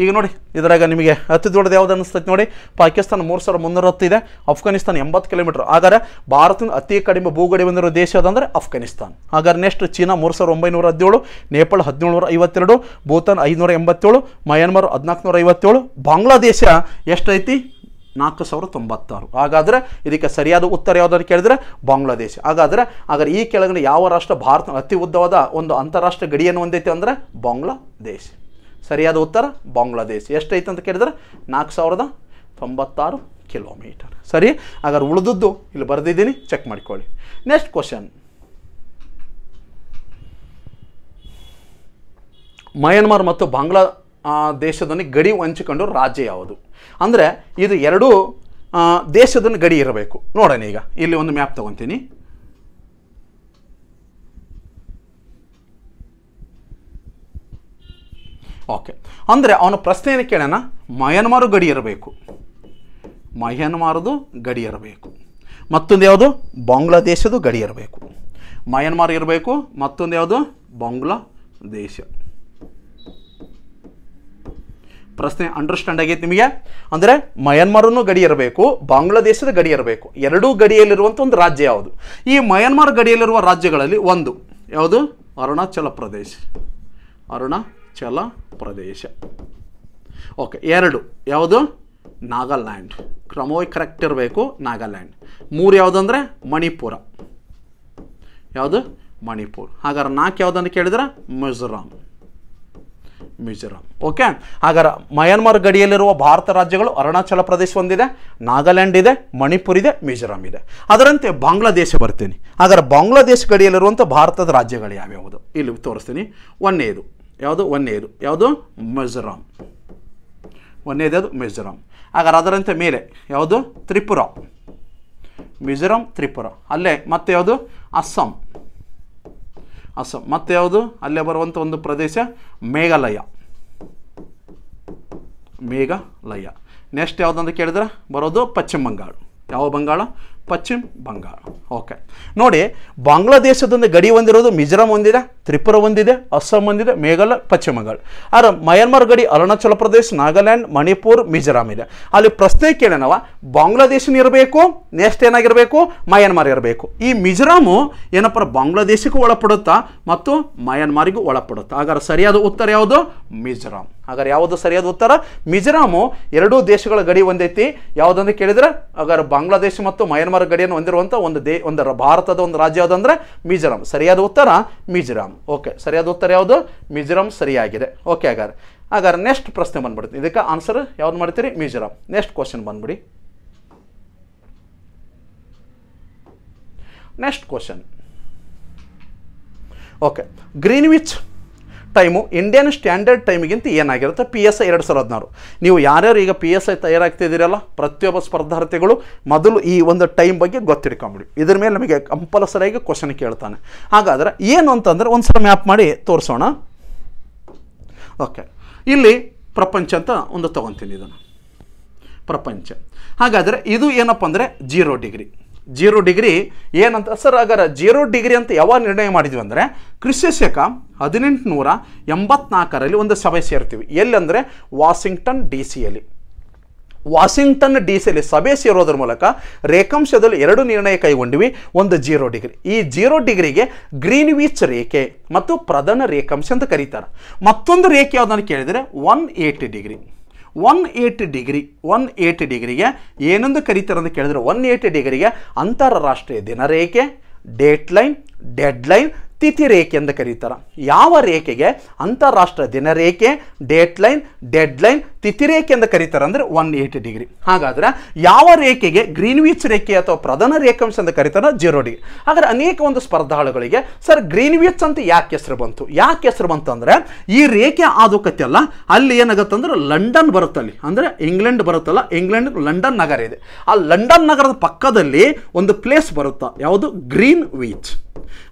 ಈಗ ನೋಡಿ ಇದ್ರಾಗ ನಿಮಗೆ ಅತಿ ದೊಡ್ಡದು ಯಾವ್ದು ಅನಿಸ್ತೈತೆ ನೋಡಿ? ಪಾಕಿಸ್ತಾನ 3310 ಇದೆ, ಅಫ್ಘಾನಿಸ್ತಾನ 80 ಕಿಲೋಮೀಟರ್. ಹಾಗಾದ್ರೆ ಭಾರತದ ಅತಿ ಕಡಿಮೆ ಭೂಗಡಿ ಹೊಂದಿರೋ ದೇಶ ಯಾವುದಂದ್ರೆ ಅಫ್ಘಾನಿಸ್ತಾನ್. ಹಾಗಾದ್ರೆ ನೆಕ್ಸ್ಟ್ ಚೀನಾ 3917, ನೇಪಾಳ 1752, ಭೂತಾನ್ 587, ಮಯನ್ಮಾರ್ 1457, ಬಾಂಗ್ಲಾದೇಶ ಎಷ್ಟೈತಿ? 4096. ಹಾಗಾದರೆ ಇದಕ್ಕೆ ಸರಿಯಾದ ಉತ್ತರ ಯಾವುದಾದ್ರು ಕೇಳಿದ್ರೆ ಬಾಂಗ್ಲಾದೇಶ. ಹಾಗಾದರೆ ಈ ಕೆಳಗಿನ ಯಾವ ರಾಷ್ಟ್ರ ಭಾರತ ಅತಿ ಉದ್ದವಾದ ಒಂದು ಅಂತಾರಾಷ್ಟ್ರೀಯ ಗಡಿಯನ್ನು ಹೊಂದೈತೆ ಅಂದರೆ ಬಾಂಗ್ಲಾದೇಶ. ಸರಿಯಾದ ಉತ್ತರ ಬಾಂಗ್ಲಾದೇಶ. ಎಷ್ಟೈತೆ ಅಂತ ಕೇಳಿದ್ರೆ 4096 ಕಿಲೋಮೀಟರ್. ಸರಿ, ಹಾಗಾದ್ರೆ ಉಳಿದದ್ದು ಇಲ್ಲಿ ಬರೆದಿದ್ದೀನಿ, ಚೆಕ್ ಮಾಡಿಕೊಳ್ಳಿ. ನೆಕ್ಸ್ಟ್ ಕ್ವಶನ್, ಮಯನ್ಮಾರ್ ಮತ್ತು ಬಾಂಗ್ಲಾ ದೇಶದಲ್ಲಿ ಗಡಿ ಹಂಚಿಕೊಂಡು ರಾಜ್ಯ ಯಾವುದು? ಅಂದರೆ ಇದು ಎರಡೂ ದೇಶದಲ್ಲಿ ಗಡಿ ಇರಬೇಕು. ನೋಡೋಣ, ಈಗ ಇಲ್ಲಿ ಒಂದು ಮ್ಯಾಪ್ ತಗೊತೀನಿ. ಓಕೆ, ಅಂದರೆ ಅವನ ಪ್ರಶ್ನೆಯನ್ನು ಕೇಳೋಣ. ಮಯನ್ಮಾರು ಗಡಿ ಇರಬೇಕು, ಮಯನ್ಮಾರದು ಗಡಿ ಇರಬೇಕು. ಮತ್ತೊಂದು ಯಾವುದು? ಬಾಂಗ್ಲಾದೇಶದ ಗಡಿ ಇರಬೇಕು. ಮಯನ್ಮಾರ್ ಇರಬೇಕು, ಮತ್ತೊಂದು ಯಾವುದು? ಬಾಂಗ್ಲಾದೇಶ. ಪ್ರಶ್ನೆ ಅಂಡರ್ಸ್ಟ್ಯಾಂಡ್ ಆಗೈತೆ ನಿಮಗೆ? ಅಂದರೆ ಮಯನ್ಮಾರನ್ನು ಗಡಿ ಇರಬೇಕು, ಬಾಂಗ್ಲಾದೇಶದ ಗಡಿ ಇರಬೇಕು. ಎರಡೂ ಗಡಿಯಲ್ಲಿರುವಂಥ ಒಂದು ರಾಜ್ಯ ಯಾವುದು? ಈ ಮಯನ್ಮಾರ್ ಗಡಿಯಲ್ಲಿರುವ ರಾಜ್ಯಗಳಲ್ಲಿ ಒಂದು ಯಾವುದು? ಅರುಣಾಚಲ ಪ್ರದೇಶ. ಅರುಣಾಚಲ ಪ್ರದೇಶ. ಓಕೆ, ಎರಡು ಯಾವುದು? ನಾಗಾಲ್ಯಾಂಡ್. ಕ್ರಮವಾಗಿ ಕರೆಕ್ಟ್ ಇರಬೇಕು, ನಾಗಾಲ್ಯಾಂಡ್. ಮೂರು ಯಾವುದಂದರೆ ಮಣಿಪುರ. ಯಾವುದು? ಮಣಿಪುರ. ಹಾಗಾದ್ರೆ 4 ಯಾವುದನ್ನು ಕೇಳಿದ್ರೆ ಮಿಜೋರಾಂ. ಓಕೆ, ಹಾಗಾದ್ರೆ ಮಯನ್ಮಾರ್ ಗಡಿಯಲ್ಲಿರುವ ಭಾರತ ರಾಜ್ಯಗಳು ಅರುಣಾಚಲ ಪ್ರದೇಶ ಒಂದಿದೆ, ನಾಗಾಲ್ಯಾಂಡ್ ಇದೆ, ಮಣಿಪುರ ಇದೆ, ಮಿಜೋರಾಂ ಇದೆ. ಅದರಂತೆ ಬಾಂಗ್ಲಾದೇಶ ಬರ್ತೀನಿ. ಹಾಗಾದ್ರೆ ಬಾಂಗ್ಲಾದೇಶ ಗಡಿಯಲ್ಲಿರುವಂಥ ಭಾರತದ ರಾಜ್ಯಗಳು ಯಾವ್ಯಾವುದು ಇಲ್ಲಿ ತೋರಿಸ್ತೀನಿ. ಒಂದನೇದು ಯಾವುದು? ಯಾವುದು? ಮಿಜೋರಾಂ. ಒಂದನೇದು ಮಿಜೋರಾಂ. ಹಾಗಾದ್ರೆ ಅದರಂತೆ ಮೇಲೆ ಯಾವುದು? ತ್ರಿಪುರ. ಮಿಜೋರಾಂ, ತ್ರಿಪುರ. ಅಲ್ಲೇ ಮತ್ತೆ ಯಾವುದು? ಅಸ್ಸಾಂ. ಮತ್ತೆ ಯಾವುದು? ಅಲ್ಲೇ ಬರುವಂಥ ಒಂದು ಪ್ರದೇಶ ಮೇಘಾಲಯ. ನೆಕ್ಸ್ಟ್ ಯಾವುದಂತ ಕೇಳಿದ್ರೆ ಬರೋದು ಪಶ್ಚಿಮ ಬಂಗಾಳ. ಯಾವ ಬಂಗಾಳ? ಪಶ್ಚಿಮ ಬಂಗಾಳ. ಓಕೆ, ನೋಡಿ ಬಾಂಗ್ಲಾದೇಶದೊಂದು ಗಡಿ ಹೊಂದಿರೋದು ಮಿಜೋರಾಂ ಒಂದಿದೆ, ತ್ರಿಪುರ ಒಂದಿದೆ, ಅಸ್ಸಾಂ ಒಂದಿದೆ, ಮೇಘಾಲಯ, ಪಶ್ಚಿಮ ಬಂಗಾಳ. ಆದರೆ ಮಯನ್ಮಾರ್ ಗಡಿ ಅರುಣಾಚಲ ಪ್ರದೇಶ, ನಾಗಾಲ್ಯಾಂಡ್, ಮಣಿಪುರ್, ಮಿಜೋರಾಂ ಇದೆ. ಅಲ್ಲಿ ಪ್ರಶ್ನೆ ಕೇಳೋಣವ, ಬಾಂಗ್ಲಾದೇಶನ ಇರಬೇಕು, ನೆಕ್ಸ್ಟ್ ಏನಾಗಿರಬೇಕು? ಮಯನ್ಮಾರ್ ಇರಬೇಕು. ಈ ಮಿಜೋರಾಮು ಏನಪ್ಪ ಬಾಂಗ್ಲಾದೇಶಕ್ಕೂ ಒಳಪಡುತ್ತಾ ಮತ್ತು ಮಯನ್ಮಾರಿಗೂ ಒಳಪಡುತ್ತಾ. ಹಾಗಾದ್ರೆ ಸರಿಯಾದ ಉತ್ತರ ಯಾವುದು? ಮಿಜೋರಾಂ. ಹಾಗಾದ್ರೆ ಯಾವುದು ಸರಿಯಾದ ಉತ್ತರ? ಮಿಜೋರಾಮು ಎರಡೂ ದೇಶಗಳ ಗಡಿ ಹೊಂದೈತಿ. ಯಾವುದಂತ ಕೇಳಿದ್ರೆ ಹಾಗಾದ್ರೆ ಬಾಂಗ್ಲಾದೇಶ ಮತ್ತು ಮಯನ್ಮಾರ್ ಗಡಿಯನ್ನು ಹೊಂದಿರುವಂಥ ಒಂದು ಭಾರತದ ಒಂದು ರಾಜ್ಯ ಯಾವುದಂದ್ರೆ ಮಿಜೋರಾಂ. ಸರಿಯಾದ ಉತ್ತರ ಮಿಜೋರಾಂ. ಓಕೆ, ಸರಿಯಾದ ಉತ್ತರ ಯಾವುದು? ಮಿಜೋರಾಂ ಸರಿಯಾಗಿದೆ. ಓಕೆ, ಹಾಗಾದ್ರೆ ನೆಕ್ಸ್ಟ್ ಪ್ರಶ್ನೆ ಬಂದ್ಬಿಡ್ತೀನಿ. ಇದಕ್ಕೆ ಆನ್ಸರ್ ಯಾವ್ದು ಮಾಡ್ತೀರಿ? ಮಿಜೋರಾಂ. ನೆಕ್ಸ್ಟ್ ಕ್ವಶನ್ ಬಂದ್ಬಿಡಿ. Next question. Okay, Greenwich time Indian standard ಟೈಮಿಗಿಂತ ಏನಾಗಿರುತ್ತೆ? PSI 2016. ನೀವು ಯಾರ್ಯಾರು ಈಗ PSI ತಯಾರಾಗ್ತಿದ್ದೀರಲ್ಲ, ಪ್ರತಿಯೊಬ್ಬ ಸ್ಪರ್ಧಾರ್ಥಿಗಳು ಮೊದಲು ಈ ಒಂದು ಟೈಮ್ ಬಗ್ಗೆ ಗೊತ್ತಿಡ್ಕೊಂಬಿಡಿ. ಇದ್ರ ಮೇಲೆ ನಮಗೆ ಕಂಪಲ್ಸರಿಯಾಗಿ ಕ್ವಶನ್ ಕೇಳ್ತಾನೆ. ಹಾಗಾದರೆ ಏನು ಅಂತಂದರೆ ಒಂದು ಸಲ ಮ್ಯಾಪ್ ಮಾಡಿ ತೋರಿಸೋಣ. ಓಕೆ, ಇಲ್ಲಿ ಪ್ರಪಂಚ ಅಂತ ಒಂದು ತೊಗೊತೀನಿ. ಇದನ್ನು ಪ್ರಪಂಚ. ಹಾಗಾದರೆ ಇದು ಏನಪ್ಪ ಅಂದರೆ 0 ಡಿಗ್ರಿ. 0 ಡಿಗ್ರಿ ಏನಂತ ಸರ್? ಹಾಗಾದ್ರೆ 0 ಡಿಗ್ರಿ ಅಂತ ಯಾವಾಗ ನಿರ್ಣಯ ಮಾಡಿದ್ವಿ ಅಂದರೆ ಕ್ರಿಸ್ತಶಕ 1884ರಲ್ಲಿ ಒಂದು ಸಭೆ ಸೇರ್ತೀವಿ. ಎಲ್ಲಂದರೆ ವಾಷಿಂಗ್ಟನ್ DC ಯಲ್ಲಿ ಸಭೆ ಸೇರೋದ್ರ ಮೂಲಕ ರೇಖಾಂಶದಲ್ಲಿ 2 ನಿರ್ಣಯ ಕೈಗೊಂಡ್ವಿ. ಒಂದು 0 ಡಿಗ್ರಿ. ಈ 0 ಡಿಗ್ರಿಗೆ ಗ್ರೀನ್ವಿಚ್ ರೇಖೆ ಮತ್ತು ಪ್ರಧಾನ ರೇಖಾಂಶ ಅಂತ ಕರೀತಾರೆ. ಮತ್ತೊಂದು ರೇಖೆ ಯಾವುದನ್ನು ಕೇಳಿದರೆ 180 ಡಿಗ್ರಿ. 180 ಡಿಗ್ರಿಗೆ ಏನೆಂದು ಕರೀತಾರೆ ಅಂತ ಕೇಳಿದ್ರೆ 180 ಡಿಗ್ರಿಗೆ ಅಂತಾರಾಷ್ಟ್ರೀಯ ದಿನರೇಖೆ, ಡೆಡ್ಲೈನ್, ತಿಥಿ ರೇಖೆ ಅಂತ ಕರೀತಾರೆ. ಯಾವ ರೇಖೆಗೆ ಅಂತಾರಾಷ್ಟ್ರೀಯ ದಿನರೇಖೆ, ಡೇಟ್ಲೈನ್, ಡೆಡ್ಲೈನ್, ತಿಥಿ ರೇಖೆ ಅಂತ ಕರೀತಾರೆ ಅಂದರೆ 180 ಡಿಗ್ರಿ. ಹಾಗಾದರೆ ಯಾವ ರೇಖೆಗೆ ಗ್ರೀನ್ವಿಚ್ ರೇಖೆ ಅಥವಾ ಪ್ರಧಾನ ರೇಖಾಂಶ ಅಂತ ಕರೀತಾರೆ 0 ಡಿಗ್ರಿ. ಹಾಗಾದರೆ ಅನೇಕ ಒಂದು ಸ್ಪರ್ಧಾಳುಗಳಿಗೆ ಸರ್ ಗ್ರೀನ್ವಿಚ್ ಅಂತ ಯಾಕೆ ಹೆಸರು ಬಂತು ಅಂದರೆ ಈ ರೇಖೆ ಆದುಕತ್ತಲ್ಲ ಅಲ್ಲಿ ಏನಾಗುತ್ತೆ ಅಂದ್ರೆ ಲಂಡನ್ ಬರುತ್ತಲ್ಲಿ, ಅಂದರೆ ಇಂಗ್ಲೆಂಡ್ ಬರುತ್ತಲ್ಲ, ಇಂಗ್ಲೆಂಡ್ ಲಂಡನ್ ನಗರ ಇದೆ. ಆ ಲಂಡನ್ ನಗರದ ಪಕ್ಕದಲ್ಲಿ ಒಂದು ಪ್ಲೇಸ್ ಬರುತ್ತಾ, ಯಾವುದು ಗ್ರೀನ್ವಿಚ್.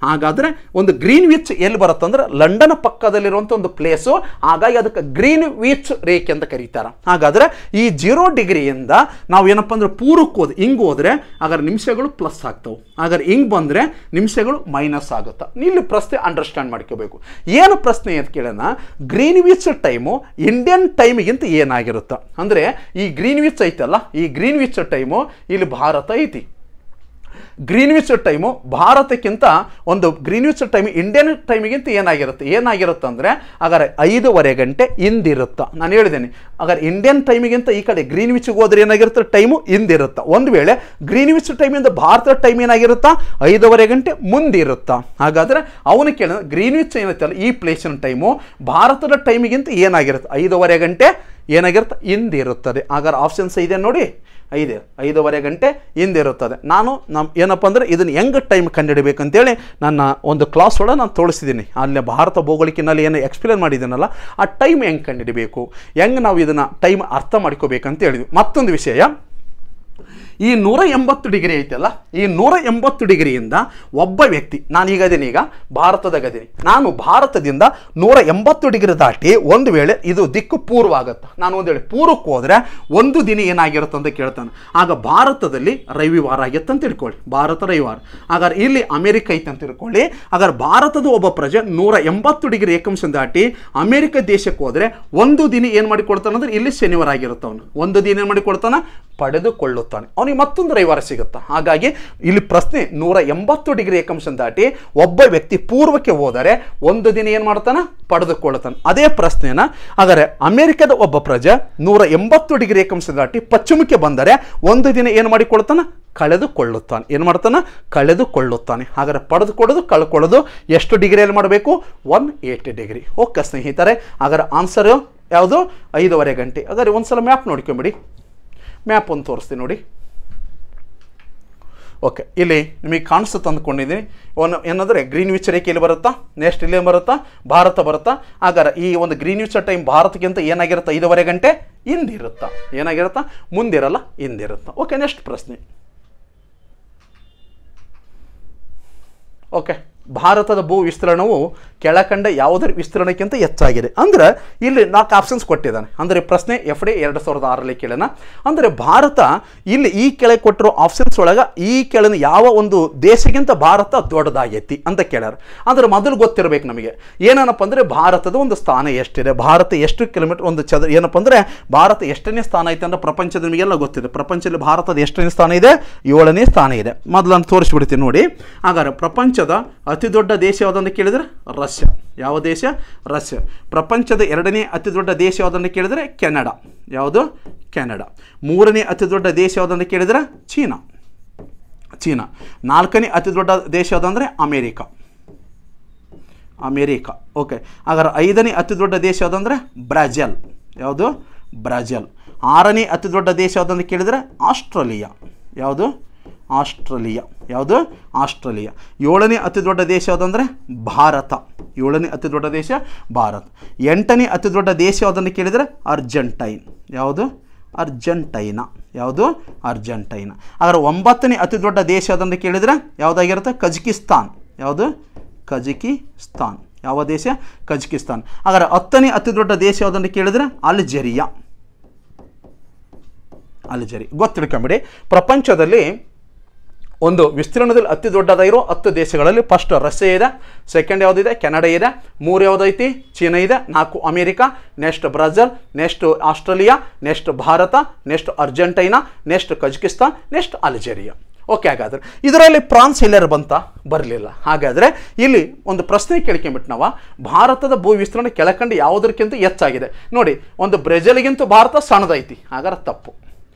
ಹಾಗಾದರೆ ಒಂದು ಗ್ರೀನ್ವಿಚ್ ಎಲ್ಲಿ ಬರುತ್ತೆ ಅಂದ್ರೆ ಲಂಡನ್ ಪಕ್ಕದಲ್ಲಿರುವಂಥ ಒಂದು ಪ್ಲೇಸು, ಹಾಗಾಗಿ ಅದಕ್ಕೆ ಗ್ರೀನ್ವಿಚ್ ರೇಖೆ ಅಂತ ಕರೀತಾರೆ. ಹಾಗಾದರೆ ಈ 0 ಡಿಗ್ರಿಯಿಂದ ನಾವು ಏನಪ್ಪ ಅಂದ್ರೆ ಪೂರ್ವಕ್ಕೆ ಹೋದ್ರೆ ಹಿಂಗೆ ಹೋದರೆ ಹಾಗಾದ್ರೆ ನಿಮಿಷಗಳು ಪ್ಲಸ್ ಆಗ್ತವೆ, ಹಾಗಾದ್ರೆ ಹಿಂಗೆ ಬಂದರೆ ನಿಮಿಷಗಳು ಮೈನಸ್ ಆಗುತ್ತೆ. ಇಲ್ಲಿ ಪ್ರಶ್ನೆ ಅಂಡರ್ಸ್ಟ್ಯಾಂಡ್ ಮಾಡ್ಕೋಬೇಕು. ಏನು ಪ್ರಶ್ನೆ ಅಂತ ಕೇಳೋಣ, ಗ್ರೀನ್ವಿಚ್ ಟೈಮು ಇಂಡಿಯನ್ ಟೈಮಿಗಿಂತ ಏನಾಗಿರುತ್ತೆ ಅಂದರೆ ಈ ಗ್ರೀನ್ವಿಚ್ ಐತಲ್ಲ, ಈ ಗ್ರೀನ್ವಿಚ್ ಟೈಮು ಇಲ್ಲಿ ಭಾರತ ಐತಿ. ಗ್ರೀನ್ವಿಚ್ ಟೈಮು ಭಾರತಕ್ಕಿಂತ ಒಂದು ಗ್ರೀನ್ವಿಚ್ ಟೈಮ್ ಇಂಡಿಯನ್ ಟೈಮಿಗಿಂತ ಏನಾಗಿರುತ್ತೆ ಅಂದರೆ ಹಾಗಾದ್ರೆ 5:15 ಗಂಟೆ ಹಿಂದಿರುತ್ತೆ. ನಾನು ಹೇಳಿದ್ದೇನೆ ಹಾಗಾದ್ರೆ ಇಂಡಿಯನ್ ಟೈಮಿಗಿಂತ ಈ ಕಡೆ ಗ್ರೀನ್ವಿಚ್ಗೆ ಹೋದ್ರೆ ಏನಾಗಿರುತ್ತೆ ಟೈಮು ಹಿಂದಿರುತ್ತೆ. ಒಂದು ವೇಳೆ ಗ್ರೀನ್ವಿಚ್ ಟೈಮಿಂದ ಭಾರತದ ಟೈಮ್ ಏನಾಗಿರುತ್ತಾ 5:15 ಗಂಟೆ ಮುಂದಿರುತ್ತಾ. ಹಾಗಾದರೆ ಅವನು ಕೇಳಿದ ಗ್ರೀನ್ವಿಚ್ ಏನೈತಲ್ಲ ಈ ಪ್ಲೇಸಿನ ಟೈಮು ಭಾರತದ ಟೈಮಿಗಿಂತ ಏನಾಗಿರುತ್ತೆ 5:15 ಗಂಟೆ ಏನಾಗಿರುತ್ತೆ ಹಿಂದಿರುತ್ತದೆ. ಹಾಗಾದ್ರೆ ಆಪ್ಷನ್ಸ್ ಇದೆ ನೋಡಿ, 5:15 ಗಂಟೆ ಹಿಂದಿರುತ್ತದೆ. ನಾನು ಏನಪ್ಪ ಅಂದರೆ ಇದನ್ನು ಹೆಂಗೆ ಟೈಮ್ ಕಂಡುಹಿಡಬೇಕಂತೇಳಿ ನನ್ನ ಒಂದು ಕ್ಲಾಸ್ ಒಳಗೆ ನಾನು ತೋರಿಸಿದ್ದೀನಿ. ಅಲ್ಲಿ ಭಾರತ ಭೌಗೋಳಿಕಿನಲ್ಲಿ ಏನು ಎಕ್ಸ್ಪ್ಲೇನ್ ಮಾಡಿದ್ದೀನಲ್ಲ ಆ ಟೈಮ್ ಹೆಂಗೆ ಕಂಡುಹಿಡಬೇಕು, ಹೆಂಗೆ ನಾವು ಇದನ್ನು ಟೈಮ್ ಅರ್ಥ ಮಾಡ್ಕೋಬೇಕಂತ ಹೇಳಿದ್ವಿ. ಮತ್ತೊಂದು ವಿಷಯ, ಈ 180 ಡಿಗ್ರಿ ಐತಲ್ಲ, ಈ 180 ಡಿಗ್ರಿಯಿಂದ ಒಬ್ಬ ವ್ಯಕ್ತಿ, ನಾನೀಗ ಅದೀನಿ, ಈಗ ಭಾರತದಾಗದೀನಿ, ನಾನು ಭಾರತದಿಂದ 180 ಡಿಗ್ರಿ ದಾಟಿ ಒಂದು ವೇಳೆ ಇದು ದಿಕ್ಕು ಪೂರ್ವ ಆಗುತ್ತೆ, ನಾನು ಒಂದು ವೇಳೆ ಪೂರ್ವಕ್ಕೆ ಹೋದರೆ ಒಂದು ದಿನ ಏನಾಗಿರುತ್ತೆ ಅಂತ ಕೇಳ್ತಾನೆ. ಆಗ ಭಾರತದಲ್ಲಿ ರವಿವಾರ ಆಗಿತ್ತು ಅಂತ ತಿಳ್ಕೊಳ್ಳಿ, ಭಾರತ ರವಿವಾರ. ಹಾಗಾದ್ರೆ ಇಲ್ಲಿ ಅಮೆರಿಕ ಐತೆ ಅಂತ ತಿಳ್ಕೊಳ್ಳಿ. ಹಾಗಾದ್ರೆ ಭಾರತದ ಒಬ್ಬ ಪ್ರಜೆ 180 ಡಿಗ್ರಿ ಏಕಾಂಶ ದಾಟಿ ಅಮೆರಿಕ ದೇಶಕ್ಕೆ ಹೋದರೆ ಒಂದು ದಿನ ಏನು ಮಾಡಿಕೊಡ್ತಾನೆ ಅಂದರೆ ಇಲ್ಲಿ ಶನಿವಾರ ಆಗಿರುತ್ತೆ. ಅವನು ಒಂದು ದಿನ ಏನು ಮಾಡಿಕೊಡ್ತಾನೆ, ಪಡೆದುಕೊಳ್ಳುತ್ತಾನೆ. ಅವನಿಗೆ ಮತ್ತೊಂದು ರವಿವಾರ ಸಿಗುತ್ತೆ. ಹಾಗಾಗಿ ಇಲ್ಲಿ ಪ್ರಶ್ನೆ 180 ಡಿಗ್ರಿ ಏಕಾಂಶ ದಾಟಿ ಒಬ್ಬ ವ್ಯಕ್ತಿ ಪೂರ್ವಕ್ಕೆ ಹೋದರೆ ಒಂದು ದಿನ ಏನು ಮಾಡ್ತಾನೆ, ಪಡೆದುಕೊಳ್ಳುತ್ತಾನೆ. ಅದೇ ಪ್ರಶ್ನೆನ ಹಾಗಾದರೆ ಅಮೆರಿಕದ ಒಬ್ಬ ಪ್ರಜೆ 180 ಡಿಗ್ರಿ ಏಕಾಂಶ ದಾಟಿ ಪಶ್ಚಿಮಕ್ಕೆ ಬಂದರೆ ಒಂದು ದಿನ ಏನು ಮಾಡಿಕೊಳ್ತಾನೆ, ಕಳೆದುಕೊಳ್ಳುತ್ತಾನೆ. ಏನು ಮಾಡ್ತಾನೆ, ಕಳೆದುಕೊಳ್ಳುತ್ತಾನೆ. ಹಾಗಾದರೆ ಪಡೆದುಕೊಳ್ಳೋದು ಕಳ್ಕೊಳ್ಳೋದು ಎಷ್ಟು ಡಿಗ್ರಿಯಲ್ಲಿ ಮಾಡಬೇಕು, 180 ಡಿಗ್ರಿ. ಓಕೆ ಸ್ನೇಹಿತರೆ, ಹಾಗಾದ್ರೆ ಆನ್ಸರ್ ಯಾವುದು 5:15 ಗಂಟೆ. ಹಾಗಾದ್ರೆ ಒಂದ್ಸಲ ಮ್ಯಾಪ್ ನೋಡ್ಕೊಂಬಿಡಿ, ಮ್ಯಾಪ್ ಒಂದು ತೋರಿಸ್ತೀನಿ ನೋಡಿ. ಓಕೆ, ಇಲ್ಲಿ ನಿಮಗೆ ಕಾಣಿಸುತ್ತೆ ಅಂದ್ಕೊಂಡಿದ್ದೀನಿ. ಏನಂದರೆ ಗ್ರೀನ್ವಿಚ್ ರೇಖೆ ಇಲ್ಲಿ ಬರುತ್ತಾ, ನೆಕ್ಸ್ಟ್ ಇಲ್ಲೇ ಬರುತ್ತಾ, ಭಾರತ ಬರುತ್ತಾ. ಹಾಗಾದ್ರೆ ಈ ಒಂದು ಗ್ರೀನ್ವಿಚ್ ಟೈಮ್ ಭಾರತಕ್ಕಿಂತ ಏನಾಗಿರುತ್ತೆ 5:15 ಗಂಟೆ ಹಿಂದಿರುತ್ತಾ, ಏನಾಗಿರುತ್ತಾ ಮುಂದಿರಲ್ಲ, ಹಿಂದಿರುತ್ತಾ. ಓಕೆ, ನೆಕ್ಸ್ಟ್ ಪ್ರಶ್ನೆ. ಓಕೆ, ಭಾರತದ ಭೂ ವಿಸ್ತೀರ್ಣವು ಕೆಳಕಂಡ ಯಾವುದರ ವಿಸ್ತೀರ್ಣಕ್ಕಿಂತ ಹೆಚ್ಚಾಗಿದೆ. ಅಂದರೆ ಇಲ್ಲಿ 4 ಆಪ್ಷನ್ಸ್ ಕೊಟ್ಟಿದ್ದಾನೆ. ಅಂದರೆ ಪ್ರಶ್ನೆ FD 2006ರಲ್ಲಿ ಕೇಳೋಣ. ಅಂದರೆ ಭಾರತ ಇಲ್ಲಿ ಈ ಕೆಳಗೆ ಕೊಟ್ಟಿರೋ ಆಪ್ಷನ್ಸ್ ಒಳಗೆ ಈ ಕೆಳಗಿನ ಯಾವ ಒಂದು ದೇಶಕ್ಕಿಂತ ಭಾರತ ದೊಡ್ಡದಾಗೈತಿ ಅಂತ ಕೇಳ್ಯಾರ. ಅಂದರೆ ಮೊದಲು ಗೊತ್ತಿರಬೇಕು ನಮಗೆ ಏನಪ್ಪ ಅಂದರೆ ಭಾರತದ ಒಂದು ಸ್ಥಾನ ಎಷ್ಟಿದೆ, ಭಾರತ ಎಷ್ಟು ಕಿಲೋಮೀಟರ್ ಒಂದು ಚದರ, ಏನಪ್ಪ ಅಂದರೆ ಭಾರತ ಎಷ್ಟನೇ ಸ್ಥಾನ ಐತೆ ಅಂದರೆ ಪ್ರಪಂಚದ ನಿಮಗೆಲ್ಲ ಗೊತ್ತಿದೆ. ಪ್ರಪಂಚದಲ್ಲಿ ಭಾರತದ ಎಷ್ಟನೇ ಸ್ಥಾನ ಇದೆ, 7ನೇ ಸ್ಥಾನ ಇದೆ. ಮೊದಲು ನಾನು ತೋರಿಸ್ಬಿಡ್ತೀನಿ ನೋಡಿ. ಹಾಗಾದ್ರೆ ಪ್ರಪಂಚದ ಅತಿ ದೊಡ್ಡ ದೇಶ ಯಾವುದಂತ ಕೇಳಿದರೆ ರಷ್ಯಾ. ಯಾವ ದೇಶ, ರಷ್ಯಾ. ಪ್ರಪಂಚದ 2ನೇ ಅತಿ ದೊಡ್ಡ ದೇಶ ಯಾವುದಂತ ಕೇಳಿದರೆ ಕೆನಡಾ. ಯಾವುದು, ಕೆನಡಾ. 3ನೇ ಅತಿ ದೊಡ್ಡ ದೇಶ ಯಾವುದಂತ ಕೇಳಿದರೆ ಚೀನಾ. 4ನೇ ಅತಿ ದೊಡ್ಡ ದೇಶ ಯಾವುದಂದರೆ ಅಮೇರಿಕಾ. ಓಕೆ, ಹಾಗಾದ್ರೆ 5ನೇ ಅತಿ ದೊಡ್ಡ ದೇಶ ಯಾವುದಂದರೆ ಬ್ರೆಜಿಲ್. ಯಾವುದು, ಬ್ರೆಜಿಲ್. 6ನೇ ಅತಿ ದೊಡ್ಡ ದೇಶ ಯಾವುದಂತ ಕೇಳಿದರೆ ಆಸ್ಟ್ರೇಲಿಯಾ. ಯಾವುದು, ಆಸ್ಟ್ರೇಲಿಯಾ. 7ನೇ ಅತಿ ದೊಡ್ಡ ದೇಶ ಯಾವುದಂದರೆ ಭಾರತ. 7ನೇ ಅತಿ ದೊಡ್ಡ ದೇಶ ಭಾರತ. 8ನೇ ಅತಿ ದೊಡ್ಡ ದೇಶ ಯಾವುದನ್ನು ಕೇಳಿದರೆ ಅರ್ಜೆಂಟೈನ್. ಯಾವುದು, ಅರ್ಜೆಂಟೈನಾ. ಯಾವುದು, ಅರ್ಜೆಂಟೈನಾ. ಹಾಗಾದ್ರೆ 9ನೇ ಅತಿ ದೊಡ್ಡ ದೇಶ ಯಾವುದನ್ನು ಕೇಳಿದರೆ ಯಾವುದಾಗಿರುತ್ತೆ, ಕಜಕಿಸ್ತಾನ್. ಯಾವುದು, ಕಜಕಿಸ್ತಾನ್. ಯಾವ ದೇಶ, ಕಜಕಿಸ್ತಾನ್. ಹಾಗಾದ್ರೆ 10ನೇ ಅತಿ ದೊಡ್ಡ ದೇಶ ಯಾವುದನ್ನು ಕೇಳಿದರೆ ಅಲ್ಜೇರಿಯಾ. ಗೊತ್ತಿಡ್ಕೊಂಬಿಡಿ. ಪ್ರಪಂಚದಲ್ಲಿ ಒಂದು ವಿಸ್ತೀರ್ಣದಲ್ಲಿ ಅತಿ ದೊಡ್ಡದಾಗಿರೋ 10 ದೇಶಗಳಲ್ಲಿ ಫಸ್ಟ್ ರಷ್ಯಾ ಇದೆ, ಸೆಕೆಂಡ್ ಯಾವುದಿದೆ, ಕೆನಡಾ ಇದೆ, 3 ಯಾವುದೈತಿ, ಚೀನಾ ಇದೆ, 4 America, next Brazil, next Australia, next Bharat, next Argentina, next Kazakhstan, next Algeria. Okay, ಹಾಗಾದರೆ ಇದರಲ್ಲಿ ಫ್ರಾನ್ಸ್ ಎಲ್ಲರೂ ಬಂತ, ಬರಲಿಲ್ಲ. ಹಾಗಾದರೆ ಇಲ್ಲಿ ಒಂದು ಪ್ರಶ್ನೆ ಕೇಳ್ಕೊಂಬಿಟ್ಟು ನಾವು, ಭಾರತದ ಭೂ ವಿಸ್ತೀರ್ಣ ಕೆಳಕಂಡು ಯಾವುದಕ್ಕಿಂತ ಹೆಚ್ಚಾಗಿದೆ ನೋಡಿ. ಒಂದು ಬ್ರೆಜಿಲ್ಗಿಂತ ಭಾರತ ಸಣ್ಣದೈತಿ, ಹಾಗಾದ್ರೆ ತಪ್ಪು.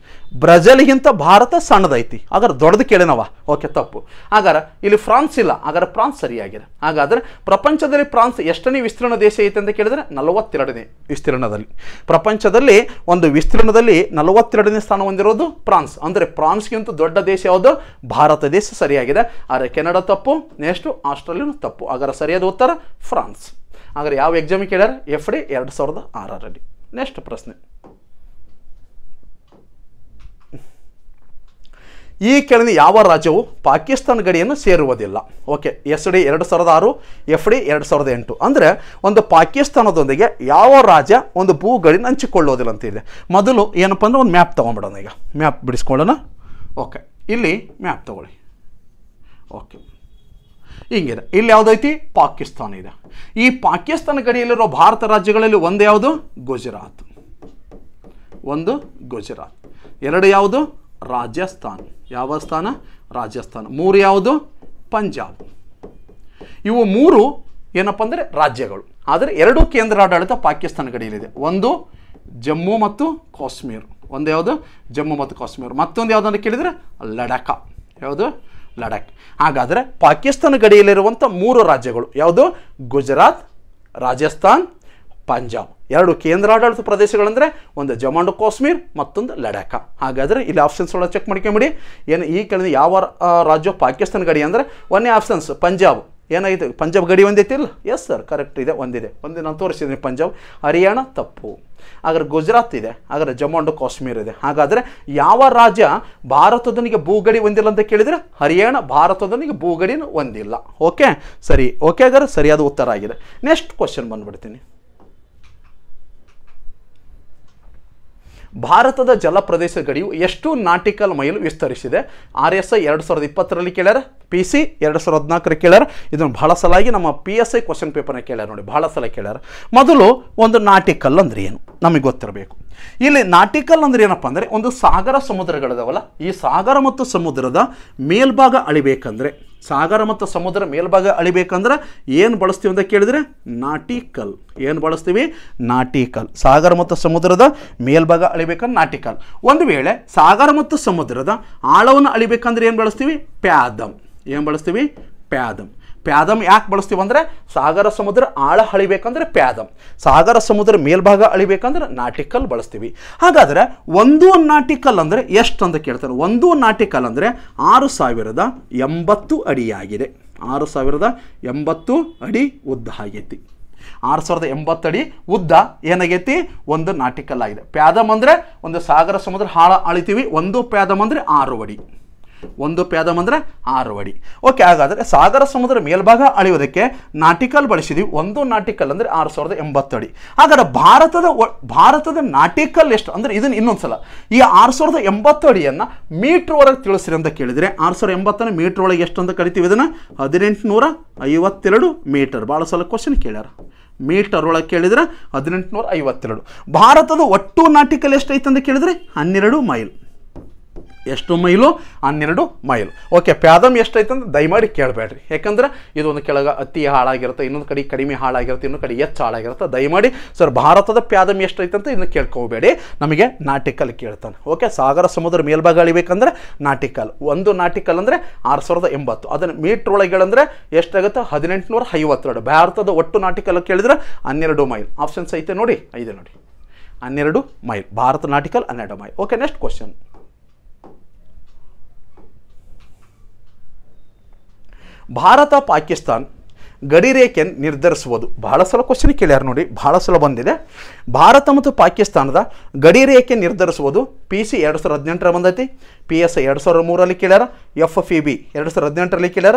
ಬ್ರೆಜಿಲ್ಗಿಂತ ಭಾರತ ಸಣ್ಣದೈತಿ, ಹಾಗಾದ್ರೆ ದೊಡ್ಡದು ಕೇಳಿನವ. ಓಕೆ, ತಪ್ಪು. ಹಾಗಾದ್ರೆ ಇಲ್ಲಿ ಫ್ರಾನ್ಸ್ ಇಲ್ಲ, ಹಾಗಾದ್ರೆ ಫ್ರಾನ್ಸ್ ಸರಿಯಾಗಿದೆ. ಹಾಗಾದ್ರೆ ಪ್ರಪಂಚದಲ್ಲಿ ಫ್ರಾನ್ಸ್ ಎಷ್ಟನೇ ವಿಸ್ತೀರ್ಣ ದೇಶ ಐತೆ ಅಂತ ಕೇಳಿದ್ರೆ 42ನೇ ವಿಸ್ತೀರ್ಣದಲ್ಲಿ. ಪ್ರಪಂಚದಲ್ಲಿ ಒಂದು ವಿಸ್ತೀರ್ಣದಲ್ಲಿ 42ನೇ ಸ್ಥಾನ ಹೊಂದಿರೋದು ಫ್ರಾನ್ಸ್. ಅಂದರೆ ಫ್ರಾನ್ಸ್ಗಿಂತ ದೊಡ್ಡ ದೇಶ ಯಾವುದು? ಭಾರತ ದೇಶ ಸರಿಯಾಗಿದೆ. ಆದರೆ ಕೆನಡಾ ತಪ್ಪು, ನೆಕ್ಸ್ಟು ಆಸ್ಟ್ರೇಲಿಯಾನು ತಪ್ಪು. ಹಾಗಾದ್ರೆ ಸರಿಯಾದ ಉತ್ತರ ಫ್ರಾನ್ಸ್. ಹಾಗಾದ್ರೆ ಯಾವ ಎಕ್ಸಾಮಿಗೆ ಕೇಳ್ಯಾರ? FD 2006ರಲ್ಲಿ. ನೆಕ್ಸ್ಟ್ ಪ್ರಶ್ನೆ, ಈ ಕೆಳಗಿನ ಯಾವ ರಾಜ್ಯವು ಪಾಕಿಸ್ತಾನ ಗಡಿಯನ್ನು ಸೇರುವುದಿಲ್ಲ? Okay, SD 2006, FD 2008. ಅಂದರೆ ಒಂದು ಪಾಕಿಸ್ತಾನದೊಂದಿಗೆ ಯಾವ ರಾಜ್ಯ ಒಂದು ಭೂಗಡಿನ ಹಂಚಿಕೊಳ್ಳೋದಿಲ್ಲ ಅಂತ ಇದೆ. ಮೊದಲು ಏನಪ್ಪ ಅಂದ್ರೆ ಒಂದು ಮ್ಯಾಪ್ ತೊಗೊಂಡ್ಬಿಡೋಣ. ಈಗ ಮ್ಯಾಪ್ ಬಿಡಿಸ್ಕೊಳ್ಳೋಣ. ಓಕೆ, ಇಲ್ಲಿ ಮ್ಯಾಪ್ ತಗೊಳ್ಳಿ. ಓಕೆ, ಹಿಂಗಿದೆ. ಇಲ್ಲಿ ಯಾವುದೈತಿ? ಪಾಕಿಸ್ತಾನ ಇದೆ. ಈ ಪಾಕಿಸ್ತಾನ ಗಡಿಯಲ್ಲಿರೋ ಭಾರತ ರಾಜ್ಯಗಳಲ್ಲಿ ಒಂದು ಯಾವುದು? ಗುಜರಾತ್. ಒಂದು ಗುಜರಾತ್. ಎರಡು ಯಾವುದು? ರಾಜಸ್ಥಾನ್. ಯಾವ ಸ್ಥಾನ? ರಾಜಸ್ಥಾನ. ಮೂರು ಯಾವುದು? ಪಂಜಾಬ್. ಇವು ಮೂರು ಏನಪ್ಪ ಅಂದರೆ ರಾಜ್ಯಗಳು. ಆದರೆ ಎರಡು ಕೇಂದ್ರಾಡಳಿತ ಪಾಕಿಸ್ತಾನ ಗಡಿಯಲ್ಲಿದೆ. ಒಂದು ಜಮ್ಮು ಮತ್ತು ಕಾಶ್ಮೀರ. ಒಂದು ಯಾವುದು? ಜಮ್ಮು ಮತ್ತು ಕಾಶ್ಮೀರ. ಮತ್ತೊಂದು ಯಾವುದಂತ ಕೇಳಿದರೆ ಲಡಾಖ. ಯಾವುದು? ಲಡಾಖ್. ಹಾಗಾದರೆ ಪಾಕಿಸ್ತಾನ ಗಡಿಯಲ್ಲಿರುವಂಥ ಮೂರು ರಾಜ್ಯಗಳು ಯಾವುದು? ಗುಜರಾತ್, ರಾಜಸ್ಥಾನ್, ಪಂಜಾಬ್. ಎರಡು ಕೇಂದ್ರಾಡಳಿತ ಪ್ರದೇಶಗಳಂದರೆ ಒಂದು ಜಮ್ಮು ಅಂಡ್ ಕಾಶ್ಮೀರ್, ಮತ್ತೊಂದು ಲಡಾಖ. ಹಾಗಾದರೆ ಇಲ್ಲಿ ಆಪ್ಷನ್ಸ್ ಒಳಗೆ ಚೆಕ್ ಮಾಡ್ಕೊಂಬಿಡಿ. ಏನು ಈ ಕೆಳಗೆ ಯಾವ ರಾಜ್ಯ ಪಾಕಿಸ್ತಾನ ಗಡಿ ಅಂದರೆ ಒಂದೇ ಆಪ್ಷನ್ಸ್ ಪಂಜಾಬ್. ಏನಾಗಿದೆ? ಪಂಜಾಬ್ ಗಡಿ ಒಂದೈತಿಲ್ಲ? ಎಸ್ ಸರ್, ಕರೆಕ್ಟ್ ಇದೆ, ಒಂದಿದೆ. ಒಂದೇ ನಾನು ತೋರಿಸಿದ್ದೀನಿ ಪಂಜಾಬ್. ಹರಿಯಾಣ ತಪ್ಪು. ಹಾಗಾದ್ರೆ ಗುಜರಾತ್ ಇದೆ. ಹಾಗಾದ್ರೆ ಜಮ್ಮು ಅಂಡ್ ಕಾಶ್ಮೀರ ಇದೆ. ಹಾಗಾದರೆ ಯಾವ ರಾಜ್ಯ ಭಾರತದೊಂದಿಗೆ ಭೂಗಡಿ ಹೊಂದಿಲ್ಲ ಅಂತ ಕೇಳಿದರೆ ಹರಿಯಾಣ ಭಾರತದೊಂದಿಗೆ ಭೂಗಡಿನೂ ಹೊಂದಿಲ್ಲ. ಓಕೆ, ಸರಿ. ಓಕೆ, ಹಾಗಾದ್ರೆ ಸರಿಯಾದ ಉತ್ತರ ಆಗಿದೆ. ನೆಕ್ಸ್ಟ್ ಕ್ವಶನ್ ಬಂದುಬಿಡ್ತೀನಿ. ಭಾರತದ ಜಲಪ್ರದೇಶ ಗಡಿಯು ಎಷ್ಟು ನಾಟಿಕಲ್ ಮೈಲ್ ವಿಸ್ತರಿಸಿದೆ? RSI 2020ರಲ್ಲಿ ಕೇಳ್ಯಾರ, PC 2014ರಲ್ಲಿ ಕೇಳ್ಯಾರ. ಇದನ್ನು ಬಹಳ ಸಲ ಆಗಿ ನಮ್ಮ PSI ಕ್ವಶನ್ ಪೇಪರ್ನ ಕೇಳ್ಯಾರ ನೋಡಿ, ಬಹಳ ಸಲ ಕೇಳ್ಯಾರ. ಮೊದಲು ಒಂದು ನಾಟಿಕಲ್ ಅಂದ್ರೆ ಏನು ನಮಗೆ ಗೊತ್ತಿರಬೇಕು. ಇಲ್ಲಿ ನಾಟಿಕಲ್ ಅಂದ್ರೆ ಏನಪ್ಪ ಅಂದರೆ ಒಂದು ಸಾಗರ ಸಮುದ್ರಗಳಿದಾವಲ್ಲ, ಈ ಸಾಗರ ಮತ್ತು ಸಮುದ್ರದ ಮೇಲ್ಭಾಗ ಅಳಿಬೇಕಂದ್ರೆ, ಸಾಗರ ಮತ್ತು ಸಮುದ್ರ ಮೇಲ್ಭಾಗ ಅಳಿಬೇಕಂದ್ರೆ ಏನು ಬಳಸ್ತೀವಿ ಅಂತ ಕೇಳಿದರೆ ನಾಟಿಕಲ್. ಏನು ಬಳಸ್ತೀವಿ? ನಾಟಿಕಲ್. ಸಾಗರ ಮತ್ತು ಸಮುದ್ರದ ಮೇಲ್ಭಾಗ ಅಳಿಬೇಕಂದ್ರೆ ನಾಟಿಕಲ್. ಒಂದು ವೇಳೆ ಸಾಗರ ಮತ್ತು ಸಮುದ್ರದ ಆಳವನ್ನು ಅಳಿಬೇಕಂದ್ರೆ ಏನು ಬಳಸ್ತೀವಿ? ಪ್ಯಾದಮ್. ಏನು ಬಳಸ್ತೀವಿ? ಪ್ಯಾದಮ್. ಪ್ಯಾದಮ್ ಯಾಕೆ ಬಳಸ್ತೀವಿ ಅಂದರೆ ಸಾಗರ ಸಮುದ್ರ ಆಳ ಅಳಿಬೇಕಂದ್ರೆ ಪ್ಯಾದಮ್, ಸಾಗರ ಸಮುದ್ರ ಮೇಲ್ಭಾಗ ಅಳಿಬೇಕಂದ್ರೆ ನಾಟಿಕಲ್ ಬಳಸ್ತೀವಿ. ಹಾಗಾದರೆ ಒಂದು ನಾಟಿಕಲ್ ಅಂದರೆ ಎಷ್ಟು ಅಂತ ಕೇಳ್ತಾರೆ. ಒಂದು ನಾಟಿಕಲ್ ಅಂದರೆ 6080 ಅಡಿಯಾಗಿದೆ. 6080 ಅಡಿ ಉದ್ದ ಆಗೈತಿ. 6080 ಅಡಿ ಉದ್ದ ಏನಾಗೈತಿ? ಒಂದು ನಾಟಿಕಲ್ ಆಗಿದೆ. ಪ್ಯಾದಮ್ ಅಂದರೆ ಒಂದು ಸಾಗರ ಸಮುದ್ರ ಆಳ ಅಳಿತೀವಿ. ಒಂದು ಪ್ಯಾದಮ್ ಅಂದರೆ 6 ಅಡಿ. ಒಂದು ಪ್ಯಾದಮ್ ಅಂದರೆ 6 ಅಡಿ. ಓಕೆ, ಹಾಗಾದರೆ ಸಾಗರ ಸಮುದ್ರ ಮೇಲ್ಭಾಗ ಅಳೆಯೋದಕ್ಕೆ ನಾಟಿಕಲ್ ಬಳಸಿದೀವಿ. ಒಂದು ನಾಟಿಕಲ್ ಅಂದರೆ 6080 ಅಡಿ. ಹಾಗಾದರೆ ಭಾರತದ ನಾಟಿಕಲ್ ಎಷ್ಟು ಅಂದರೆ ಇದನ್ನು ಇನ್ನೊಂದ್ಸಲ ಈ 6080 ಅಡಿಯನ್ನು ಮೀಟ್ರ್ ಒಳಗೆ ತಿಳಿಸ್ರಿ ಅಂತ ಕೇಳಿದರೆ 6080 ಮೀಟ್ರ್ ಒಳಗೆ ಎಷ್ಟು ಅಂತ ಕರಿತೀವಿ? ಇದನ್ನು 1852 ಮೀಟರ್. ಭಾಳ ಸಲ ಕ್ವಶನ್ ಕೇಳ್ಯಾರ. ಮೀಟರ್ ಒಳಗೆ ಕೇಳಿದರೆ 1852. ಭಾರತದ ಒಟ್ಟು ನಾಟಿಕಲ್ ಎಷ್ಟೈತೆ ಅಂತ ಕೇಳಿದರೆ 12 ಮೈಲ್. ಎಷ್ಟು ಮೈಲು? 12 ಮೈಲ್. ಓಕೆ, ಪ್ಯಾದಮ್ ಎಷ್ಟೈತೆ ಅಂತ ದಯಮಾಡಿ ಕೇಳಬೇಡ್ರಿ. ಯಾಕಂದ್ರೆ ಇದೊಂದು ಕೆಳಗೆ ಅತಿ ಹಾಳಾಗಿರುತ್ತೆ, ಇನ್ನೊಂದು ಕಡೆ ಕಡಿಮೆ ಹಾಳಾಗಿರುತ್ತೆ, ಇನ್ನೊಂದು ಕಡೆ ಹೆಚ್ಚು ಹಾಳಾಗಿರುತ್ತೆ. ದಯಮಾಡಿ ಸರ್ ಭಾರತದ ಪ್ಯಾದಮ್ ಎಷ್ಟೈತೆ ಅಂತ ಇದನ್ನು ಕೇಳ್ಕೋಬೇಡಿ, ನಮಗೆ ನಾಟಿಕಲ್ ಕೇಳ್ತಾನೆ. ಓಕೆ, ಸಾಗರ ಸಮುದ್ರ ಮೇಲ್ಭಾಗ ಅಳಿಬೇಕಂದ್ರೆ ನಾಟಿಕಲ್. ಒಂದು ನಾಟಿಕಲ್ ಅಂದರೆ 6080. ಅದನ್ನು ಮೀಟ್ರ್ ಒಳಗೆ ಅಂದರೆ ಎಷ್ಟಾಗುತ್ತೆ? 1852. ಭಾರತದ ಒಟ್ಟು ನಾಟಿಕಲ್ ಕೇಳಿದ್ರೆ 12 ಮೈಲ್. ಆಪ್ಷನ್ಸ್ ಐತೆ ನೋಡಿ, ಇದೆ ನೋಡಿ, 12 mile. Bharat nautical 12 mile. Okay, next question. Bharat Pakistan ಗಡಿ ರೇಖೆಯನ್ನು ನಿರ್ಧರಿಸುವುದು. ಬಹಳ ಸಲ ಕ್ವಶನ್ ಕೇಳ್ಯಾರ ನೋಡಿ, ಬಹಳ ಸಲ ಬಂದಿದೆ. ಭಾರತ ಮತ್ತು ಪಾಕಿಸ್ತಾನದ ಗಡಿ ರೇಖೆ ನಿರ್ಧರಿಸುವುದು PC 2018 ಬಂದೈತಿ, PSI 2003ರಲ್ಲಿ ಕೇಳ್ಯಾರ, FFEB 2018ರಲ್ಲಿ ಕೇಳ್ಯಾರ,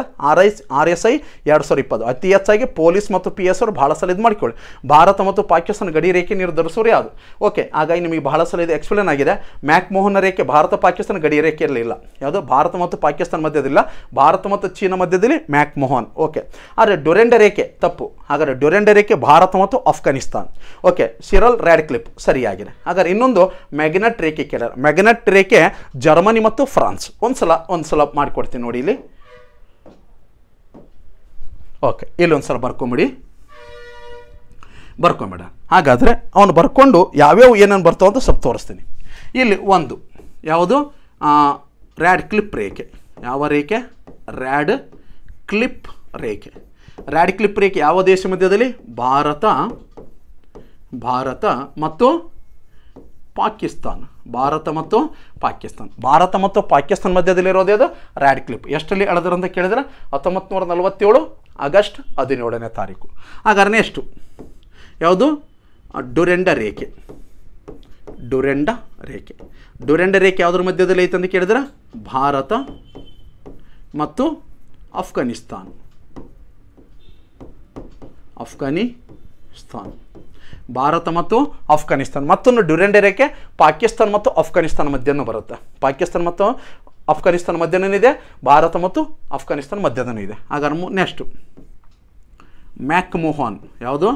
RSI 2020. ಅತಿ ಹೆಚ್ಚಾಗಿ ಪೊಲೀಸ್ ಮತ್ತು PS ಅವರು ಬಹಳ ಸಲ ಇದು ಮಾಡಿಕೊಳ್ಳಿ. ಭಾರತ ಮತ್ತು ಪಾಕಿಸ್ತಾನ ಗಡಿ ರೇಖೆ ನಿರ್ಧರಿಸೋರು ಯಾವುದು? ಓಕೆ, ಹಾಗಾಗಿ ನಿಮಗೆ ಬಹಳ ಸಲ ಇದು ಎಕ್ಸ್ಪ್ಲೇನ್ ಆಗಿದೆ. ಮ್ಯಾಕ್ಮೋಹನ್ ರೇಖೆ ಭಾರತ ಪಾಕಿಸ್ತಾನ ಗಡಿ ರೇಖೆಯಲ್ಲಿ ಇಲ್ಲ. ಯಾವುದು? ಭಾರತ ಮತ್ತು ಪಾಕಿಸ್ತಾನ ಮಧ್ಯದಿಲ್ಲ, ಭಾರತ ಮತ್ತು ಚೀನಾ ಮಧ್ಯದಲ್ಲಿ ಮ್ಯಾಕ್ಮೋಹನ್. ಓಕೆ, ಆದರೆ ಡ್ಯುರೆಂಡ ರೇಖೆ ತಪ್ಪು. ಹಾಗಾದರೆ ಡ್ಯುರೆಂಡ ರೇಖೆ ಭಾರತ ಮತ್ತು ಅಫ್ಘಾನಿಸ್ತಾನ್. ಓಕೆ, ಸಿರಲ್ ರ್ಯಾಡ್ಕ್ಲಿಫ್ ಸರಿಯಾಗಿದೆ. ಹಾಗಾದ್ರೆ ಇನ್ನೊಂದು ಮ್ಯಾಗ್ನೆಟ್ ರೇಖೆ ಕೇಳ್ಯಾರ. ಮ್ಯಾಗ್ನೆಟ್ ರೇಖೆ ಜರ್ಮನಿ ಮತ್ತು ಫ್ರಾನ್ಸ್. ಒಂದ್ಸಲ ಮಾಡಿಕೊಡ್ತೀನಿ ನೋಡಿ ಇಲ್ಲಿ. ಓಕೆ, ಇಲ್ಲಿ ಒಂದ್ಸಲ ಬರ್ಕೊಂಬಿಡಿ. ಹಾಗಾದರೆ ಅವನು ಬರ್ಕೊಂಡು ಯಾವ್ಯಾವ ಏನೇನು ಬರ್ತಾವ ಅಂತ ಸ್ವಲ್ಪ ತೋರಿಸ್ತೀನಿ. ಇಲ್ಲಿ ಒಂದು ಯಾವುದು ರ್ಯಾಡ್ ಕ್ಲಿಪ್ ರೇಖೆ. ಯಾವ ರೇಖೆ? ರ್ಯಾಡ್ ಕ್ಲಿಪ್ ರೇಖೆ. ರ್ಯಾಡ್ ಕ್ಲಿಪ್ ರೇಖೆ ಯಾವ ದೇಶ ಮಧ್ಯದಲ್ಲಿ? ಭಾರತ ಮತ್ತು ಪಾಕಿಸ್ತಾನ. ಭಾರತ ಮತ್ತು ಪಾಕಿಸ್ತಾನ ಮಧ್ಯದಲ್ಲಿರೋದು ಅದು ರ್ಯಾಡ್ ಕ್ಲಿಪ್. ಎಷ್ಟರಲ್ಲಿ ಅಳೆದ್ರು ಅಂತ ಕೇಳಿದ್ರೆ 1947 ಆಗಸ್ಟ್ 17ನೇ ತಾರೀಕು. ಹಾಗಾದ್ರೆ ಎಷ್ಟು? ಯಾವುದು? ಡ್ಯುರೆಂಡ ರೇಖೆ. ಡ್ಯುರೆಂಡ ರೇಖೆ ಯಾವುದ್ರ ಮಧ್ಯದಲ್ಲಿ ಐತೆ ಅಂತ ಕೇಳಿದ್ರೆ ಭಾರತ ಮತ್ತು ಅಫ್ಘಾನಿಸ್ತಾನ. ಭಾರತ ಮತ್ತು ಅಫ್ಘಾನಿಸ್ತಾನ. ಮತ್ತೊಂದು ಡ್ಯುರೆಂಡ ರೇಖೆ ಪಾಕಿಸ್ತಾನ ಮತ್ತು ಅಫ್ಘಾನಿಸ್ತಾನ ಮಧ್ಯನೂ ಬರುತ್ತೆ. ಪಾಕಿಸ್ತಾನ ಮತ್ತು ಅಫ್ಘಾನಿಸ್ತಾನ ಮಧ್ಯನೂ ಇದೆ, ಭಾರತ ಮತ್ತು ಅಫ್ಘಾನಿಸ್ತಾನ ಮಧ್ಯದನೂ ಇದೆ. ಹಾಗಾದ್ರೆ ನೆಕ್ಸ್ಟು ಮ್ಯಾಕ್ಮೋಹನ್. ಯಾವುದು?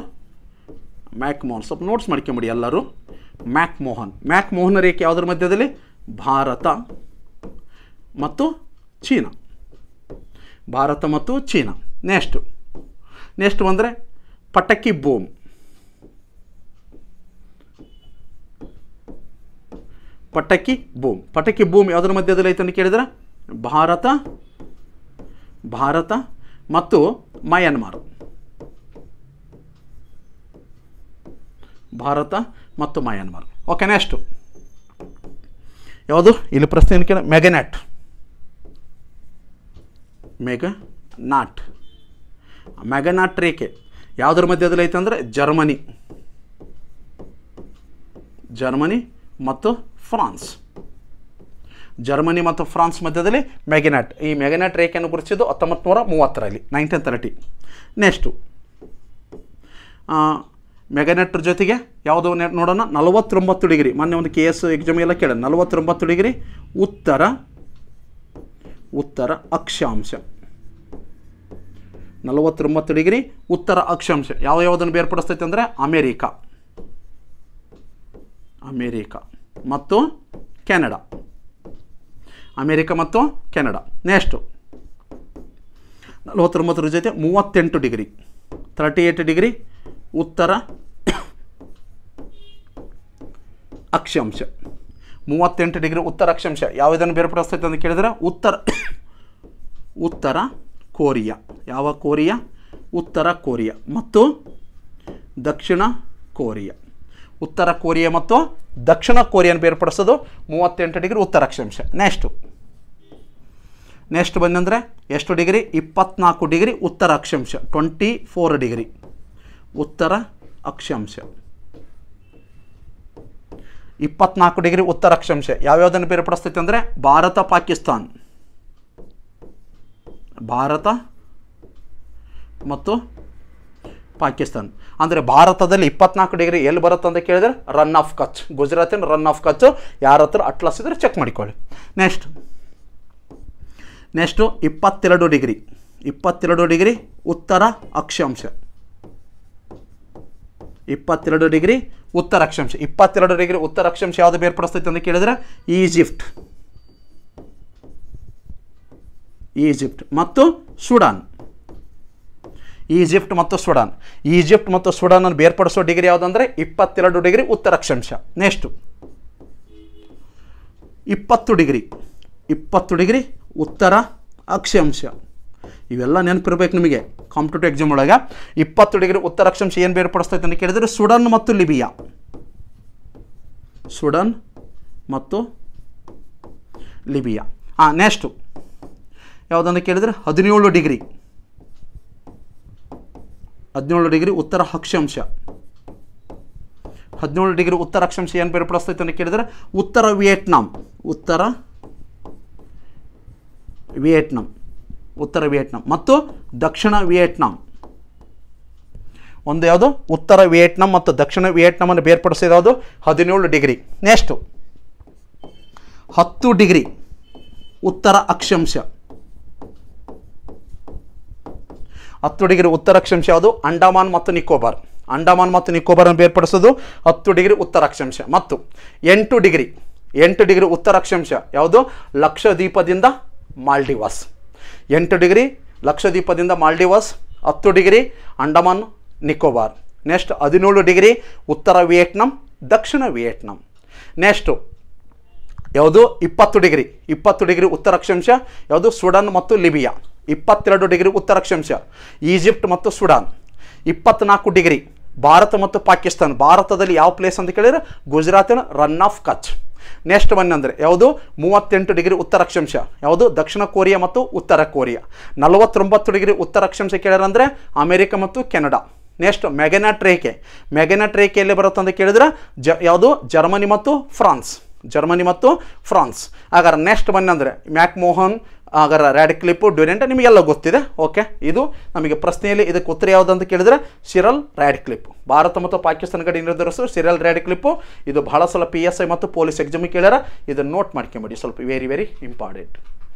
ಮ್ಯಾಕ್ಮೋಹನ್. ಸ್ವಲ್ಪ ನೋಟ್ಸ್ ಮಾಡ್ಕೊಂಬಿಡಿ ಎಲ್ಲರೂ. ಮ್ಯಾಕ್ಮೋಹನ್ ರೇಖೆ ಯಾವುದ್ರ ಮಧ್ಯದಲ್ಲಿ? ಭಾರತ ಮತ್ತು ಚೀನಾ. ನೆಕ್ಸ್ಟ್ ಬಂದರೆ ಪಟಕಿ ಬೂಮ್. ಪಟಕಿ ಬೂಮ್ ಯಾವುದ್ರ ಮಧ್ಯದಲ್ಲಿ ಐತೆ ಅಂತ ಕೇಳಿದ್ರೆ ಭಾರತ ಮತ್ತು ಮಯನ್ಮಾರ್. ಓಕೆ, ನೆಕ್ಸ್ಟು ಯಾವುದು? ಇಲ್ಲಿ ಪ್ರಶ್ನೆ ಏನು ಕೇಳ? ಮೆಗನಾಟ್ ರೇಖೆ ಯಾವುದ್ರ ಮಧ್ಯದಲ್ಲಿ ಐತೆ ಅಂದರೆ ಜರ್ಮನಿ ಮತ್ತು ಫ್ರಾನ್ಸ್ ಮಧ್ಯದಲ್ಲಿ ಮೆಗನಾಟ್. ಈ ಮೆಗನಾಟ್ ರೇಖೆಯನ್ನು ಗುರುತಿಸಿದ್ದು 1930ರಲ್ಲಿ 1930. ನೆಕ್ಸ್ಟು ಮೆಗನೆಟ್ರ ಜೊತೆಗೆ ಯಾವುದು ನೋಡೋಣ? 49 ಡಿಗ್ರಿ. ಮೊನ್ನೆ ಒಂದು KS ಎಕ್ಸಾಮ್ ಎಲ್ಲ ಕೇಳ. 49 ಡಿಗ್ರಿ ಉತ್ತರ ಅಕ್ಷಾಂಶ. 49 ಡಿಗ್ರಿ ಉತ್ತರ ಅಕ್ಷಾಂಶ ಯಾವುದನ್ನು ಬೇರ್ಪಡಿಸ್ತೈತೆ ಅಂದರೆ ಅಮೇರಿಕಾ ಮತ್ತು ಕೆನಡಾ. ನೆಕ್ಸ್ಟು 49 ಜೊತೆ 38 ಡಿಗ್ರಿ 38 ಡಿಗ್ರಿ ಉತ್ತರ ಅಕ್ಷಾಂಶ. 38 ಡಿಗ್ರಿ ಉತ್ತರ ಅಕ್ಷಾಂಶ ಯಾವುದನ್ನು ಬೇರ್ಪಡಿಸ್ತೈತೆ ಅಂತ ಕೇಳಿದ್ರೆ ಉತ್ತರ ಕೊರಿಯಾ. ಯಾವ ಕೊರಿಯಾ? ಉತ್ತರ ಕೊರಿಯಾ ಮತ್ತು ದಕ್ಷಿಣ ಕೊರಿಯಾ. ಉತ್ತರ ಕೊರಿಯಾ ಮತ್ತು ದಕ್ಷಿಣ ಕೊರಿಯಾನ ಬೇರ್ಪಡಿಸೋದು 38 ಡಿಗ್ರಿ ಉತ್ತರ ಅಕ್ಷಾಂಶ. ನೆಕ್ಸ್ಟ್ ಬಂದಂದರೆ ಎಷ್ಟು ಡಿಗ್ರಿ? 24 ಡಿಗ್ರಿ ಉತ್ತರ ಅಕ್ಷಾಂಶ. 24 ಡಿಗ್ರಿ ಉತ್ತರ ಅಕ್ಷಾಂಶ. 24 ಡಿಗ್ರಿ ಉತ್ತರ ಅಕ್ಷಾಂಶ ಯಾವ್ಯಾವುದನ್ನು ಬೇರ್ಪಡಿಸ್ತೈತೆ ಅಂದರೆ ಭಾರತ ಮತ್ತು ಪಾಕಿಸ್ತಾನ. ಅಂದರೆ ಭಾರತದಲ್ಲಿ 24 ಡಿಗ್ರಿ ಎಲ್ಲಿ ಬರುತ್ತೆ ಅಂತ ಕೇಳಿದ್ರೆ ರನ್ ಆಫ್ ಕಚ್, ಗುಜರಾತಿನ ರನ್ ಆಫ್ ಕಚ್. ಯಾರ ಹತ್ರ ಅಟ್ಲಾಸ್ ಇದ್ರೆ ಚೆಕ್ ಮಾಡಿಕೊಳ್ಳಿ. ನೆಕ್ಸ್ಟು 22 ಡಿಗ್ರಿ ಉತ್ತರ ಅಕ್ಷಾಂಶ. 22 ಡಿಗ್ರಿ ಉತ್ತರ ಅಕ್ಷಾಂಶ. 22 ಡಿಗ್ರಿ ಉತ್ತರ ಅಕ್ಷಾಂಶ ಯಾವುದು ಬೇರ್ಪಡಿಸ್ತೈತೆ ಅಂತ ಕೇಳಿದ್ರೆ ಈಜಿಪ್ಟ್ ಮತ್ತು ಸುಡಾನ್. ಈಜಿಪ್ಟ್ ಮತ್ತು ಸುಡಾನ್ ಅನ್ನು ಬೇರ್ಪಡಿಸೋ ಡಿಗ್ರಿ ಯಾವುದಂದ್ರೆ 22 ಡಿಗ್ರಿ ಉತ್ತರ ಅಕ್ಷಾಂಶ. ನೆಕ್ಸ್ಟು 20 ಡಿಗ್ರಿ ಉತ್ತರ ಅಕ್ಷಾಂಶ. ಇವೆಲ್ಲ ನೆನಪಿರ್ಬೇಕು ನಿಮಗೆ ಕಾಂಪಿಟೇಟಿವ್ ಎಕ್ಸಾಮ್ ಒಳಗೆ. 20 ಡಿಗ್ರಿ ಉತ್ತರ ಅಕ್ಷಾಂಶ ಏನು ಬೇರ್ಪಡಿಸ್ತೈತೆ ಅಂತ ಕೇಳಿದರೆ ಸುಡಾನ್ ಮತ್ತು ಲಿಬಿಯಾ. ನೆಕ್ಸ್ಟು ಯಾವುದಂತ ಕೇಳಿದರೆ 17 ಡಿಗ್ರಿ ಉತ್ತರ ಅಕ್ಷಾಂಶ. 17 ಡಿಗ್ರಿ ಉತ್ತರ ಅಕ್ಷಾಂಶ ಏನು ಬೇರ್ಪಡಿಸ್ತೈತೆ ಅಂತ ಕೇಳಿದರೆ ಉತ್ತರ ವಿಯೆಟ್ನಾಂ ಮತ್ತು ದಕ್ಷಿಣ ವಿಯೆಟ್ನಾಂ. ಒಂದು ಯಾವುದು? ಉತ್ತರ ವಿಯೆಟ್ನಾಂ ಮತ್ತು ದಕ್ಷಿಣ ವಿಯೆಟ್ನಾಮನ್ನು ಬೇರ್ಪಡಿಸೋದು ಯಾವುದು? 17 ಡಿಗ್ರಿ. ನೆಕ್ಸ್ಟು 10 ಡಿಗ್ರಿ ಉತ್ತರ ಅಕ್ಷಾಂಶ. 10 ಡಿಗ್ರಿ ಉತ್ತರ ಅಕ್ಷಾಂಶ ಯಾವುದು? ಅಂಡಮಾನ್ ಮತ್ತು ನಿಕೋಬಾರ್ ಅನ್ನು ಬೇರ್ಪಡಿಸೋದು 10 ಡಿಗ್ರಿ ಉತ್ತರ ಅಕ್ಷಾಂಶ. ಮತ್ತು 8 ಡಿಗ್ರಿ ಉತ್ತರ ಅಕ್ಷಾಂಶ ಯಾವುದು? ಲಕ್ಷದ್ವೀಪದಿಂದ ಮಾಲ್ಡಿವಾಸ್. 8 ಡಿಗ್ರಿ ಲಕ್ಷದ್ವೀಪದಿಂದ Maldives, 10 degree Andaman Nicobar. Next 17 degree ಉತ್ತರ ವಿಯೆಟ್ನಾಂ, ದಕ್ಷಿಣ ವಿಯೆಟ್ನಾಂ. ನೆಕ್ಸ್ಟು ಯಾವುದು 20 ಡಿಗ್ರಿ 20 ಡಿಗ್ರಿ ಉತ್ತರ ಅಕ್ಷಾಂಶ ಯಾವುದು ಸುಡಾನ್ ಮತ್ತು ಲಿಬಿಯಾ. 22 ಡಿಗ್ರಿ ಉತ್ತರ ಅಕ್ಷಾಂಶ ಈಜಿಪ್ಟ್ ಮತ್ತು ಸುಡಾನ್. 24 ಡಿಗ್ರಿ ಭಾರತ ಮತ್ತು ಪಾಕಿಸ್ತಾನ. ಭಾರತದಲ್ಲಿ ಯಾವ ಪ್ಲೇಸ್ ಅಂತ ಕೇಳಿದ್ರೆ ಗುಜರಾತಿನ run of Kutch. Next one ಅಂದರೆ ಯಾವುದು 38 ಡಿಗ್ರಿ ಉತ್ತರ ಅಕ್ಷಾಂಶ ಯಾವುದು ದಕ್ಷಿಣ ಕೊರಿಯಾ ಮತ್ತು ಉತ್ತರ ಕೊರಿಯಾ. 49 ಡಿಗ್ರಿ ಉತ್ತರ ಅಕ್ಷಾಂಶ ಕೇಳಿದ್ರೆ ಅಮೆರಿಕ ಮತ್ತು ಕೆನಡಾ. ನೆಕ್ಸ್ಟ್ ಮೆಗನಾಟ್ ರೇಖೆ. ಮೆಗನಾಟ್ ರೇಖೆಯಲ್ಲಿ ಬರುತ್ತೆ ಅಂತ ಕೇಳಿದ್ರೆ ಯಾವುದು ಜರ್ಮನಿ ಮತ್ತು ಫ್ರಾನ್ಸ್. ಜರ್ಮನಿ ಮತ್ತು ಫ್ರಾನ್ಸ್. ಹಾಗಾದ್ರೆ ನೆಕ್ಸ್ಟ್ ಒನ್ ಅಂದರೆ ಮ್ಯಾಕ್ಮೋಹನ್ ಹಾಗಾದ್ರೆ ರ್ಯಾಡ್ಕ್ಲಿಫ್ ಡ್ಯೂರೆಂಟ್ ನಿಮಗೆಲ್ಲ ಗೊತ್ತಿದೆ. ಓಕೆ, ಇದು ನಮಗೆ ಪ್ರಶ್ನೆಯಲ್ಲಿ ಇದಕ್ಕೆ ಉತ್ತರ ಯಾವುದು ಅಂತ ಕೇಳಿದ್ರೆ ಸಿರಲ್ ರ್ಯಾಡ್ಕ್ಲಿಫ್. ಭಾರತ ಮತ್ತು ಪಾಕಿಸ್ತಾನ ಗಡಿ ನಿರ್ಧರಿಸಲು ಸಿರಲ್ ರ್ಯಾಡ್ಕ್ಲಿಫ್. ಇದು ಬಹಳ ಸಲ PSI ಮತ್ತು ಪೊಲೀಸ್ ಎಕ್ಸಾಮಿಗೆ ಕೇಳ್ಯಾರ. ಇದನ್ನು ನೋಟ್ ಮಾಡ್ಕೊಂಬಿಡಿ, ಸ್ವಲ್ಪ very very important.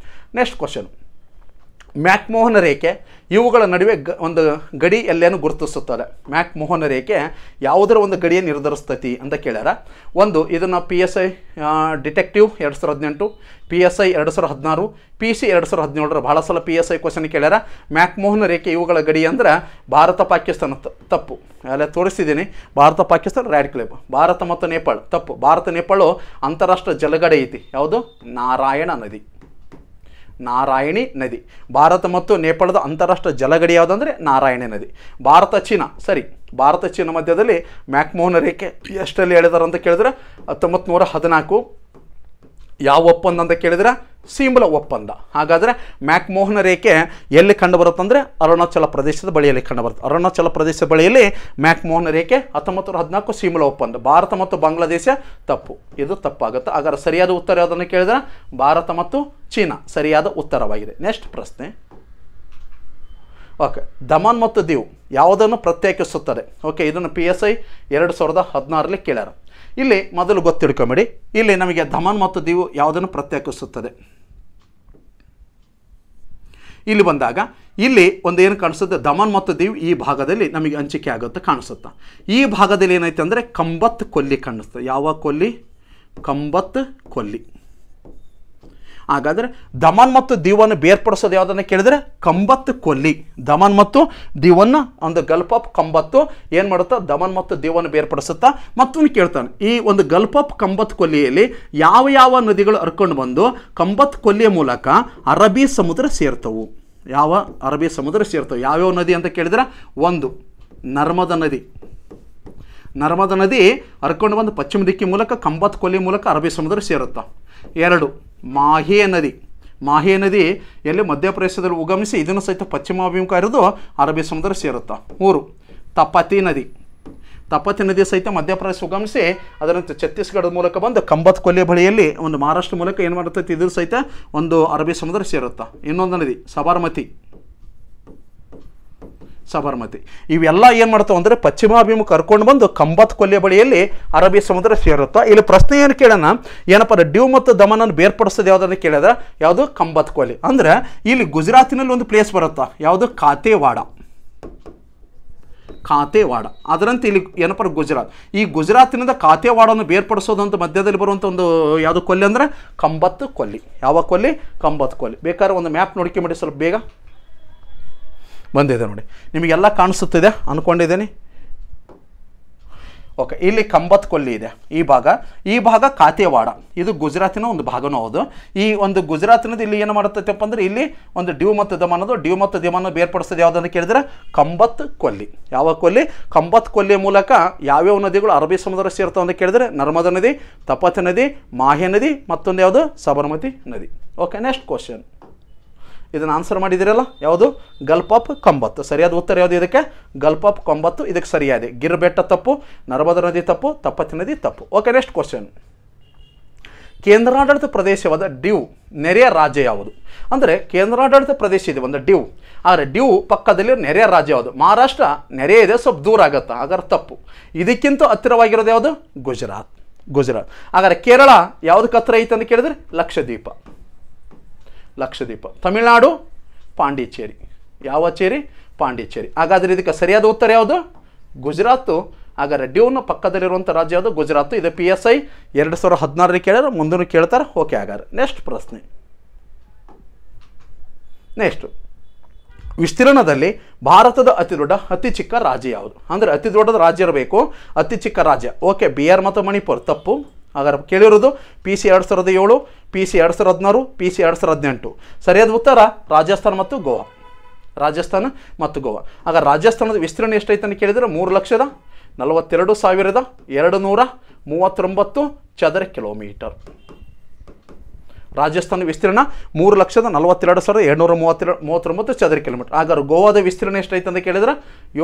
Next question, McMahon ರೇಖೆ ಇವುಗಳ ನಡುವೆ ಒಂದು ಗಡಿ ಎಲ್ಲೇನು ಗುರುತಿಸುತ್ತದೆ. ಮ್ಯಾಕ್ಮೋಹನ ರೇಖೆ ಯಾವುದರ ಒಂದು ಗಡಿಯನ್ನು ನಿರ್ಧರಿಸ್ತೈತಿ ಅಂತ ಕೇಳ್ಯಾರ. ಒಂದು ಇದನ್ನು PSI ಡಿಟೆಕ್ಟಿವ್ 2018, PSI 2016, PC 2017 ಬಹಳ ಸಲ PSI ಕ್ವಶನ್ ಕೇಳ್ಯಾರ. ಮ್ಯಾಕ್ಮೋಹನ ರೇಖೆ ಇವುಗಳ ಗಡಿ ಅಂದ್ರೆ ಭಾರತ ಪಾಕಿಸ್ತಾನ ತಪ್ಪು, ಅಲ್ಲೇ ತೋರಿಸ್ತಿದ್ದೀನಿ. ಭಾರತ ಪಾಕಿಸ್ತಾನ ರ್ಯಾಡ್ಕ್ಲಿಫ್. ಭಾರತ ಮತ್ತು ನೇಪಾಳ ತಪ್ಪು. ಭಾರತ ನೇಪಾಳು ಅಂತಾರಾಷ್ಟ್ರೀಯ ಜಲಗಡಿ ಐತಿ. ಯಾವುದು ನಾರಾಯಣ ನದಿ, ನಾರಾಯಣಿ ನದಿ. ಭಾರತ ಮತ್ತು ನೇಪಾಳದ ಅಂತಾರಾಷ್ಟ್ರೀಯ ಜಲಗಡಿ ಯಾವುದಂದರೆ ನಾರಾಯಣಿ ನದಿ. ಭಾರತ ಚೀನಾ ಸರಿ. ಭಾರತ ಚೀನಾ ಮಧ್ಯದಲ್ಲಿ ಮ್ಯಾಕ್ಮೋಹನ ರೇಖೆ ಎಷ್ಟರಲ್ಲಿ ಹೇಳಿದಾರೆ ಅಂತ ಕೇಳಿದ್ರೆ 1914. ಯಾವ ಒಪ್ಪಂದ ಅಂತ ಕೇಳಿದ್ರೆ ಸಿಮ್ಲಾ ಒಪ್ಪಂದ. ಹಾಗಾದರೆ ಮ್ಯಾಕ್ಮೋಹನ ರೇಖೆ ಎಲ್ಲಿ ಕಂಡು ಬರುತ್ತಂದರೆ ಅರುಣಾಚಲ ಪ್ರದೇಶದ ಬಳಿಯಲ್ಲಿ ಕಂಡು ಬರುತ್ತೆ. ಅರುಣಾಚಲ ಪ್ರದೇಶದ ಬಳಿಯಲ್ಲಿ ಮ್ಯಾಕ್ಮೋಹನ ರೇಖೆ 1914 ಸಿಮ್ಲಾ ಒಪ್ಪಂದ. ಭಾರತ ಮತ್ತು ಬಾಂಗ್ಲಾದೇಶ ತಪ್ಪು, ಇದು ತಪ್ಪಾಗುತ್ತೆ. ಹಾಗಾದ್ರೆ ಸರಿಯಾದ ಉತ್ತರ ಯಾವುದನ್ನು ಕೇಳಿದ್ರೆ ಭಾರತ ಮತ್ತು ಚೀನಾ ಸರಿಯಾದ ಉತ್ತರವಾಗಿದೆ. ನೆಕ್ಸ್ಟ್ ಪ್ರಶ್ನೆ, ಓಕೆ, ದಮನ್ ಮತ್ತು ದಿವ್ ಯಾವುದನ್ನು ಪ್ರತ್ಯೇಕಿಸುತ್ತದೆ. ಓಕೆ, ಇದನ್ನು PSI 2016 ಕೇಳ್ಯಾರ. ಇಲ್ಲಿ ಮೊದಲು ಗೊತ್ತಿಡ್ಕೊಂಬಿಡಿ, ಇಲ್ಲಿ ನಮಗೆ ದಮನ್ ಮತ್ತು ದಿವ್ ಯಾವುದನ್ನು ಪ್ರತ್ಯೇಕಿಸುತ್ತದೆ. ಇಲ್ಲಿ ಬಂದಾಗ ಇಲ್ಲಿ ಒಂದು ಏನು ಕಾಣಿಸುತ್ತೆ, ದಮನ್ ಮತ್ತು ದಿವ್ ಈ ಭಾಗದಲ್ಲಿ ನಮಗೆ ಹಂಚಿಕೆ ಆಗುತ್ತೆ ಕಾಣಿಸುತ್ತಾ. ಈ ಭಾಗದಲ್ಲಿ ಏನೈತೆ ಅಂದರೆ ಕಂಬತ್ ಕೊಲ್ಲಿ ಕಾಣಿಸ್ತದೆ. ಯಾವ ಕೊಲ್ಲಿ? ಕಂಬತ್ ಕೊಲ್ಲಿ. ಹಾಗಾದರೆ ದಮನ್ ಮತ್ತು ದಿವನ್ನು ಬೇರ್ಪಡಿಸೋದು ಯಾವುದನ್ನು ಕೇಳಿದರೆ ಕಂಬತ್ ಕೊಲ್ಲಿ. ದಮನ್ ಮತ್ತು ದಿವನ್ನು ಒಂದು ಗಲ್ಫ್ ಆಫ್ ಕಂಬತ್ತು ಏನು ಮಾಡುತ್ತಾ ದಮನ್ ಮತ್ತು ದಿವನ್ನು ಬೇರ್ಪಡಿಸುತ್ತಾ. ಮತ್ತೊಂದು ಕೇಳ್ತಾನೆ, ಈ ಒಂದು ಗಲ್ಫ್ ಆಫ್ ಕಂಬತ್ ಕೊಲ್ಲಿಯಲ್ಲಿ ಯಾವ ಯಾವ ನದಿಗಳು ಹರ್ಕೊಂಡು ಬಂದು ಕಂಬತ್ ಕೊಲ್ಲಿಯ ಮೂಲಕ ಅರಬ್ಬಿ ಸಮುದ್ರ ಸೇರ್ತವು. ಯಾವ ಅರಬ್ಬಿ ಸಮುದ್ರ ಸೇರ್ತವೆ? ಯಾವ್ಯಾವ ನದಿ ಅಂತ ಕೇಳಿದ್ರೆ, ಒಂದು ನರ್ಮದಾ ನದಿ. ನರ್ಮದಾ ನದಿ ಹರ್ಕೊಂಡು ಬಂದು ಪಶ್ಚಿಮ ದಿಕ್ಕಿನ ಮೂಲಕ ಕಂಬತ್ ಕೊಲ್ಲಿ ಮೂಲಕ ಅರಬ್ಬಿ ಸಮುದ್ರ ಸೇರುತ್ತಾ. 2 ಮಾಹೆ ನದಿ. ಮಾಹೆ ನದಿ ಎಲ್ಲಿ ಮಧ್ಯಪ್ರದೇಶದಲ್ಲಿ ಉಗಮಿಸಿ ಇದನ್ನು ಸಹಿತ ಪಶ್ಚಿಮಾಭಿಮುಖ ಹರಿದು ಅರಬ್ಬಿ ಸಮುದ್ರ ಸೇರುತ್ತಾ. 3 ತಪತಿ ನದಿ. ತಪತಿ ನದಿ ಸಹಿತ ಮಧ್ಯಪ್ರದೇಶ ಉಗಮಿಸಿ ಅದರಂತೆ ಛತ್ತೀಸ್ಗಢದ ಮೂಲಕ ಬಂದು ಕಂಬತ್ ಕೊಲ್ಲಿಯ ಬಳಿಯಲ್ಲಿ ಒಂದು ಮಹಾರಾಷ್ಟ್ರ ಮೂಲಕ ಏನು ಮಾಡುತ್ತೈತಿ, ಇದು ಸಹಿತ ಒಂದು ಅರಬ್ಬಿ ಸಮುದ್ರ ಸೇರುತ್ತಾ. ಇನ್ನೊಂದು ನದಿ ಸಬರ್ಮತಿ. ಸಬರ್ಮತಿ. ಇವೆಲ್ಲ ಏನು ಮಾಡ್ತಾವೆ ಅಂದರೆ ಪಶ್ಚಿಮಾಭಿಮುಖ ಕರ್ಕೊಂಡು ಬಂದು ಕಂಬತ್ ಕೊಲ್ಲಿಯ ಬಳಿಯಲ್ಲಿ ಅರಬ್ಬಿ ಸಮುದ್ರ ಸೇರುತ್ತಾ. ಇಲ್ಲಿ ಪ್ರಶ್ನೆ ಏನು ಕೇಳೋಣ, ಏನಪ್ಪ ಡ್ಯೂ ಮತ್ತು ದಮನನ್ನು ಬೇರ್ಪಡಿಸೋದು ಯಾವುದನ್ನು ಕೇಳಿದ್ರೆ ಯಾವುದು ಕಂಬತ್ ಕೊಲ್ಲಿ. ಅಂದರೆ ಇಲ್ಲಿ ಗುಜರಾತಿನಲ್ಲಿ ಒಂದು ಪ್ಲೇಸ್ ಬರುತ್ತಾ, ಯಾವುದು ಖಾತೆವಾಡ. ಖಾತೆವಾಡ ಅದರಂತೆ ಇಲ್ಲಿ ಏನಪ್ಪ ಗುಜರಾತ್. ಈ ಗುಜರಾತಿನಿಂದ ಖಾತೆವಾಡವನ್ನು ಬೇರ್ಪಡಿಸೋದಂತ ಮಧ್ಯದಲ್ಲಿ ಬರುವಂಥ ಒಂದು ಯಾವುದು ಕೊಲ್ಲಿ ಅಂದರೆ ಕಂಬತ್ ಕೊಲ್ಲಿ. ಯಾವ ಕೊಲ್ಲಿ? ಕಂಬತ್ ಕೊಲ್ಲಿ. ಬೇಕಾದ್ರೆ ಒಂದು ಮ್ಯಾಪ್ ನೋಡ್ಕೊಂಬಿಡಿ, ಸ್ವಲ್ಪ ಬೇಗ ಬಂದಿದೆ ನೋಡಿ, ನಿಮಗೆಲ್ಲ ಕಾಣಿಸುತ್ತಿದೆ ಅಂದ್ಕೊಂಡಿದ್ದೀನಿ. ಓಕೆ, ಇಲ್ಲಿ ಕಂಬತ್ ಕೊಲ್ಲಿ ಇದೆ. ಈ ಭಾಗ ಖಾತೆವಾಡ. ಇದು ಗುಜರಾತಿನ ಒಂದು ಭಾಗನೂ ಹೌದು. ಈ ಒಂದು ಗುಜರಾತಿನದು ಇಲ್ಲಿ ಏನು ಮಾಡುತ್ತೈತಪ್ಪ ಅಂದರೆ ಇಲ್ಲಿ ಒಂದು ಡ್ಯೂ ಮತ್ತು ದಮನದು. ಡ್ಯೂ ಮತ್ತು ದಮನ ಬೇರ್ಪಡಿಸೋದು ಯಾವುದಂತ ಕೇಳಿದ್ರೆ ಕಂಬತ್ ಕೊಲ್ಲಿ. ಯಾವ ಕೊಲ್ಲಿ? ಕಂಬತ್ ಕೊಲ್ಲಿಯ ಮೂಲಕ ಯಾವ್ಯಾವ ನದಿಗಳು ಅರಬ್ಬಿ ಸಮುದ್ರ ಸೇರ್ತಾವೆ ಅಂತ ಕೇಳಿದ್ರೆ ನರ್ಮದಾ ನದಿ, ತಪತಿ ನದಿ, ಮಾಹೆ ನದಿ, ಮತ್ತೊಂದು ಯಾವುದು ಸಬರ್ಮತಿ ನದಿ. Okay, next question. ಇದನ್ನು ಆನ್ಸರ್ ಮಾಡಿದಿರಲ್ಲ, ಯಾವುದು? Gulf of Khambhat. ಸರಿಯಾದ ಉತ್ತರ ಯಾವುದು ಇದಕ್ಕೆ? Gulf of Khambhat. ಇದಕ್ಕೆ ಸರಿಯಾದೆ. ಗಿರ್ ಬೆಟ್ಟ ತಪ್ಪು, ನರ್ಮದಾ ನದಿ ತಪ್ಪು, ತಪತಿ ನದಿ ತಪ್ಪು. Okay, next question. ಕೇಂದ್ರಾಡಳಿತ ಪ್ರದೇಶವಾದ ಡ್ಯೂ ನೆರೆಯ ರಾಜ್ಯ ಯಾವುದು? ಅಂದರೆ ಕೇಂದ್ರಾಡಳಿತ ಪ್ರದೇಶ ಇದೆ ಒಂದು ಡ್ಯೂ, ಆದರೆ ಡ್ಯೂ ಪಕ್ಕದಲ್ಲಿ ನೆರೆಯ ರಾಜ್ಯ ಯಾವುದು? ಮಹಾರಾಷ್ಟ್ರ ನೆರೆ ಇದೆ, ಸ್ವಲ್ಪ ದೂರ ಆಗುತ್ತೆ, ಹಾಗಾದ್ರೆ ತಪ್ಪು. ಇದಕ್ಕಿಂತ ಹತ್ತಿರವಾಗಿರೋದು ಯಾವುದು? ಗುಜರಾತ್. ಗುಜರಾತ್. ಹಾಗಾದ್ರೆ ಕೇರಳ ಯಾವುದಕ್ಕೆ ಹತ್ತಿರ ಐತೆ ಅಂತ ಕೇಳಿದ್ರೆ ಲಕ್ಷದ್ವೀಪ. ಲಕ್ಷದ್ವೀಪ. ತಮಿಳುನಾಡು ಪಾಂಡಿಚೇರಿ. ಯಾವ ಚೇರಿ? ಪಾಂಡಿಚೇರಿ. ಹಾಗಾದರೆ ಇದಕ್ಕೆ ಸರಿಯಾದ ಉತ್ತರ ಯಾವುದು? ಗುಜರಾತು. ಹಾಗಾದರೆ ಡ್ಯೂನ ಪಕ್ಕದಲ್ಲಿರುವಂಥ ರಾಜ್ಯ ಯಾವುದು? ಗುಜರಾತು. ಇದು PSI 2016 ಕೇಳ್ಯಾರ, ಮುಂದೂ ಕೇಳ್ತಾರೆ. ಓಕೆ, ಹಾಗಾದ್ರೆ ನೆಕ್ಸ್ಟ್ ಪ್ರಶ್ನೆ. ನೆಕ್ಸ್ಟು, ವಿಸ್ತೀರ್ಣದಲ್ಲಿ ಭಾರತದ ಅತಿ ಚಿಕ್ಕ ರಾಜ್ಯ ಯಾವುದು? ಅಂದರೆ ಅತಿ ದೊಡ್ಡದ ರಾಜ್ಯ ಇರಬೇಕು, ಅತಿ ಚಿಕ್ಕ ರಾಜ್ಯ. ಓಕೆ, ಬಿಹಾರ್ ಮತ್ತು ಮಣಿಪುರ್ ತಪ್ಪು. ಹಾಗಾದ್ರೆ ಕೇಳಿರೋದು PC 2007, PC 2016, PC 2018. ಸರಿಯಾದ ಉತ್ತರ ರಾಜಸ್ಥಾನ ಮತ್ತು ಗೋವಾ. ರಾಜಸ್ಥಾನ ಮತ್ತು ಗೋವಾ. ಆಗ ರಾಜಸ್ಥಾನದ ವಿಸ್ತೀರ್ಣ ಎಷ್ಟೈತೆ ಅಂತ ಕೇಳಿದರೆ 3,42,239 ಚದರ ಕಿಲೋಮೀಟರ್. ರಾಜಸ್ಥಾನ ವಿಸ್ತೀರ್ಣ 3,42,239 ಚದರ ಕಿಲೋಮೀಟರ್. ಹಾಗಾದ್ರೆ ಗೋವಾದ ವಿಸ್ತೀರ್ಣ ಎಷ್ಟೈತೆ ಅಂತ ಕೇಳಿದ್ರೆ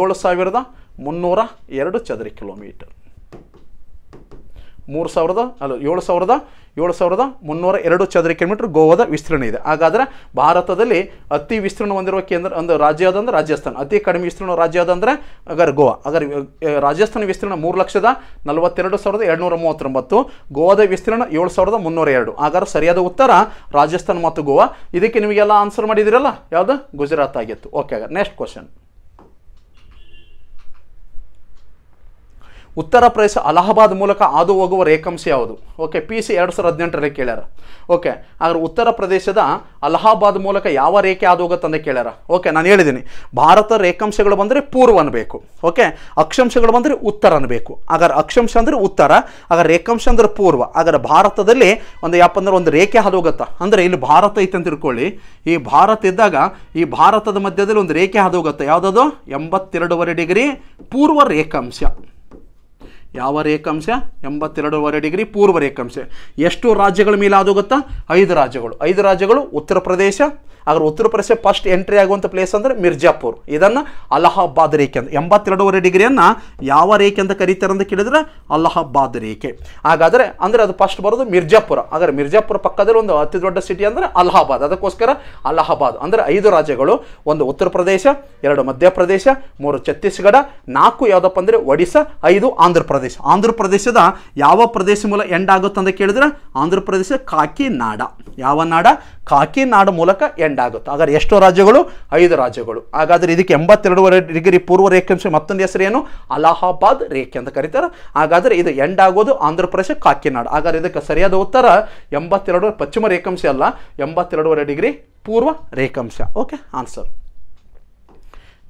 7,302 ಚದರ ಕಿಲೋಮೀಟರ್. 7,302 ಚದರ ಕಿಲೋಮೀಟರ್ ಗೋವಾದ ವಿಸ್ತೀರ್ಣ ಇದೆ. ಹಾಗಾದರೆ ಭಾರತದಲ್ಲಿ ಅತಿ ವಿಸ್ತೀರ್ಣ ಹೊಂದಿರುವ ಕೇಂದ್ರ ಒಂದು ರಾಜ್ಯ ಯಾವ್ದಂದ್ರೆ ರಾಜಸ್ಥಾನ, ಅತಿ ಕಡಿಮೆ ವಿಸ್ತೀರ್ಣ ರಾಜ್ಯ ಯಾವ್ದಂದ್ರೆ ಹಾಗಾದ್ರೆ ಗೋವಾ. ಹಾಗಾದ್ರೆ ರಾಜಸ್ಥಾನ ವಿಸ್ತೀರ್ಣ 3,42,239, ಗೋವಾದ ವಿಸ್ತೀರ್ಣ 7,302. ಹಾಗಾದ್ರೆ ಸರಿಯಾದ ಉತ್ತರ ರಾಜಸ್ಥಾನ ಮತ್ತು ಗೋವಾ. ಇದಕ್ಕೆ ನಿಮಗೆಲ್ಲ ಆನ್ಸರ್ ಮಾಡಿದಿರಲ್ಲ, ಯಾವುದು ಗುಜರಾತ್ ಆಗಿತ್ತು. ಓಕೆ, ಹಾಗಾದ್ರೆ ನೆಕ್ಸ್ಟ್ ಕ್ವಶನ್. ಉತ್ತರ ಪ್ರದೇಶ ಅಲಹಾಬಾದ್ ಮೂಲಕ ಹಾದು ಹೋಗುವ ರೇಖಾಂಶ ಯಾವುದು? Okay, PC 2018ರಲ್ಲಿ ಕೇಳ್ಯಾರ. ಓಕೆ, ಹಾಗಾದ್ರೆ ಉತ್ತರ ಪ್ರದೇಶದ ಅಲಹಾಬಾದ್ ಮೂಲಕ ಯಾವ ರೇಖೆ ಹಾದು ಹೋಗುತ್ತಂತ ಕೇಳ್ಯಾರ. ಓಕೆ, ನಾನು ಹೇಳಿದ್ದೀನಿ ಭಾರತ ರೇಖಾಂಶಗಳು ಬಂದರೆ ಪೂರ್ವ ಅನ್ಬೇಕು. ಓಕೆ, ಅಕ್ಷಾಂಶಗಳು ಬಂದರೆ ಉತ್ತರ ಅನ್ಬೇಕು. ಹಾಗಾದ್ರೆ ಅಕ್ಷಾಂಶ ಅಂದರೆ ಉತ್ತರ, ಹಾಗಾದ್ರೆ ರೇಖಾಂಶ ಅಂದ್ರೆ ಪೂರ್ವ. ಹಾಗಾದ್ರೆ ಭಾರತದಲ್ಲಿ ಒಂದು ರೇಖೆ ಹಾದು ಹೋಗುತ್ತಾ ಅಂದರೆ ಇಲ್ಲಿ ಭಾರತ ಐತೆ ಅಂತ ತಿಳ್ಕೊಳ್ಳಿ. ಈ ಭಾರತ ಇದ್ದಾಗ ಈ ಭಾರತದ ಮಧ್ಯದಲ್ಲಿ ಒಂದು ರೇಖೆ ಹಾದು ಹೋಗುತ್ತೆ. ಯಾವುದದು? 82.5 ಡಿಗ್ರಿ ಪೂರ್ವ ರೇಖಾಂಶ. ಯಾವ ರೇಖಾಂಶ? 82.5 ಡಿಗ್ರಿ ಪೂರ್ವ ರೇಖಾಂಶ. ಎಷ್ಟು ರಾಜ್ಯಗಳ ಮೇಲೆ ಹಾದು ಹೋಗುತ್ತಾ? 5 ರಾಜ್ಯಗಳು. 5 ರಾಜ್ಯಗಳು ಉತ್ತರ ಪ್ರದೇಶ. ಹಾಗಾದ್ರೆ ಉತ್ತರ ಪ್ರದೇಶ ಫಸ್ಟ್ ಎಂಟ್ರಿ ಆಗುವಂಥ ಪ್ಲೇಸ್ ಅಂದರೆ ಮಿರ್ಜಾಪುರ್. ಇದನ್ನು ಅಲಹಾಬಾದ್ ರೇಖೆ ಅಂತ 82.5 ಡಿಗ್ರಿಯನ್ನು ಯಾವ ರೇಖೆ ಅಂತ ಕರೀತಾರೆ ಅಂತ ಕೇಳಿದ್ರೆ ಅಲಹಾಬಾದ್ ರೇಖೆ. ಹಾಗಾದರೆ ಅಂದರೆ ಅದು ಫಸ್ಟ್ ಬರೋದು ಮಿರ್ಜಾಪುರ. ಹಾಗಾದ್ರೆ ಮಿರ್ಜಾಪುರ ಪಕ್ಕದಲ್ಲಿ ಒಂದು ಅತಿ ದೊಡ್ಡ ಸಿಟಿ ಅಂದರೆ ಅಲಹಾಬಾದ್. ಅದಕ್ಕೋಸ್ಕರ ಅಲಹಾಬಾದ್. ಅಂದರೆ 5 ರಾಜ್ಯಗಳು, ಒಂದು ಉತ್ತರ ಪ್ರದೇಶ, 2 ಮಧ್ಯಪ್ರದೇಶ, 3 ಛತ್ತೀಸ್ಗಢ, 4 ಯಾವುದಪ್ಪ ಅಂದರೆ ಒಡಿಶಾ, 5 ಆಂಧ್ರ ಪ್ರದೇಶ. ಆಂಧ್ರ ಪ್ರದೇಶದ ಯಾವ ಪ್ರದೇಶ ಮೂಲ ಎಂಡ್ ಆಗುತ್ತೆ ಅಂತ ಕೇಳಿದ್ರೆ ಆಂಧ್ರ ಪ್ರದೇಶ ಕಾಕಿನಾಡ. ಯಾವ ನಾಡ? ಕಾಕಿನಾಡ ಮೂಲಕ ಎಂಡ್ ಆಗುತ್ತೆ. ಹಾಗಾದ್ರೆ ಎಷ್ಟು ರಾಜ್ಯಗಳು? 5 ರಾಜ್ಯಗಳು. ಹಾಗಾದ್ರೆ ಇದಕ್ಕೆ 82.5 ಡಿಗ್ರಿ ಪೂರ್ವ ರೇಖಾಂಶ ಮತ್ತೊಂದು ಹೆಸರು ಏನು? ಅಲಹಾಬಾದ್ ರೇಖೆ ಅಂತ ಕರೀತಾರೆ. ಹಾಗಾದ್ರೆ ಇದು ಎಂಡ್ ಆಗೋದು ಆಂಧ್ರ ಪ್ರದೇಶ ಕಾಕಿನಾಡ. ಹಾಗಾದ್ರೆ ಇದಕ್ಕೆ ಸರಿಯಾದ ಉತ್ತರ 82 ಪಶ್ಚಿಮ ರೇಖಾಂಶ ಅಲ್ಲ, 82.5 ಡಿಗ್ರಿ ಪೂರ್ವ ರೇಖಾಂಶ. Okay, answer.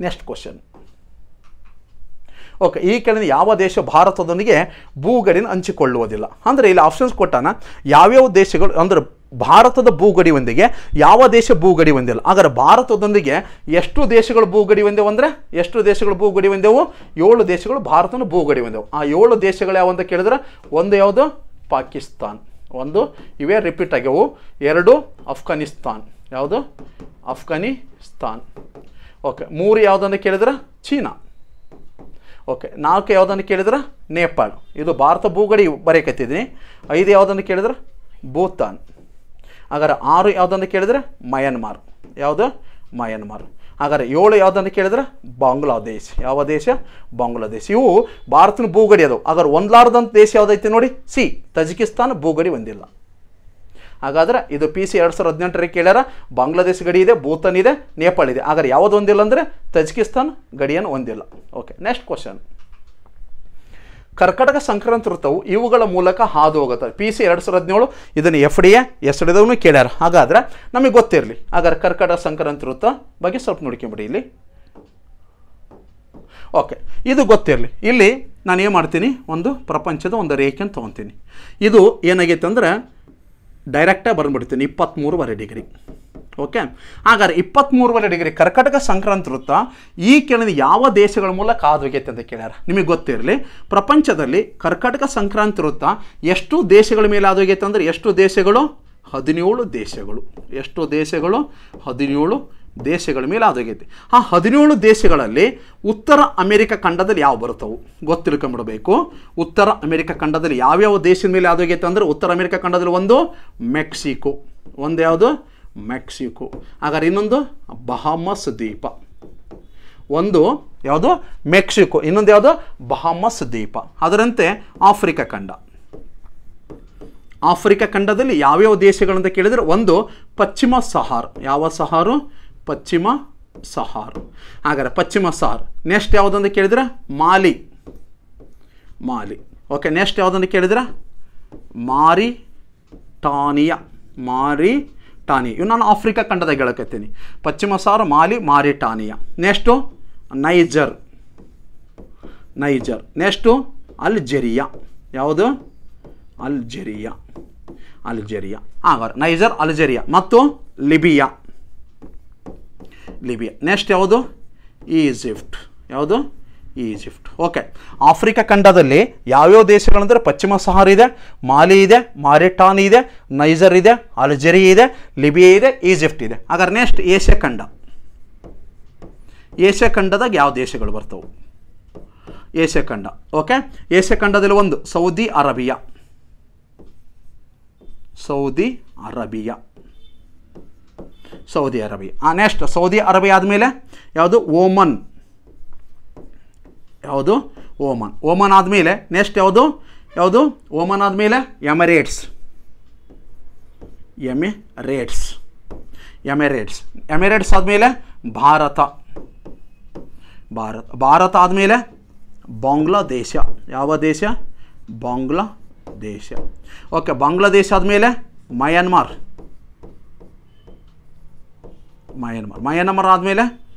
Next question. Okay, ಈ ಕೆಳಗಿನ ಯಾವ ದೇಶ ಭಾರತದೊಂದಿಗೆ ಭೂಗಡಿಯನ್ನು ಹಂಚಿಕೊಳ್ಳುವುದಿಲ್ಲ? ಅಂದರೆ ಇಲ್ಲಿ ಆಪ್ಷನ್ಸ್ ಕೊಟ್ಟಾನ. ಯಾವ್ಯಾವ ದೇಶಗಳು ಅಂದರೆ ಭಾರತದ ಭೂಗಡಿ ಒಂದಿಗೆ ಯಾವ ದೇಶ ಭೂಗಡಿ ಹೊಂದಿಲ್ಲ. ಹಾಗಾದ್ರೆ ಭಾರತದೊಂದಿಗೆ ಎಷ್ಟು ದೇಶಗಳು ಭೂಗಡಿ ಹೊಂದೆವು ಅಂದರೆ ಎಷ್ಟು ದೇಶಗಳು ಭೂಗಡಿ ಹೊಂದೆವು? 7 ದೇಶಗಳು ಭಾರತನ ಭೂಗಡಿ ಹೊಂದೆವು. ಆ 7 ದೇಶಗಳು ಯಾವ ಅಂತ ಕೇಳಿದ್ರೆ ಒಂದು ಯಾವುದು? ಪಾಕಿಸ್ತಾನ್. ಒಂದು ಇವೇ ರಿಪೀಟ್ ಆಗ್ಯವು. 2 ಅಫ್ಘಾನಿಸ್ತಾನ್. ಯಾವುದು? ಅಫ್ಘಾನಿಸ್ತಾನ್. ಓಕೆ, 3 ಯಾವುದಂತ ಕೇಳಿದ್ರೆ ಚೀನಾ. ಓಕೆ, 4 ಯಾವುದನ್ನು ಕೇಳಿದ್ರೆ ನೇಪಾಳ. ಇದು ಭಾರತ ಭೂಗಡಿ ಬರೆಯಕತ್ತಿದ್ದೀನಿ. 5 ಯಾವುದನ್ನು ಕೇಳಿದ್ರೆ ಭೂತಾನ್. ಹಾಗಾದ್ರೆ 6 ಯಾವುದನ್ನು ಕೇಳಿದ್ರೆ ಮಯನ್ಮಾರ್. ಯಾವುದು? ಮಯನ್ಮಾರ್. ಹಾಗಾದ್ರೆ 7 ಯಾವುದನ್ನು ಕೇಳಿದ್ರೆ ಬಾಂಗ್ಲಾದೇಶ್. ಯಾವ ದೇಶ? ಬಾಂಗ್ಲಾದೇಶ್. ಇವು ಭಾರತನ ಭೂಗಡಿ ಅದು. ಹಾಗಾದ್ರೆ ಒಂದ್ಲಾರ್ದಂಥ ದೇಶ ಯಾವುದೈತಿ ನೋಡಿ? ತಜಿಕಿಸ್ತಾನ್ ಭೂಗಡಿ ಹೊಂದಿಲ್ಲ. ಹಾಗಾದ್ರೆ ಇದು PC 2018ರಲ್ಲಿ ಕೇಳ್ಯಾರ. ಬಾಂಗ್ಲಾದೇಶ್ ಗಡಿ ಇದೆ, ಭೂತಾನ್ ಇದೆ, ನೇಪಾಳ ಇದೆ. ಹಾಗಾದ್ರೆ ಯಾವುದು ಹೊಂದಿಲ್ಲ ಅಂದರೆ ತಜಿಕಿಸ್ತಾನ್ ಗಡಿಯನ್ನು ಹೊಂದಿಲ್ಲ. Okay, next question. ಕರ್ಕಟಕ ಸಂಕ್ರಾಂತಿ ವೃತ್ತವು ಇವುಗಳ ಮೂಲಕ ಹಾದು ಹೋಗುತ್ತೆ. PC 2017 ಇದನ್ನು FDA ಎಸ್ಡಿದವನು ಕೇಳ್ಯಾರ. ಹಾಗಾದ್ರೆ ನಮಗೆ ಗೊತ್ತಿರಲಿ. ಹಾಗಾದ್ರೆ ಕರ್ಕಟಕ ಸಂಕ್ರಾಂತಿ ವೃತ್ತ ಬಗ್ಗೆ ಸ್ವಲ್ಪ ನೋಡ್ಕೊಂಬಿಡಿ ಇಲ್ಲಿ. ಓಕೆ, ಇದು ಗೊತ್ತಿರಲಿ. ಇಲ್ಲಿ ನಾನು ಏನು ಮಾಡ್ತೀನಿ, ಒಂದು ಪ್ರಪಂಚದ ಒಂದು ರೇಖೆಯನ್ನು ತೊಗೊತೀನಿ. ಇದು ಏನಾಗೈತೆ ಅಂದರೆ ಡೈರೆಕ್ಟಾಗಿ ಬಂದುಬಿಡ್ತೀನಿ 23.5 ಡಿಗ್ರಿ. ಓಕೆ, ಹಾಗಾದ್ರೆ 23.5 ಡಿಗ್ರಿ ಕರ್ಕಟಕ ಸಂಕ್ರಾಂತಿ ವೃತ್ತ ಈ ಕೆಳಗಿನ ಯಾವ ದೇಶಗಳ ಮೂಲಕ ಹಾದು ಹೋಗೈತೆ ಅಂತ ಕೇಳ್ಯಾರ. ನಿಮಗೆ ಗೊತ್ತಿರಲಿ, ಪ್ರಪಂಚದಲ್ಲಿ ಕರ್ಕಟಕ ಸಂಕ್ರಾಂತಿ ವೃತ್ತ ಎಷ್ಟು ದೇಶಗಳ ಮೇಲೆ ಹಾದು ಹೋಗೈತೆ ಅಂದರೆ ಎಷ್ಟು ದೇಶಗಳು? 17 ದೇಶಗಳು. ಎಷ್ಟು ದೇಶಗಳು? 17 ದೇಶಗಳ ಮೇಲೆ ಹಾದು ಹೋಗೈತೆ. ಆ 17 ದೇಶಗಳಲ್ಲಿ ಉತ್ತರ ಅಮೆರಿಕ ಖಂಡದಲ್ಲಿ ಯಾವ ಬರುತ್ತವು ಗೊತ್ತಿಳ್ಕೊಂಡ್ಬಿಡಬೇಕು. ಉತ್ತರ ಅಮೆರಿಕ ಖಂಡದಲ್ಲಿ ಯಾವ್ಯಾವ ದೇಶದ ಮೇಲೆ ಹಾದು ಹೋಗೈತೆ ಅಂದರೆ ಉತ್ತರ ಅಮೆರಿಕ ಖಂಡದಲ್ಲಿ ಒಂದು ಮೆಕ್ಸಿಕೋ. ಒಂದು ಯಾವುದು? ಮೆಕ್ಸಿಕೋ. ಹಾಗಾದ್ರೆ ಇನ್ನೊಂದು ಬಹಾಮಸ್ ದ್ವೀಪ. ಒಂದು ಯಾವುದು? ಮೆಕ್ಸಿಕೋ. ಇನ್ನೊಂದು ಯಾವುದು? ಬಹಾಮಸ್ ದ್ವೀಪ. ಅದರಂತೆ ಆಫ್ರಿಕಾ ಖಂಡ. ಆಫ್ರಿಕಾ ಖಂಡದಲ್ಲಿ ಯಾವ್ಯಾವ ದೇಶಗಳಂತ ಕೇಳಿದರೆ ಒಂದು ಪಶ್ಚಿಮ ಸಹಾರ್. ಯಾವ ಸಹಾರು? ಪಶ್ಚಿಮ ಸಹಾರ್. ಹಾಗಾದ್ರೆ ಪಶ್ಚಿಮ ಸಹಾರ್. ನೆಕ್ಸ್ಟ್ ಯಾವುದಂತ ಕೇಳಿದ್ರೆ ಮಾಲಿ. ಮಾಲಿ. ಓಕೆ, ನೆಕ್ಸ್ಟ್ ಯಾವುದಂತ ಕೇಳಿದ್ರೆ ಮಾರಿಟಾನಿಯಾ. ಮಾರಿಟಾನಿಯಾ. ಇವು ನಾನು ಆಫ್ರಿಕಾ ಖಂಡದಾಗ ಹೇಳಕತ್ತೀನಿ. ಪಶ್ಚಿಮ Sahara, Mali, Mauritania. Next Niger. Niger. Next Algeria. ಯಾವುದು? ಅಲ್ಜೆರಿಯಾ ಹಾಗಾದ್ರೆ ನೈಜರ್, ಅಲ್ಜೆರಿಯಾ ಮತ್ತು ಲಿಬಿಯಾ. ನೆಕ್ಸ್ಟ್ ಯಾವುದು? ಈಜಿಪ್ಟ್. ಯಾವುದು? ಈಜಿಪ್ಟ್. ಓಕೆ, ಆಫ್ರಿಕಾ ಖಂಡದಲ್ಲಿ ಯಾವ್ಯಾವ ದೇಶಗಳಂದರೆ ಪಶ್ಚಿಮ ಸಹಾರ ಇದೆ, ಮಾಲಿ ಇದೆ, ಮಾರಿಟಾನಿ ಇದೆ, ನೈಜರ್ ಇದೆ, ಅಲ್ಜೆರಿಯಾ ಇದೆ, ಲಿಬಿಯಾ ಇದೆ, ಈಜಿಪ್ಟ್ ಇದೆ. ಹಾಗಾದ್ರೆ ನೆಕ್ಸ್ಟ್ ಏಷ್ಯಾ ಖಂಡ. ಏಷ್ಯಾ ಖಂಡದಾಗ ಯಾವ ದೇಶಗಳು ಬರ್ತವೆ? ಏಷ್ಯಾ ಖಂಡ. ಓಕೆ, ಏಷ್ಯಾ ಖಂಡದಲ್ಲಿ ಒಂದು Saudi Arabia. Next Saudi Arabia ಆದಮೇಲೆ ಯಾವುದು? ಓಮನ್. ಓಮನ್ ಆದಮೇಲೆ ನೆಕ್ಸ್ಟ್ ಯಾವುದು? ಓಮನ್ ಆದಮೇಲೆ ಎಮಿರೇಟ್ಸ್. ಆದಮೇಲೆ ಭಾರತ ಆದಮೇಲೆ ಬಾಂಗ್ಲಾದೇಶ. ಯಾವ ದೇಶ? ಬಾಂಗ್ಲಾದೇಶ. ಓಕೆ, ಬಾಂಗ್ಲಾದೇಶ ಆದಮೇಲೆ ಮಯನ್ಮಾರ್ ಆದಮೇಲೆ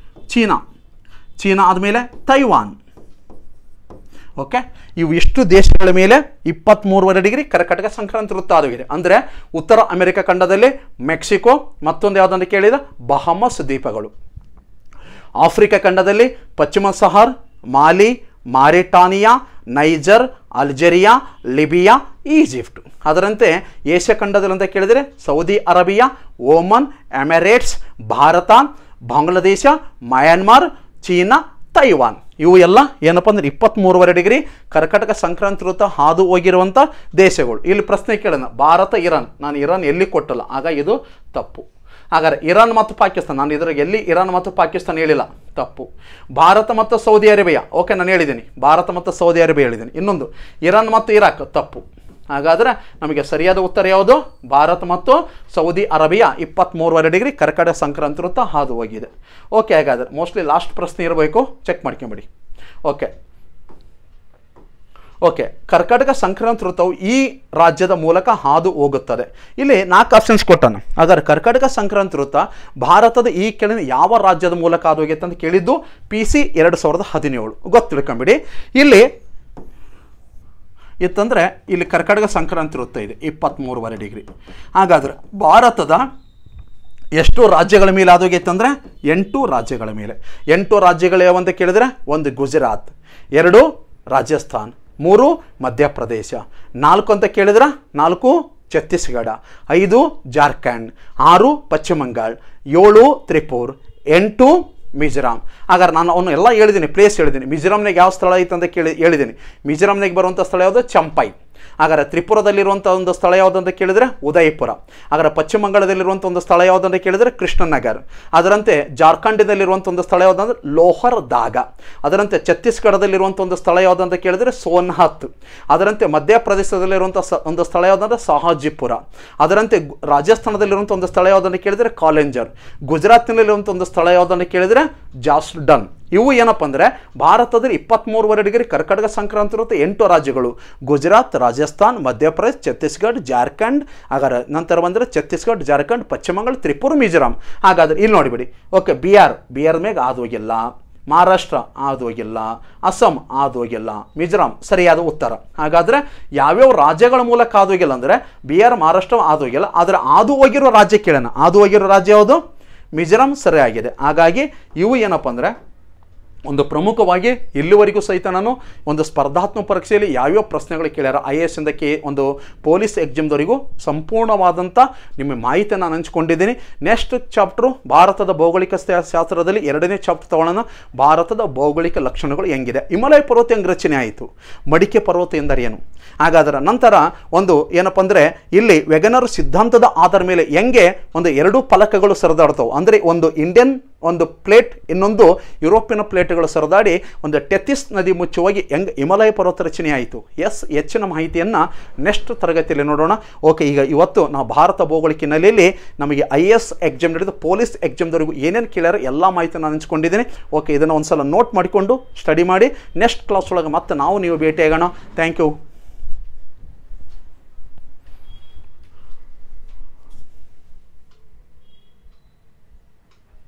ಚೀನಾ ಆದಮೇಲೆ ತೈವಾನ್. ಓಕೆ, ಇವು ಇಷ್ಟು ದೇಶಗಳ ಮೇಲೆ 23.5 ಡಿಗ್ರಿ ಕರ್ಕಾಟಕ ಸಂಕ್ರಾಂತಿ ವೃತ್ತ ಆಗಿದೆ. ಅಂದರೆ ಉತ್ತರ ಅಮೆರಿಕ ಖಂಡದಲ್ಲಿ ಮೆಕ್ಸಿಕೋ, ಮತ್ತೊಂದು ಯಾವುದಂತ ಕೇಳಿದ ಬಹಮಸ್ ದ್ವೀಪಗಳು. ಆಫ್ರಿಕಾ ಖಂಡದಲ್ಲಿ ಪಶ್ಚಿಮ Sahara, Mali, Mauritania, Niger, Algeria, Libya, Egypt. ಅದರಂತೆ ಏಷ್ಯಾ ಖಂಡದಲ್ಲಿ ಅಂತ ಕೇಳಿದರೆ Saudi Arabia, Oman, Emirates, Bharat, Bangladesh, Myanmar, China, Taiwan. ಇವು ಎಲ್ಲ ಏನಪ್ಪ ಅಂದರೆ 23.5 ಡಿಗ್ರಿ ಕರ್ಕಾಟಕ ಸಂಕ್ರಾಂತಿ ವೃತ್ತ ಹಾದು ಹೋಗಿರುವಂಥ ದೇಶಗಳು. ಇಲ್ಲಿ ಪ್ರಶ್ನೆ ಕೇಳೋಣ, ಭಾರತ, ಇರಾನ್. ನಾನು ಇರಾನ್ ಎಲ್ಲಿ ಕೊಟ್ಟಲ್ಲ, ಆಗ ಇದು ತಪ್ಪು. ಹಾಗಾದರೆ ಇರಾನ್ ಮತ್ತು ಪಾಕಿಸ್ತಾನ, ನಾನು ಇದ್ರಾಗ ಎಲ್ಲಿ ಇರಾನ್ ಮತ್ತು ಪಾಕಿಸ್ತಾನ ಹೇಳಿಲ್ಲ, ತಪ್ಪು. ಭಾರತ ಮತ್ತು ಸೌದಿ ಅರೇಬಿಯಾ, ಓಕೆ, ನಾನು ಹೇಳಿದ್ದೀನಿ ಭಾರತ ಮತ್ತು ಸೌದಿ ಅರೇಬಿಯಾ ಹೇಳಿದ್ದೀನಿ. ಇನ್ನೊಂದು ಇರಾನ್ ಮತ್ತು ಇರಾಕ್, ತಪ್ಪು. ಹಾಗಾದರೆ ನಮಗೆ ಸರಿಯಾದ ಉತ್ತರ ಯಾವುದು? ಭಾರತ ಮತ್ತು ಸೌದಿ ಅರೇಬಿಯಾ 23.5 ಡಿಗ್ರಿ ಕರ್ಕಾಟಕ ಸಂಕ್ರಾಂತಿ ವೃತ್ತ ಹಾದು ಹೋಗಿದೆ. ಓಕೆ, ಹಾಗಾದರೆ ಮೋಸ್ಟ್ಲಿ ಲಾಸ್ಟ್ ಪ್ರಶ್ನೆ ಇರಬೇಕು, ಚೆಕ್ ಮಾಡ್ಕೊಂಬಿಡಿ. ಓಕೆ, ಕರ್ಕಾಟಕ ಸಂಕ್ರಾಂತಿ ವೃತ್ತವು ಈ ರಾಜ್ಯದ ಮೂಲಕ ಹಾದು ಹೋಗುತ್ತದೆ. ಇಲ್ಲಿ 4 ಆಪ್ಷನ್ಸ್ ಕೊಟ್ಟಾನ. ಹಾಗಾದ್ರೆ ಕರ್ಕಾಟಕ ಸಂಕ್ರಾಂತಿ ವೃತ್ತ ಭಾರತದ ಈ ಕೆಳಗಿನ ಯಾವ ರಾಜ್ಯದ ಮೂಲಕ ಹಾದು ಹೋಗುತ್ತೆ ಅಂತ ಕೇಳಿದ್ದು PC 2017. ಗೊತ್ತಿಡ್ಕೊಂಬಿಡಿ. ಇಲ್ಲಿ ಇತ್ತಂದರೆ ಇಲ್ಲಿ ಕರ್ಕಾಟಕ ಸಂಕ್ರಾಂತಿ ವೃತ್ತ ಇದೆ 23.5 ಡಿಗ್ರಿ. ಹಾಗಾದರೆ ಭಾರತದ ಎಷ್ಟು ರಾಜ್ಯಗಳ ಮೇಲೆ ಹಾದು ಹೋಗೈತೆ ಅಂದರೆ 8 ರಾಜ್ಯಗಳ ಮೇಲೆ. 8 ರಾಜ್ಯಗಳು ಯಾವಂತ ಕೇಳಿದರೆ 1 ಗುಜರಾತ್, 2 ರಾಜಸ್ಥಾನ್, 3 ಮಧ್ಯಪ್ರದೇಶ, 4 ಅಂತ ಕೇಳಿದ್ರೆ 4 ಛತ್ತೀಸ್ಗಢ, 5 ಜಾರ್ಖಂಡ್, 6 ಪಶ್ಚಿಮ ಬಂಗಾಳ, 7 ತ್ರಿಪುರ, 8 ಮಿಜೋರಾಂ. ಹಾಗಾದ್ರೆ ನಾನು ಅವನು ಎಲ್ಲ ಹೇಳಿದ್ದೀನಿ, ಪ್ಲೇಸ್ ಹೇಳಿದ್ದೀನಿ. ಮಿಜೋರಾಂನಾಗ ಯಾವ ಸ್ಥಳ ಐತೆ ಅಂತ ಹೇಳಿದ್ದೀನಿ. ಮಿಜೋರಾಂನಾಗ ಬರುವಂಥ ಸ್ಥಳ ಯಾವುದು? ಚಂಪೈ. ಹಾಗಾದ್ರೆ ತ್ರಿಪುರದಲ್ಲಿರುವಂಥ ಒಂದು ಸ್ಥಳ ಯಾವುದಂತ ಕೇಳಿದರೆ ಉದಯಪುರ. ಹಾಗಾದ್ರೆ ಪಶ್ಚಿಮ ಬಂಗಾಳದಲ್ಲಿರುವಂಥ ಒಂದು ಸ್ಥಳ ಯಾವುದಂತ ಕೇಳಿದರೆ ಕೃಷ್ಣನಗರ್. ಅದರಂತೆ ಜಾರ್ಖಂಡದಲ್ಲಿರುವಂಥ ಒಂದು ಸ್ಥಳ ಯಾವುದಂದ್ರೆ ಲೋಹರ್ ದಾಗ. ಅದರಂತೆ ಛತ್ತೀಸ್ಗಢದಲ್ಲಿರುವಂಥ ಒಂದು ಸ್ಥಳ ಯಾವುದಂತ ಕೇಳಿದರೆ ಸೋನ್ಹತ್. ಅದರಂತೆ ಮಧ್ಯಪ್ರದೇಶದಲ್ಲಿರುವಂಥ ಒಂದು ಸ್ಥಳ ಯಾವುದಂದ್ರೆ ಸಹಾಜಿಪುರ. ಅದರಂತೆ ರಾಜಸ್ಥಾನದಲ್ಲಿರುವಂಥ ಒಂದು ಸ್ಥಳ ಯಾವುದಂತ ಕೇಳಿದರೆ ಕಾಲೆಂಜರ್. ಗುಜರಾತ್ನಲ್ಲಿರುವಂಥ ಒಂದು ಸ್ಥಳ ಯಾವುದಂತ ಕೇಳಿದರೆ ಜಾಸ್ಡನ್. ಇವು ಏನಪ್ಪ ಅಂದರೆ ಭಾರತದಲ್ಲಿ 23.5 ಡಿಗ್ರಿ ಕರ್ಕಾಟಕ ಸಂಕ್ರಾಂತಿ ವೃತ್ತ 8 ರಾಜ್ಯಗಳು: ಗುಜರಾತ್, ರಾಜಸ್ಥಾನ್, ಮಧ್ಯಪ್ರದೇಶ, ಛತ್ತೀಸ್ಗಢ, ಜಾರ್ಖಂಡ್. ಹಾಗಾದ್ರೆ ನಂತರ ಬಂದರೆ ಛತ್ತೀಸ್ಗಢ, ಜಾರ್ಖಂಡ್, ಪಶ್ಚಿಮ ಬಂಗಾಳ, ತ್ರಿಪುರ, ಮಿಜೋರಾಂ. ಹಾಗಾದ್ರೆ ಇಲ್ಲಿ ನೋಡಿಬಿಡಿ. ಓಕೆ, ಬಿಹಾರ್ ಮೇಗ ಹಾದು ಹೋಗಿಲ್ಲ, ಮಹಾರಾಷ್ಟ್ರ ಹಾದು ಹೋಗಿಲ್ಲ, ಅಸ್ಸಾಂ ಹಾದು ಹೋಗಿಲ್ಲ, ಮಿಜೋರಾಂ ಸರಿಯಾದ ಉತ್ತರ. ಹಾಗಾದರೆ ಯಾವ್ಯಾವ ರಾಜ್ಯಗಳ ಮೂಲಕ ಹಾದು ಹೋಗಿಲ್ಲ ಅಂದರೆ ಬಿಹಾರ್, ಮಹಾರಾಷ್ಟ್ರ ಹಾದು ಹೋಗಿಲ್ಲ. ಆದರೆ ಹಾದು ಹೋಗಿರೋ ರಾಜ್ಯ ಕೇಳೋಣ. ಹಾದು ಹೋಗಿರೋ ರಾಜ್ಯ ಯಾವುದು? ಮಿಜೋರಾಂ ಸರಿಯಾಗಿದೆ. ಹಾಗಾಗಿ ಇವು ಏನಪ್ಪ ಅಂದರೆ ಒಂದು ಪ್ರಮುಖವಾಗಿ ಇಲ್ಲಿವರೆಗೂ ಸಹಿತ ನಾನು ಒಂದು ಸ್ಪರ್ಧಾತ್ಮಕ ಪರೀಕ್ಷೆಯಲ್ಲಿ ಯಾವ್ಯಾವ ಪ್ರಶ್ನೆಗಳು ಕೇಳ್ಯಾರ IAS ಇಂದ ಒಂದು ಪೊಲೀಸ್ ಎಕ್ಸಾಮ್ದವರೆಗೂ ಸಂಪೂರ್ಣವಾದಂಥ ನಿಮ್ಮ ಮಾಹಿತಿಯನ್ನು ನಾನು ಹಂಚ್ಕೊಂಡಿದ್ದೀನಿ. ನೆಕ್ಸ್ಟ್ ಚಾಪ್ಟ್ರು ಭಾರತದ ಭೌಗೋಳಿಕ ಶಾಸ್ತ್ರದಲ್ಲಿ 2ನೇ ಚಾಪ್ಟರ್ ತಗೊಳ್ಳೋಣ. ಭಾರತದ ಭೌಗೋಳಿಕ ಲಕ್ಷಣಗಳು ಹೆಂಗಿದೆ. ಹಿಮಾಲಯ ಪರ್ವತ ಹೆಂಗೆ ರಚನೆ ಆಯಿತು, ಮಡಿಕೆ ಪರ್ವತ ಎಂದರೆ ಏನು. ಹಾಗಾದರೆ ನಂತರ ಒಂದು ಏನಪ್ಪ ಅಂದರೆ ಇಲ್ಲಿ ವೆಗನರ್ ಸಿದ್ಧಾಂತದ ಆಧಾರ ಮೇಲೆ ಹೆಂಗೆ ಒಂದು 2 ಫಲಕಗಳು ಸರಿದಾಡ್ತಾವೆ. ಅಂದರೆ ಒಂದು ಇಂಡಿಯನ್ ಒಂದು ಪ್ಲೇಟ್, ಇನ್ನೊಂದು ಯುರೋಪಿಯನ್ ಪ್ಲೇಟ್ಗಳು ಸರಿದಾಡಿ ಒಂದು ಟೆಥಿಸ್ ನದಿ ಮುಚ್ಚುವಾಗಿ ಹೆಂಗೆ ಹಿಮಾಲಯ ಪರ್ವತ ರಚನೆ ಆಯಿತು. ಹೆಚ್ಚಿನ ಮಾಹಿತಿಯನ್ನು ನೆಕ್ಸ್ಟ್ ತರಗತಿಯಲ್ಲಿ ನೋಡೋಣ. ಓಕೆ, ಈಗ ಇವತ್ತು ನಾವು ಭಾರತ ಭೌಗೋಳಿಕ ಹಿನ್ನೆಲೆಯಲ್ಲಿ ನಮಗೆ IAS ಎಕ್ಸಾಮ್ ನಡೆದು ಪೊಲೀಸ್ ಎಕ್ಸಾಮ್ದವರೆಗೂ ಏನೇನು ಕೇಳ್ಯಾರ ಎಲ್ಲ ಮಾಹಿತಿ ನಾನು ಹಂಚ್ಕೊಂಡಿದ್ದೀನಿ. ಓಕೆ, ಇದನ್ನು ಒಂದು ಸಲ ನೋಟ್ ಮಾಡಿಕೊಂಡು ಸ್ಟಡಿ ಮಾಡಿ. ನೆಕ್ಸ್ಟ್ ಕ್ಲಾಸ್ ಒಳಗೆ ಮತ್ತೆ ನಾವು ನೀವು ಭೇಟಿಯಾಗೋಣ. Thank you.